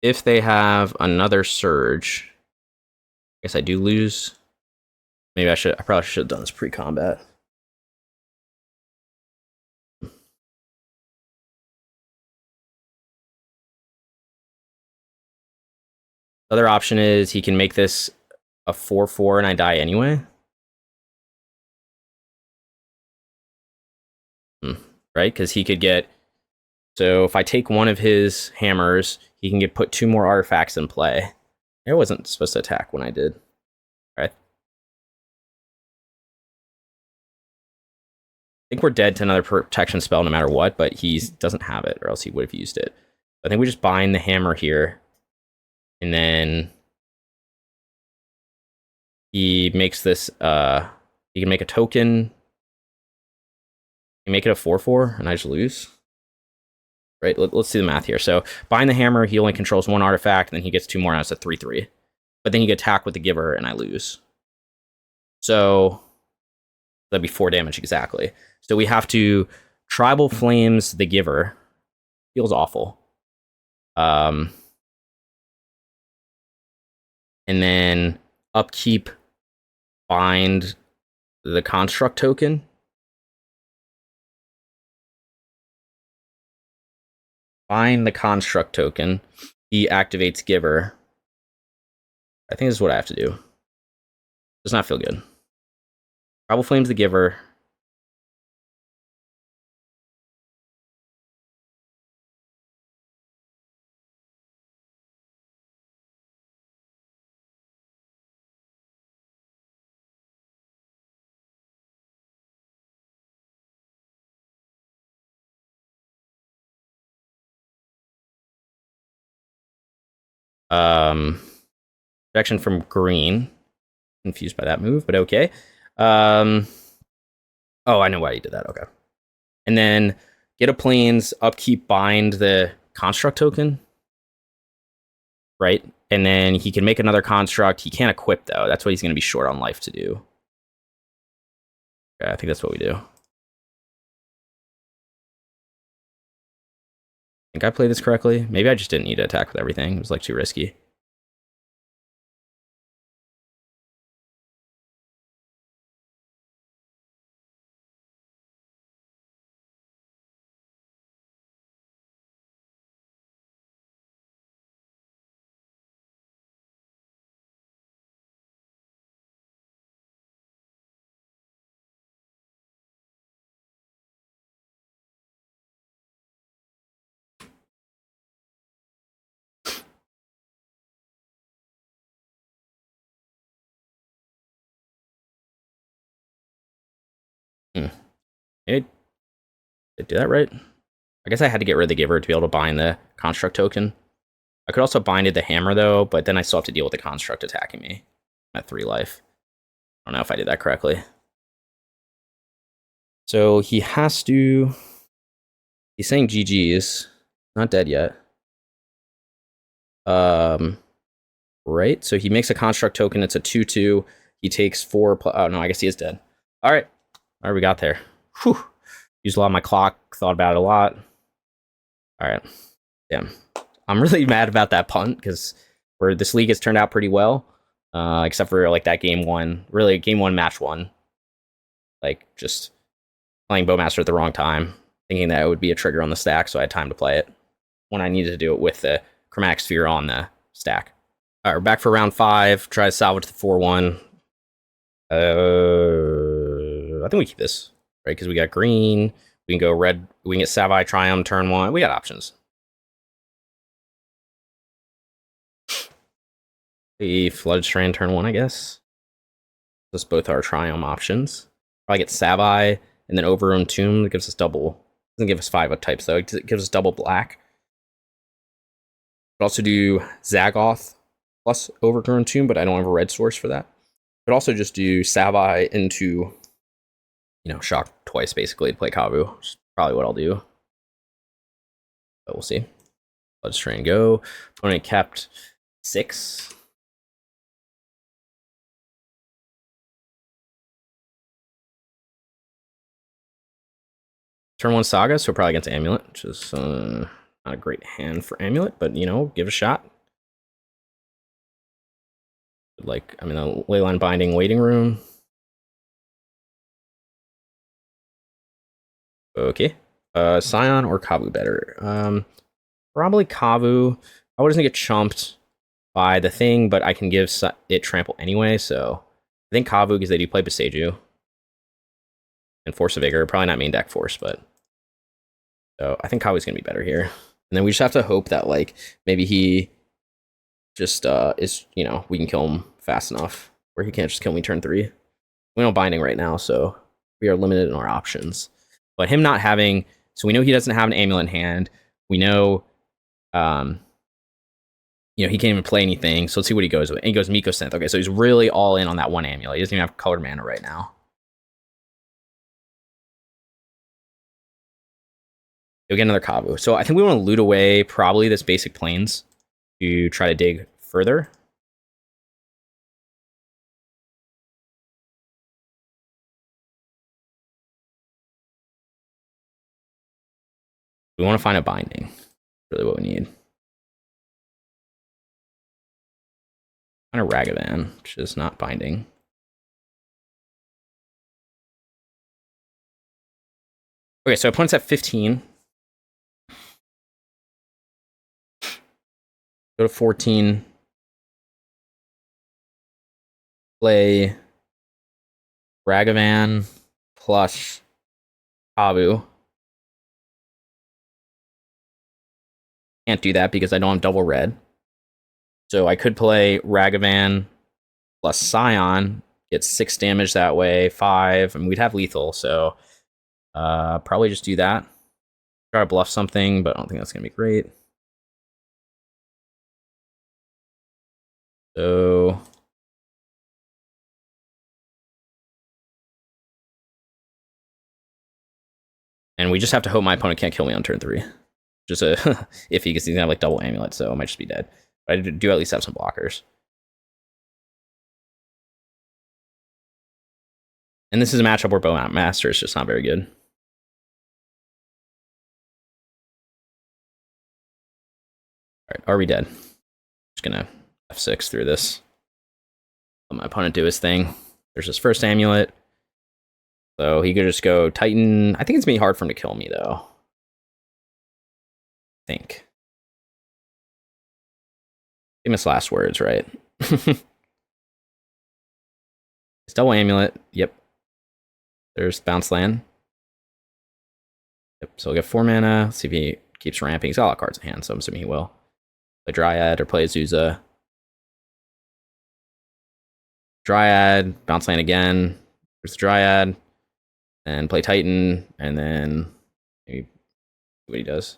[SPEAKER 1] If they have another surge, I guess I do lose. Maybe I probably should have done this pre-combat. Other option is he can make this a 4/4 and I die anyway. Right? Because he could get... So if I take one of his hammers, he can put 2 more artifacts in play. I wasn't supposed to attack when I did. Right? I think we're dead to another protection spell no matter what, but he doesn't have it, or else he would have used it. I think we just bind the hammer here. And then he makes this, he can make a token. He can make it a 4/4, and I just lose. Right, let's do the math here. So bind the hammer, he only controls 1 artifact, and then he gets 2 more, and it's a 3/3. But then he can attack with the giver, and I lose. So that'd be 4 damage exactly. So we have to Tribal Flames the giver. Feels awful. And then upkeep, bind the construct token. Bind the construct token. He activates Giver. I think this is what I have to do. Does not feel good. Trouble Flames the Giver. Protection from green. Confused by that move, but okay. Oh, I know why you did that. Okay. And then get a planes, upkeep, bind the construct token. Right? And then he can make another construct. He can't equip, though. That's what he's going to be short on life to do. Okay, I think that's what we do. I think I played this correctly. Maybe I just didn't need to attack with everything. It was like too risky. Did I do that right? I guess I had to get rid of the Giver to be able to bind the construct token. I could also bind the hammer, though, but then I still have to deal with the construct attacking me. I'm at 3 life. I don't know if I did that correctly. So he has to... He's saying GG's. Not dead yet. Right? So he makes a construct token. It's a 2/2. He takes 4... Oh, no, I guess he is dead. All right. All right, we got there. Whew. Used a lot of my clock. Thought about it a lot. All right. Damn. I'm really mad about that punt because this league has turned out pretty well. Except for like that game 1. Really, game 1, match 1. Like, just playing Bowmaster at the wrong time. Thinking that it would be a trigger on the stack, so I had time to play it. When I needed to do it with the Chromatic Sphere on the stack. All right, we're back for round 5. Try to salvage the 4-1. I think we keep this, right? Because we got green. We can go red. We can get Savai Triome turn 1. We got options. The Flooded Strand turn 1, I guess. Those both are Triome options. Probably get Savai and then Overgrown Tomb. That gives us double. Doesn't give us 5 of types, though. It gives us double black. Could also do Zagoth plus Overgrown Tomb, but I don't have a red source for that. Could also just do Savai into, shock twice, basically, to play Kavu. Which is probably what I'll do. But we'll see. Let's try and go. Opponent kept 6. Turn 1 Saga, so probably against Amulet, which is not a great hand for Amulet, but, give it a shot. Like, I'm in a Leyline Binding waiting room. Okay. Scion or Kavu better? Probably Kavu. I doesn't get chumped by the thing, but I can give it trample anyway, so I think Kavu, because they do play Beseiju. And Force of Vigor. Probably not main deck Force, but... So I think Kavu's going to be better here. And then we just have to hope that, like, maybe he just is, we can kill him fast enough where he can't just kill me turn 3. We don't binding right now, so we are limited in our options. But him not having... So we know he doesn't have an Amulet in hand. We know... he can't even play anything. So let's see what he goes with. And he goes Miko Synth. Okay, so he's really all in on that 1 Amulet. He doesn't even have colored mana right now. He'll get another Kavu. So I think we want to loot away probably this basic plains to try to dig further. We want to find a binding. Really what we need. Kind of Ragavan, which is not binding. Okay, so opponent's at 15. Go to 14. Play Ragavan plus Kavu. Can't do that because I don't have double red. So I could play Ragavan plus Scion, get 6 damage that way, 5, and we'd have lethal, so probably just do that. Try to bluff something, but I don't think that's gonna be great. So and we just have to hope my opponent can't kill me on turn 3. Just a iffy because he's gonna have like double amulet, so I might just be dead. But I do at least have some blockers. And this is a matchup where Bowmaster is just not very good. Alright, are we dead? Just gonna F6 through this. Let my opponent do his thing. There's his first amulet. So he could just go Titan. I think it's gonna be hard for him to kill me though. I think. Famous last words, right? It's double amulet. Yep. There's bounce land. Yep. So we'll get 4 mana. Let's see if he keeps ramping. He's got a lot of cards in hand, so I'm assuming he will. Play Dryad or play Azusa. Dryad, bounce land again. There's the Dryad. And play Titan, and then maybe what he does.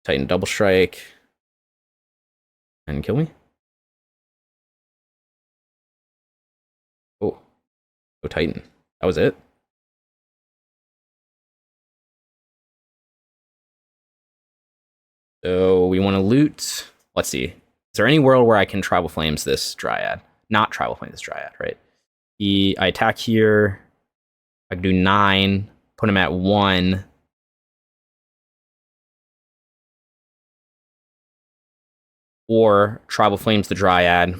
[SPEAKER 1] Titan double strike. And kill me. Oh. Go Titan. That was it. So we want to loot. Let's see. Is there any world where I can Tribal Flames this Dryad? Not Tribal Flame this Dryad, right? I attack here. I can do 9. Put him at 1. Or Tribal Flames the Dryad.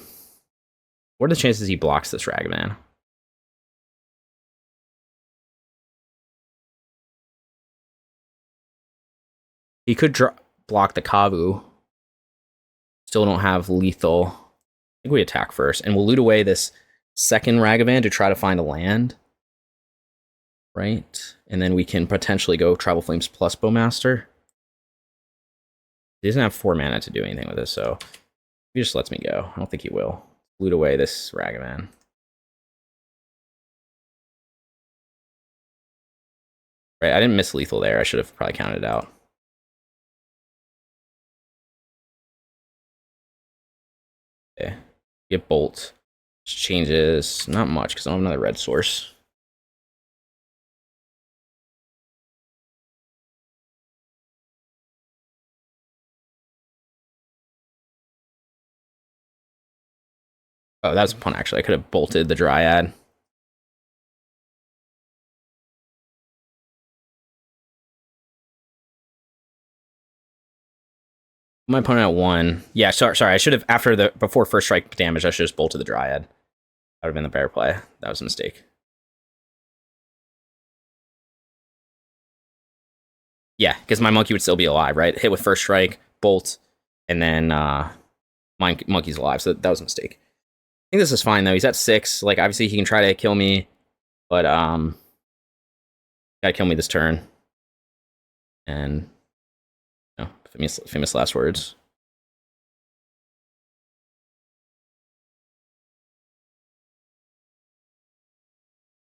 [SPEAKER 1] What are the chances he blocks this Ragavan? He could block the Kavu. Still don't have lethal. I think we attack first. And we'll loot away this second Ragavan to try to find a land. Right? And then we can potentially go Tribal Flames plus Bowmaster. He doesn't have 4 mana to do anything with this, so he just lets me go. I don't think he will. Loot away this Ragavan. Right, I didn't miss lethal there. I should have probably counted it out. Okay. Get Bolt. Which changes not much because I don't have another red source. Oh, that was a pun, actually. I could have bolted the Dryad. My opponent at 1. Yeah, sorry. I should have, before first strike damage, I should have just bolted the Dryad. That would have been the better play. That was a mistake. Yeah, because my monkey would still be alive, right? Hit with first strike, bolt, and then my monkey's alive. So that was a mistake. I think this is fine, though. He's at 6. Like, obviously, he can try to kill me, but gotta kill me this turn. And famous last words.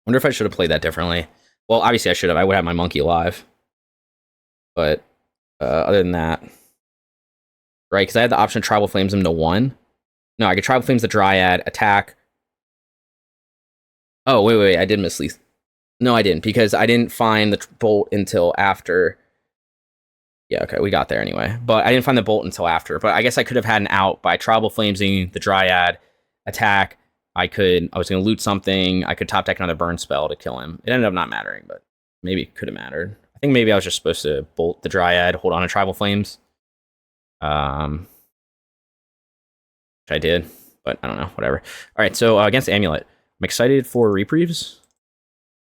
[SPEAKER 1] Wonder if I should have played that differently. Well, obviously I should have. I would have my monkey alive. But other than that, right? Because I had the option to Tribal Flames him to 1. No, I could Tribal Flames the Dryad, attack. Oh, wait. I did miss lethal. No, I didn't, because I didn't find the bolt until after. Yeah, okay, we got there anyway. But I didn't find the bolt until after. But I guess I could have had an out by Tribal Flamesing the Dryad, attack. I was going to loot something. I could top deck another burn spell to kill him. It ended up not mattering, but maybe it could have mattered. I think maybe I was just supposed to bolt the Dryad, hold on to Tribal Flames. Which I did, but I don't know, whatever. All right, so against Amulet, I'm excited for Reprieves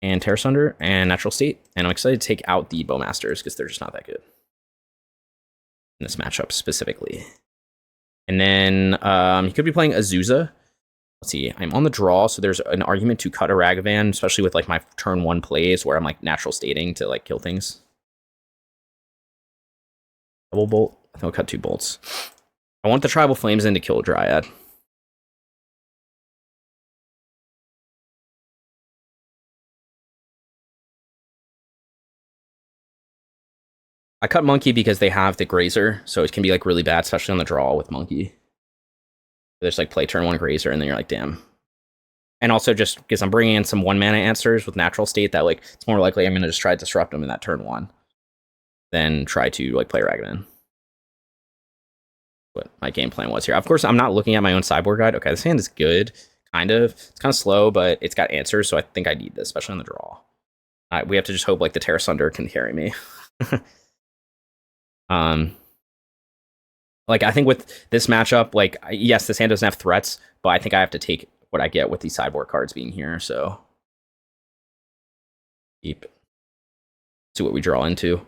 [SPEAKER 1] and Tear Asunder and Natural State, and I'm excited to take out the Bowmasters because they're just not that good in this matchup specifically. And then you could be playing Azusa. Let's see, I'm on the draw, so there's an argument to cut a Ragavan, especially with like my turn 1 plays where I'm like natural stating to like kill things. Double bolt. I think I'll cut 2 bolts. I want the Tribal Flames in to kill a Dryad. I cut Monkey because they have the Grazer, so it can be like really bad, especially on the draw with Monkey. There's like play turn 1 Grazer, and then you're like, damn. And also just because I'm bringing in some 1-mana answers with Natural State that like it's more likely I'm going to just try to disrupt them in that turn 1 than try to like play Ragavan. What my game plan was here. Of course, I'm not looking at my own sideboard guide. Okay, this hand is good, kind of. It's kind of slow, but it's got answers, so I think I need this, especially on the draw. We have to just hope like the Tear Asunder can carry me. Like I think with this matchup, like yes, this hand doesn't have threats, but I think I have to take what I get with these sideboard cards being here. So keep see what we draw into.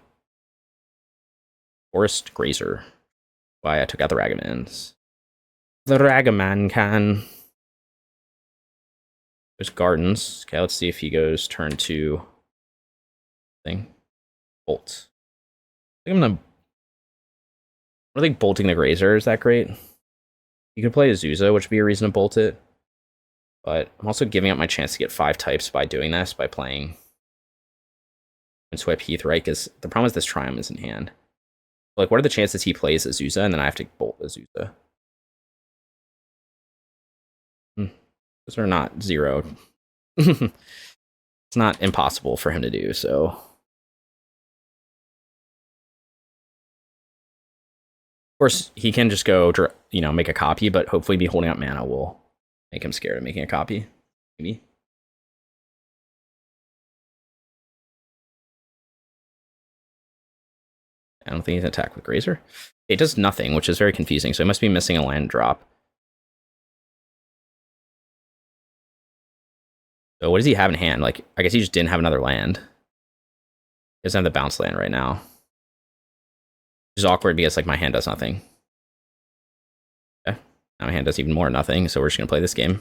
[SPEAKER 1] Forest Grazer. Why I took out the Ragamans. The Ragaman can. There's Gardens. Okay, let's see if he goes turn 2. Thing. Bolt. I think I'm gonna. I don't think bolting the Grazer is that great. You could play Azusa, which would be a reason to bolt it. But I'm also giving up my chance to get 5 types by doing this, by playing Windswept Heath, right? Because the problem is this Triome is in hand. Like, what are the chances he plays Azusa and then I have to bolt Azusa? Those are not 0. It's not impossible for him to do, so. Of course, he can just go, you know, make a copy, but hopefully me holding up mana will make him scared of making a copy. Maybe. I don't think he's attack with Grazer. It does nothing, which is very confusing, so it must be missing a land drop. So what does he have in hand? Like, I guess he just didn't have another land. He doesn't have the bounce land right now. Which is awkward because like my hand does nothing. Okay. Now my hand does even more nothing, so we're just gonna play this game.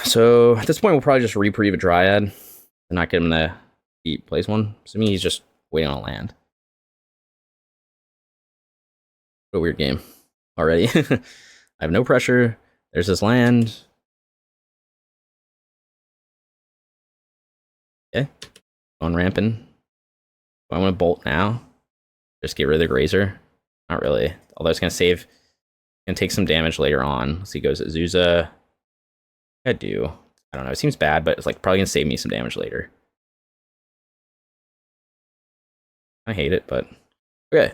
[SPEAKER 1] So at this point we'll probably just reprieve a Dryad and not get him to he plays one. Assuming he's just waiting on a land. What a weird game already. I have no pressure. There's this land. Okay. Going rampant. Do I want to bolt now? Just get rid of the Grazer? Not really. Although it's going to save. Going to take some damage later on. Let's see, goes Azusa. I do. I don't know. It seems bad, but it's like probably going to save me some damage later. I hate it, but okay.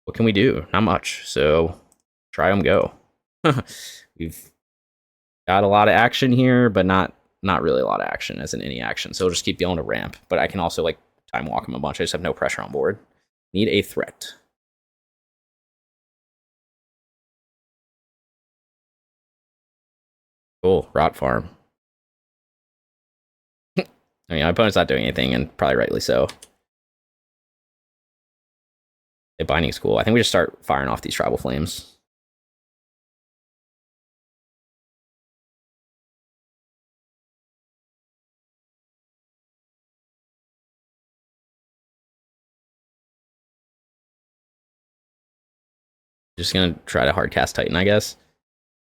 [SPEAKER 1] What can we do? Not much. So Triome go. We've got a lot of action here, but not really a lot of action, as in any action. So we'll just keep dealing to ramp. But I can also like time walk him a bunch. I just have no pressure on board. Need a threat. Cool. Rot Farm. I mean, my opponent's not doing anything, and probably rightly so. The Binding's cool. I think we just start firing off these Tribal Flames. Just gonna try to hardcast Titan, I guess.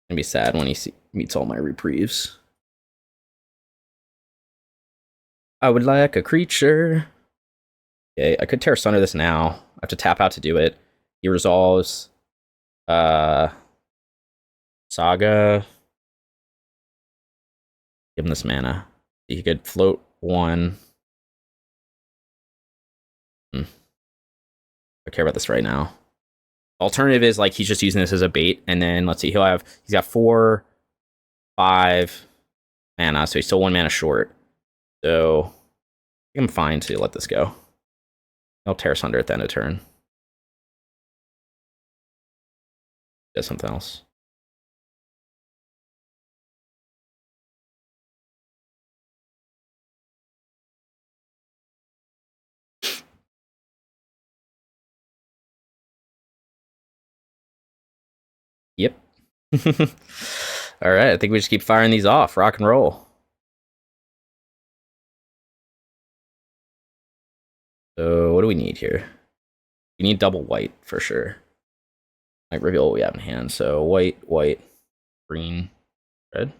[SPEAKER 1] Gonna be sad when he meets all my reprieves. I would like a creature. Okay, I could Tear Asunder this now. I have to tap out to do it. He resolves. Saga. Give him this mana. He could float 1. I care about this right now. Alternative is like he's just using this as a bait, and then let's see, he's got 4, 5 mana, so he's still 1 mana short. So I think I'm fine to let this go. I'll Tear Asunder at the end of turn. Does something else. Yep. All right, I think we just keep firing these off. Rock and roll. So what do we need here? We need double white for sure. Might reveal what we have in hand. So white, white, green, red. At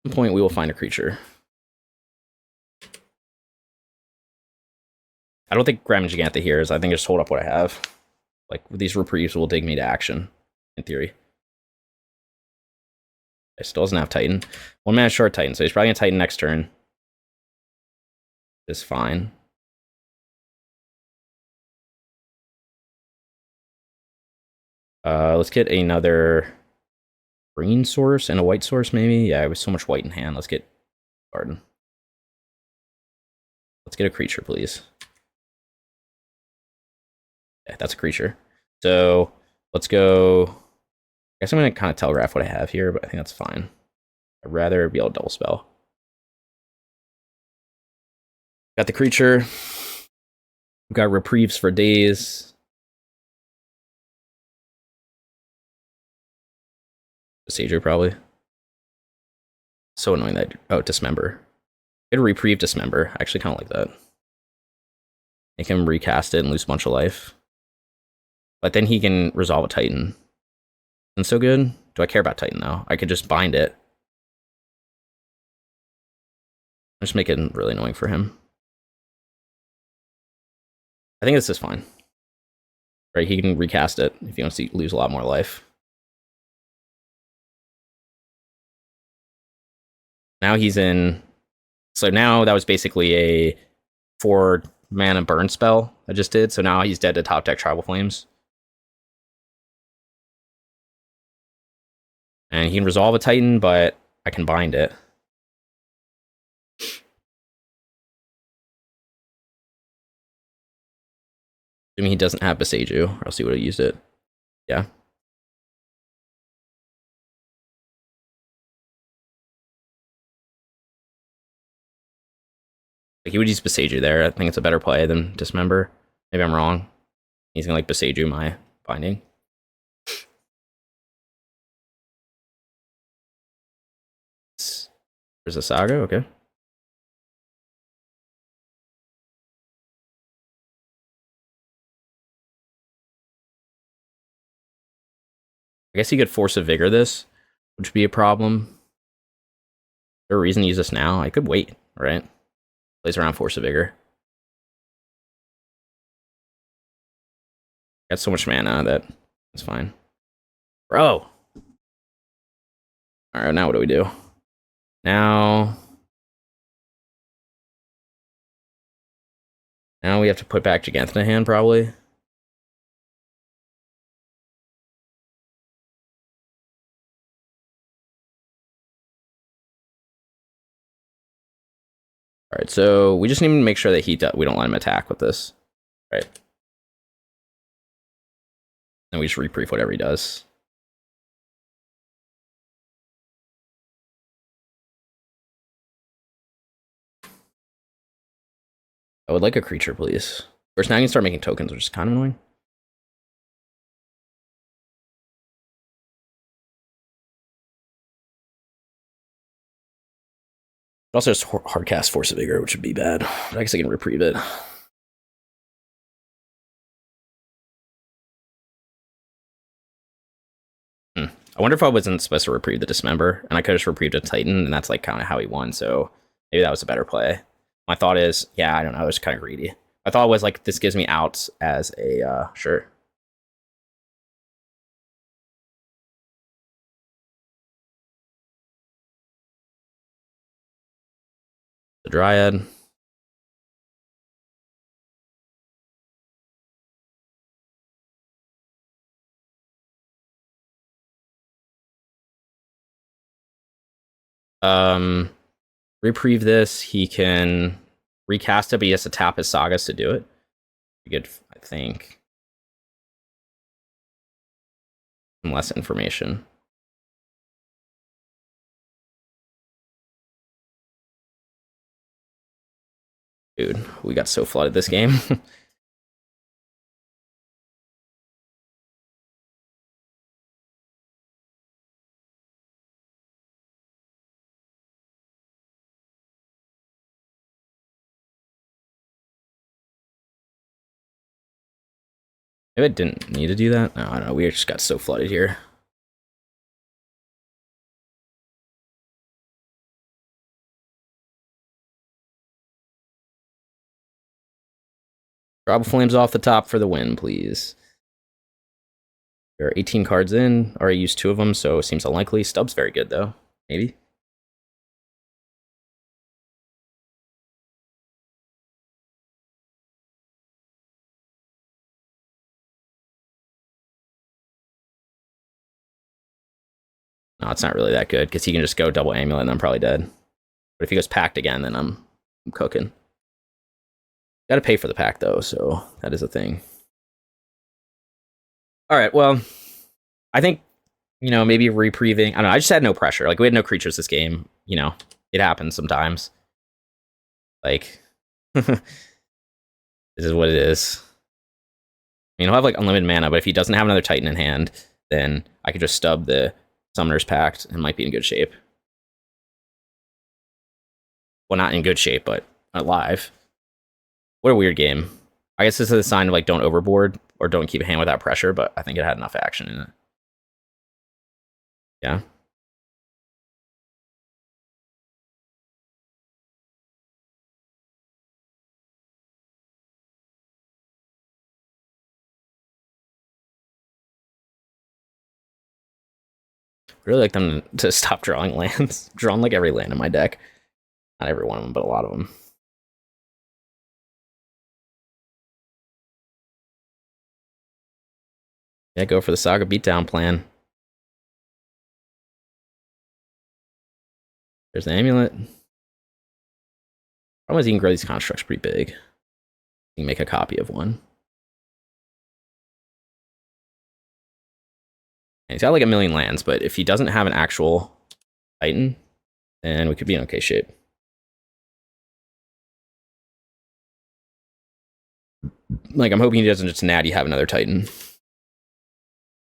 [SPEAKER 1] some point we will find a creature. I don't think grabbing Jegantha here is. I think I just hold up what I have. Like these reprieves will dig me to action, in theory. I still doesn't have Titan. 1 mana short Titan, so he's probably gonna Titan next turn. Is fine. Let's get another green source and a white source, maybe. Yeah, with so much white in hand. Let's get garden. Let's get a creature, please. Yeah, that's a creature. So let's go. I guess I'm gonna kind of telegraph what I have here, but I think that's fine. I'd rather be able to double spell. Got the creature. We've got reprieves for days. Sager probably. So annoying that. Oh, Dismember. Get a Reprieve Dismember. I actually kind of like that. Make him recast it and lose a bunch of life. But then he can resolve a Titan. Isn't so good? Do I care about Titan though? I could just bind it. Just make it really annoying for him. I think this is fine. Right, he can recast it if he wants to lose a lot more life. Now he's in. So now that was basically a 4 mana burn spell I just did. So now he's dead to top deck Tribal Flames. And he can resolve a Titan, but I can bind it. Assuming he doesn't have Beseiju, or else he would have used it. Yeah. Like he would use Beseiju there. I think it's a better play than Dismember. Maybe I'm wrong. He's gonna like Beseiju my binding. There's a Saga, okay. I guess he could Force of Vigor this, which would be a problem. Is there a reason to use this now? I could wait, right? Plays around Force of Vigor. Got so much mana that it's fine. Bro! Alright, now what do we do? Now we have to put back Jegantha in hand, probably. Alright, so we just need to make sure that we don't let him attack with this. Right. And we just reprieve whatever he does. I would like a creature, please. First, now I can start making tokens, which is kind of annoying. But also just hardcast Force of Vigor, which would be bad. But I guess I can reprieve it. I wonder if I wasn't supposed to reprieve the Dismember, and I could have just reprieved a Titan, and that's like kind of how he won, so maybe that was a better play. My thought is, yeah, I don't know, I was kind of greedy. My thought was like, this gives me outs as a, sure. The Dryad. Reprieve this. He can recast it, but he has to tap his sagas to do it. Pretty good, I think. Some less information. Dude, we got so flooded this game. Maybe it didn't need to do that. No, I don't know. We just got so flooded here. Drop flames off the top for the win, please. There are 18 cards in. Already used 2 of them, so it seems unlikely. Stub's very good, though. Maybe. No, it's not really that good, because he can just go double Amulet and I'm probably dead. But if he goes Pact again, then I'm cooking. Gotta pay for the Pact, though, so that is a thing. Alright, well, I think, you know, maybe reprieving. I don't know, I just had no pressure. Like, we had no creatures this game. You know, it happens sometimes. Like, this is what it is. I mean, he'll have, like, unlimited mana, but if he doesn't have another Titan in hand, then I could just stub the Summoner's Pact and might be in good shape. Well, not in good shape, but alive. What a weird game. I guess this is a sign of, like, don't overboard or don't keep a hand without pressure, but I think it had enough action in it. Yeah. Really like them to stop drawing lands. Drawn like every land in my deck. Not every one of them, but a lot of them. Yeah, go for the Saga beatdown plan. There's the Amulet. Problem is you can grow these constructs pretty big. You can make a copy of one. And he's got like a million lands, but if he doesn't have an actual Titan, then we could be in okay shape. Like, I'm hoping he doesn't just natty have another Titan.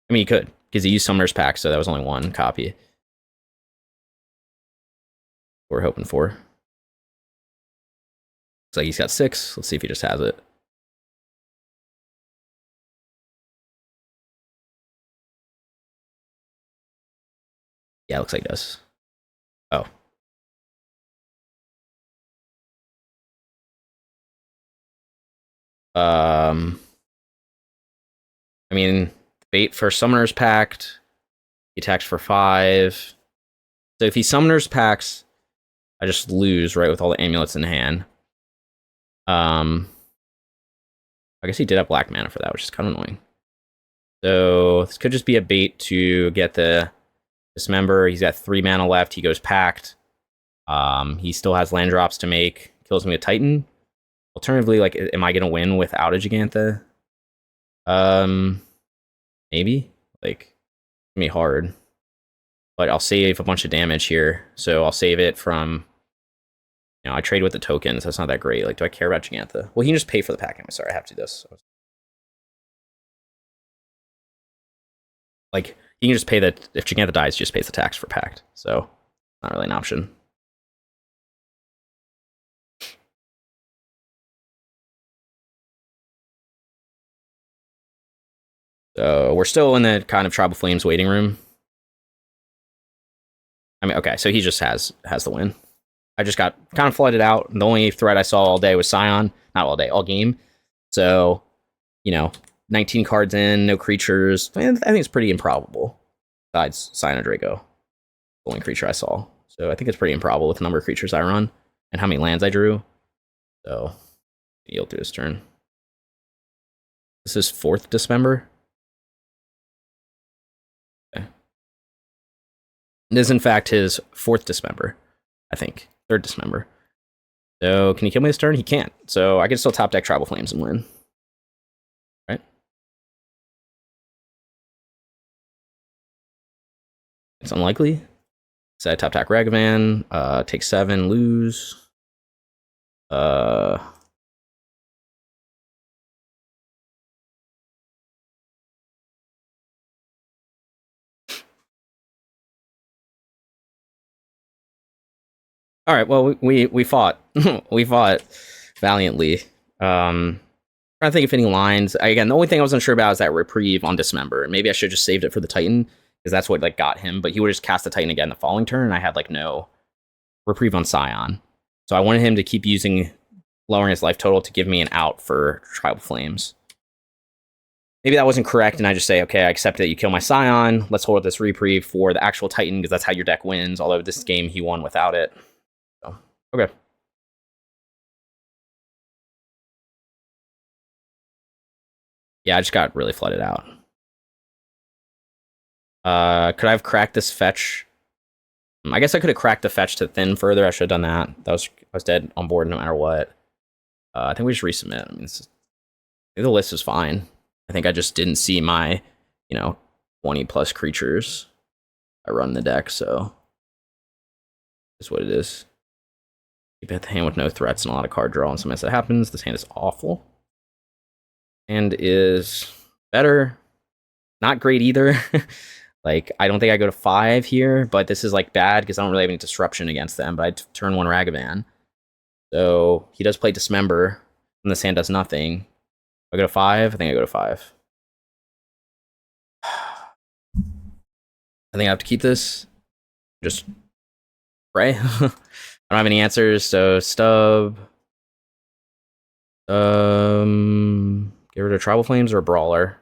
[SPEAKER 1] I mean, he could, because he used Summoner's Pact, so that was only one copy. We're hoping for. Looks like he's got 6. Let's see if he just has it. Yeah, looks like he does. Oh. I mean, bait for Summoner's Pact. He attacks for 5. So if he Summoner's Pacts, I just lose, right, with all the amulets in hand. I guess he did have black mana for that, which is kind of annoying. So this could just be a bait to get the Dismember. He's got 3 mana left. He goes Pact. He still has land drops to make. Kills me with Titan. Alternatively, like, am I gonna win without a Jegantha? Maybe. Like, it's gonna be hard. But I'll save a bunch of damage here. So I'll save it from, you know, I trade with the tokens. That's not that great. Like, do I care about Jegantha? Well, he can just pay for the pack. I'm sorry, I have to do this. Like, he can just pay that. If Jegantha dies, he just pays the tax for Pact. So, not really an option. So, we're still in the kind of Tribal Flames waiting room. I mean, okay, so he just has the win. I just got kind of flooded out. The only threat I saw all day was Scion. Not all day, all game. So, you know, 19 cards in, no creatures. I think it's pretty improbable. Besides Scion of Draco, the only creature I saw. So I think it's pretty improbable with the number of creatures I run and how many lands I drew. So he'll do his turn. This is 4th Dismember. Okay. It is, in fact, his 4th Dismember, I think. 3rd Dismember. So, can he kill me this turn? He can't. So, I can still top deck Tribal Flames and win. Right? It's unlikely. So, I top deck Ragavan, take 7, lose. All right, well, we fought. We fought valiantly. Trying to think if any lines. Again, the only thing I wasn't sure about is that Reprieve on Dismember. Maybe I should have just saved it for the Titan, because that's what like got him. But he would just cast the Titan again the following turn, and I had like no Reprieve on Scion. So I wanted him to keep using lowering his life total to give me an out for Tribal Flames. Maybe that wasn't correct, and I just say, okay, I accept that you kill my Scion. Let's hold this Reprieve for the actual Titan, because that's how your deck wins. Although this game he won without it. So, okay. Yeah, I just got really flooded out. Could I have cracked this fetch? I guess I could have cracked the fetch to thin further. I should have done that. I was dead on board no matter what. I think we just resubmit. I mean, the list is fine. I think I just didn't see my, 20 plus creatures I run the deck, so is what it is. Keep at the hand with no threats and a lot of card draw, and sometimes that happens. This hand is awful. And is better. Not great either. Like, I don't think I go to 5 here, but this is like bad because I don't really have any disruption against them. But I turn 1 Ragavan. So he does play Dismember, and this hand does nothing. I go to 5? I think I go to 5. I think I have to keep this. Just pray. I don't have any answers, so stub. Get rid of Tribal Flames or a Brawler.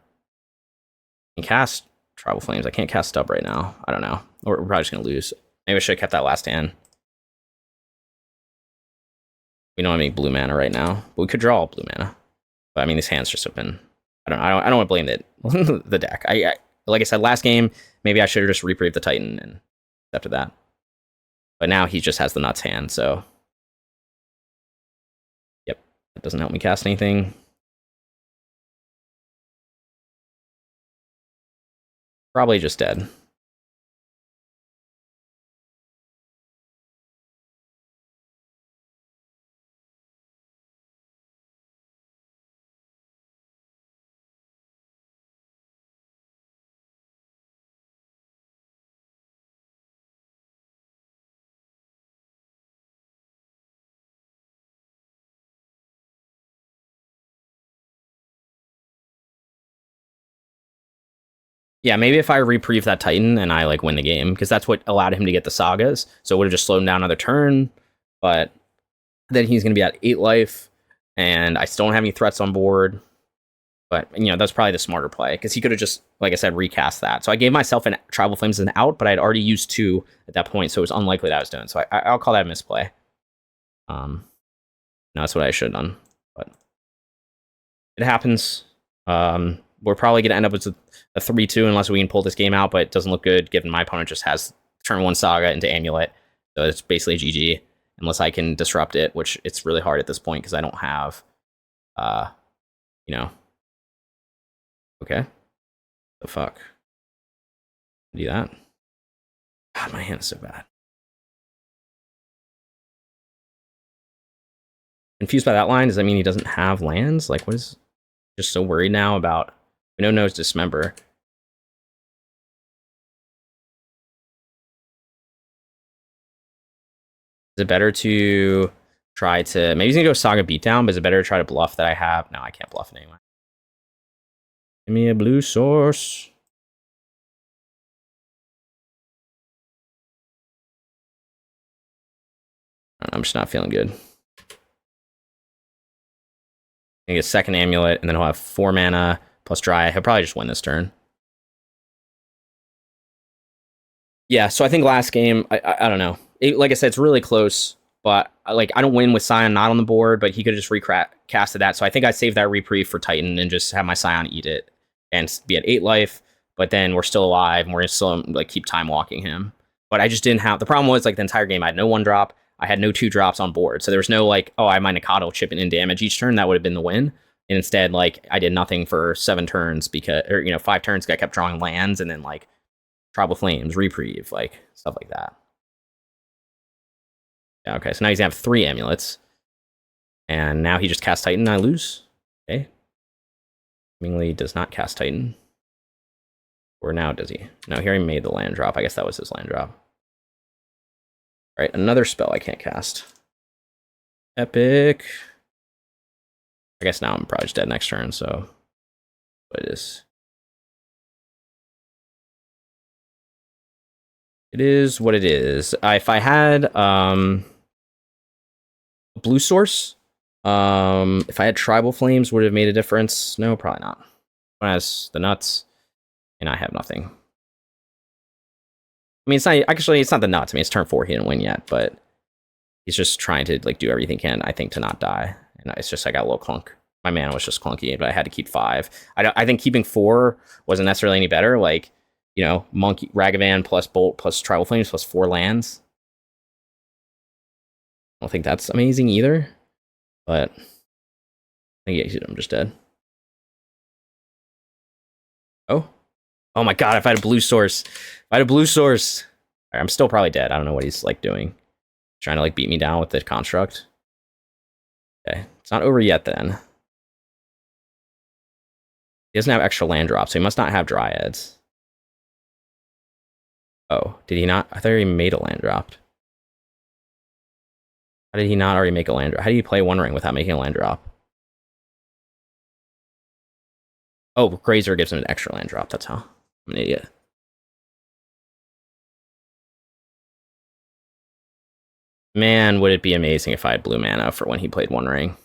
[SPEAKER 1] I can cast Tribal Flames. I can't cast Stub right now. I don't know. We're probably just going to lose. Maybe I should have kept that last hand. We don't have any blue mana right now, but we could draw blue mana. But I mean, these hands just have been. I don't want to blame the deck. I like I said last game, maybe I should have just Reprieved the Titan and after that. But now he just has the nuts hand, so yep, that doesn't help me cast anything. Probably just dead. Yeah, maybe if I Reprieve that Titan and I like win the game, because that's what allowed him to get the sagas. So it would have just slowed him down another turn. But then he's going to be at 8 life, and I still don't have any threats on board. But that's probably the smarter play, because he could have just, like I said, recast that. So I gave myself an Tribal Flames as an out, but I had already used 2 at that point, so it was unlikely that I was doing. So I'll call that a misplay. No, that's what I should have done, but it happens. We're probably going to end up with a 3-2 unless we can pull this game out, but it doesn't look good given my opponent just has turn 1 Saga into Amulet. So it's basically GG unless I can disrupt it, which it's really hard at this point because I don't have, Okay. The fuck? Do that? God, my hand is so bad. Confused by that line? Does that mean he doesn't have lands? Like, what is... Just so worried now about... We know no Dismember. Is it better to try to... Maybe he's going to go Saga Beatdown, but is it better to try to bluff that I have? No, I can't bluff it anyway. Give me a blue source. I'm just not feeling good. I get a second Amulet, and then he'll have 4 mana plus dry. He'll probably just win this turn. Yeah, so I think last game, I don't know. Like I said, it's really close, but I don't win with Scion not on the board, but he could have just recasted that. So I think I saved that Reprieve for Titan and just have my Scion eat it and be at 8 life, but then we're still alive, and we're still keep time walking him. but I just didn't have. The problem was like the entire game I had no 1-drop, I had no 2-drops on board, so there was no like, oh, I have my Nacatl chipping in damage each turn. That would have been the win. And instead, like I did nothing for 7 turns because, or 5 turns. I kept drawing lands and then like Tribal Flames, Reprieve, like stuff like that. Yeah, okay, so now he's gonna have 3 amulets, and now he just casts Titan. And I lose. Okay. Seemingly does not cast Titan. Or now does he? No, here he made the land drop. I guess that was his land drop. All right, another spell I can't cast. Epic. I guess now I'm probably just dead next turn, so what it is. It is what it is. If I had a blue source, if I had Tribal Flames, would it have made a difference? No, probably not. One has the nuts, and I have nothing. I mean, it's not actually. It's not the nuts. I mean, it's turn 4. He didn't win yet, but he's just trying to like do everything he can, I think, to not die. And it's just I got a little clunk. My mana was just clunky, but I had to keep 5. I think keeping 4 wasn't necessarily any better. Like, Monkey Ragavan plus Bolt plus Tribal Flames plus 4 lands. I don't think that's amazing either. But I think I'm just dead. Oh my god! If I had a blue source, Right, I'm still probably dead. I don't know what he's like doing. Trying to like beat me down with the construct. Okay, it's not over yet then. He doesn't have extra land drops, so he must not have dryads. Oh, did he not? I thought he made a land drop. How did he not already make a land drop? How do you play One Ring without making a land drop? Oh, Grazer gives him an extra land drop. That's how. I'm an idiot. Man, would it be amazing if I had blue mana for when he played One Ring.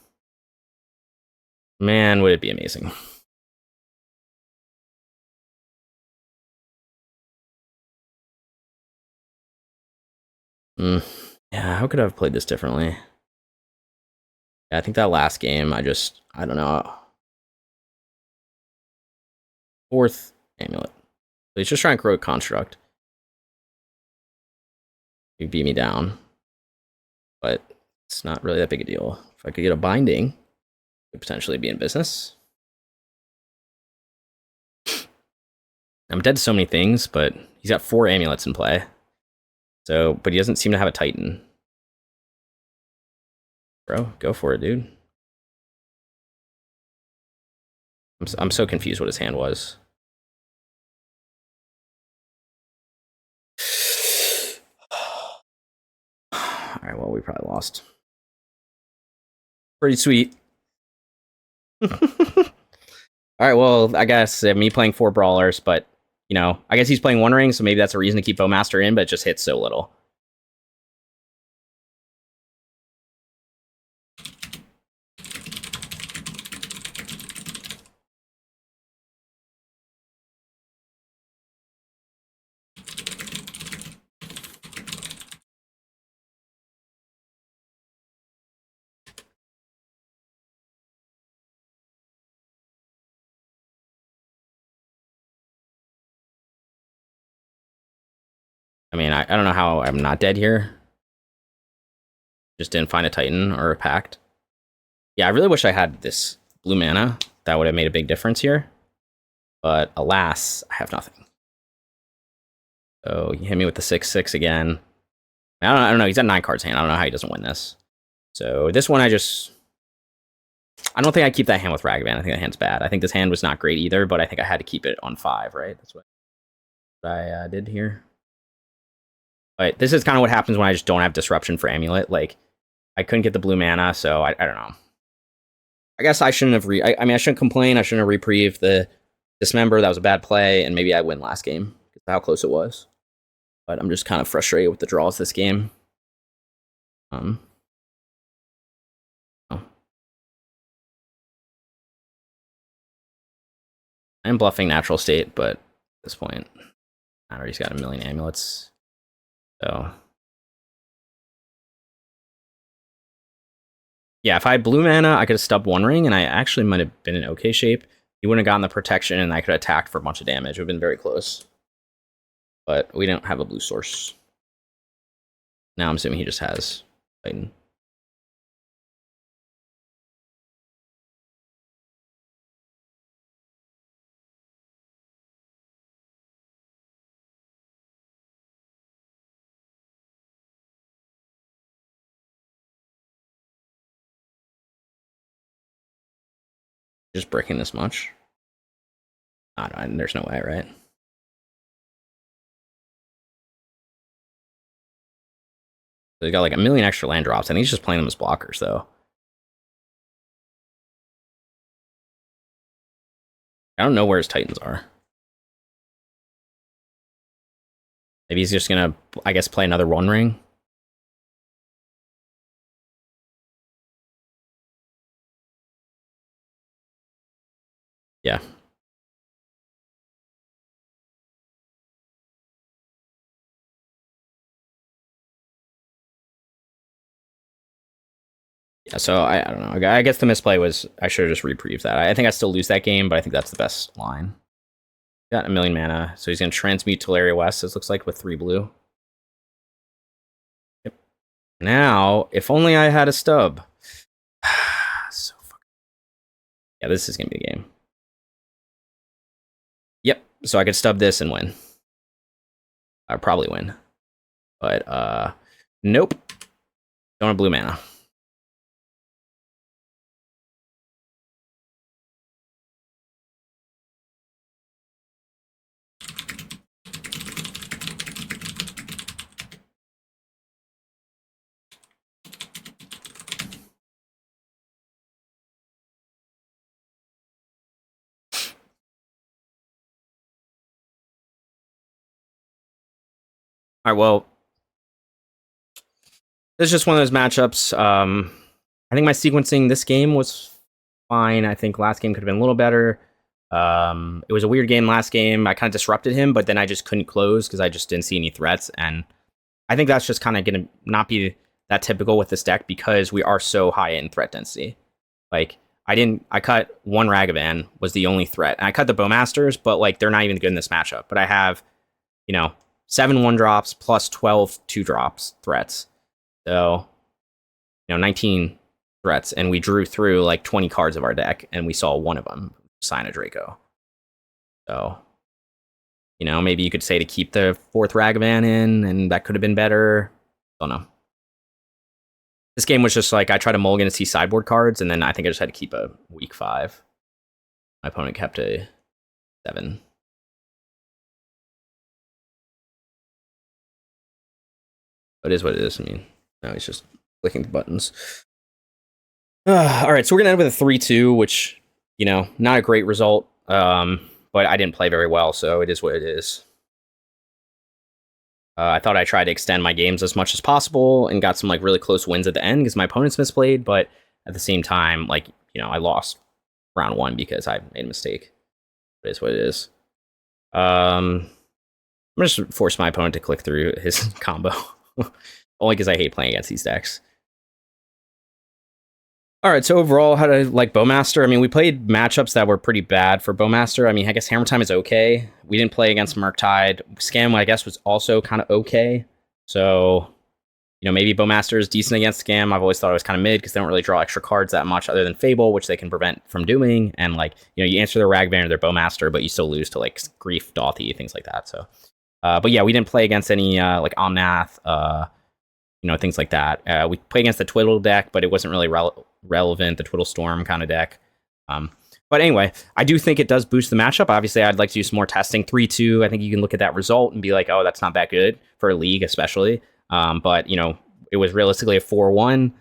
[SPEAKER 1] Man, would it be amazing. Yeah, how could I have played this differently? Yeah, I think that last game, I don't know. 4th Amulet. So he's just trying to create a construct. He beat me down. But it's not really that big a deal. If I could get a binding, could potentially be in business. I'm dead to so many things, but he's got 4 amulets in play. So, but he doesn't seem to have a Titan. Bro, go for it, dude. I'm so confused what his hand was. Alright, well, we probably lost. Pretty sweet. Alright, well, I guess me playing 4 brawlers, but, I guess he's playing One Ring, so maybe that's a reason to keep Bowmaster in, but it just hits so little. I mean, I don't know how I'm not dead here. Just didn't find a Titan or a Pact. Yeah, I really wish I had this blue mana. That would have made a big difference here. But alas, I have nothing. So he hit me with the 6/6 again. I don't know. He's at 9 cards hand. I don't know how he doesn't win this. So this one I don't think I keep that hand with Ragavan. I think that hand's bad. I think this hand was not great either, but I think I had to keep it on 5, right? That's what I did here. But this is kind of what happens when I just don't have disruption for Amulet. Like, I couldn't get the blue mana, so I don't know. I guess I shouldn't have I shouldn't complain. I shouldn't have reprieved the Dismember. That was a bad play, and maybe I win last game because of how close it was. But I'm just kind of frustrated with the draws this game. Oh. I'm bluffing Natural State, but at this point, I already got 1 million amulets. So, yeah, if I had blue mana, I could have stubbed One Ring, and I actually might have been in okay shape. He wouldn't have gotten the protection, and I could have attacked for a bunch of damage. It would have been very close. But we don't have a blue source. Now I'm assuming he just has Titan. Just breaking this much? Oh, no, there's no way, right? So he's got like a million extra land drops, and he's just playing them as blockers, though. I don't know where his Titans are. Maybe he's just gonna, I guess, play another One Ring. Yeah. Yeah, so I don't know. I guess the misplay was I should have just reprieved that. I think I still lose that game, but I think that's the best line. Got a million mana, so he's going to transmute Teleria West, it looks like, with 3 blue. Yep. Now, if only I had a stub. So fucking... Yeah, this is going to be the game. Yep, so I could stub this and win. I'd probably win. But, nope. Don't have blue mana. All right, well, this is just one of those matchups. I think my sequencing this game was fine. I think last game could have been a little better. It was a weird game last game. I kind of disrupted him, but then I just couldn't close because I just didn't see any threats. And I think that's just kind of going to not be that typical with this deck because we are so high in threat density. Like, I cut one Ragavan was the only threat. And I cut the Bowmasters, but like they're not even good in this matchup. But I have, 7 1-drops plus 12 2-drops threats. So, 19 threats, and we drew through like 20 cards of our deck, and we saw one of them, Scion of Draco. So, maybe you could say to keep the 4th Ragavan in, and that could have been better. Don't know. This game was just like, I tried to mulligan to see sideboard cards, and then I think I just had to keep a weak 5. My opponent kept a 7. It is what it is. I mean, now he's just clicking the buttons. All right, so we're gonna end with a 3-2, which not a great result, but I didn't play very well, so it is what it is. I thought I tried to extend my games as much as possible and got some like really close wins at the end because my opponents misplayed, but at the same time, I lost round 1 because I made a mistake. It is what it is. I'm just force my opponent to click through his combo. Only because I hate playing against these decks. All right, so overall, how do I like Bowmaster? I mean, we played matchups that were pretty bad for Bowmaster. I mean, I guess Hammertime is okay. We didn't play against Murktide. Scam, I guess, was also kind of okay. So, maybe Bowmaster is decent against Scam. I've always thought it was kind of mid because they don't really draw extra cards that much other than Fable, which they can prevent from doing. And, you answer their Ragavan or their Bowmaster, but you still lose to, Grief, Dothy, things like that. So, but yeah, we didn't play against any, Omnath, things like that. We played against the Twiddle deck, but it wasn't really relevant, the Twiddlestorm kind of deck. But anyway, I do think it does boost the matchup. Obviously, I'd like to do some more testing. 3-2, I think you can look at that result and be like, oh, that's not that good for a league, especially. But, it was realistically a 4-1.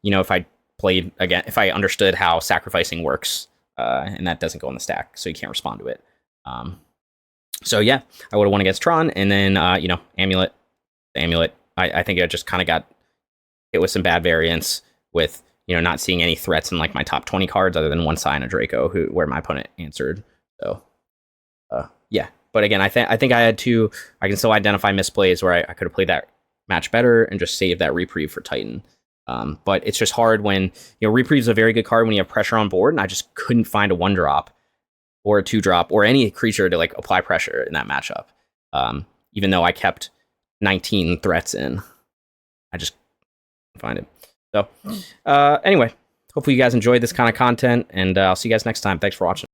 [SPEAKER 1] If I played again, if I understood how sacrificing works, and that doesn't go on the stack, so you can't respond to it. So yeah, I would have won against Tron, and then, Amulet. The Amulet, I think I just kind of got hit with some bad variance with, not seeing any threats in, my top 20 cards other than one Scion of Draco, where my opponent answered. So, yeah. But again, I think I can still identify misplays where I could have played that match better and just saved that Reprieve for Titan. But it's just hard when, Reprieve is a very good card when you have pressure on board, and I just couldn't find a 1-drop or a 2-drop or any creature to apply pressure in that matchup. Even though I kept 19 threats in. I just find it. So anyway, hopefully you guys enjoyed this kind of content, and I'll see you guys next time. Thanks for watching.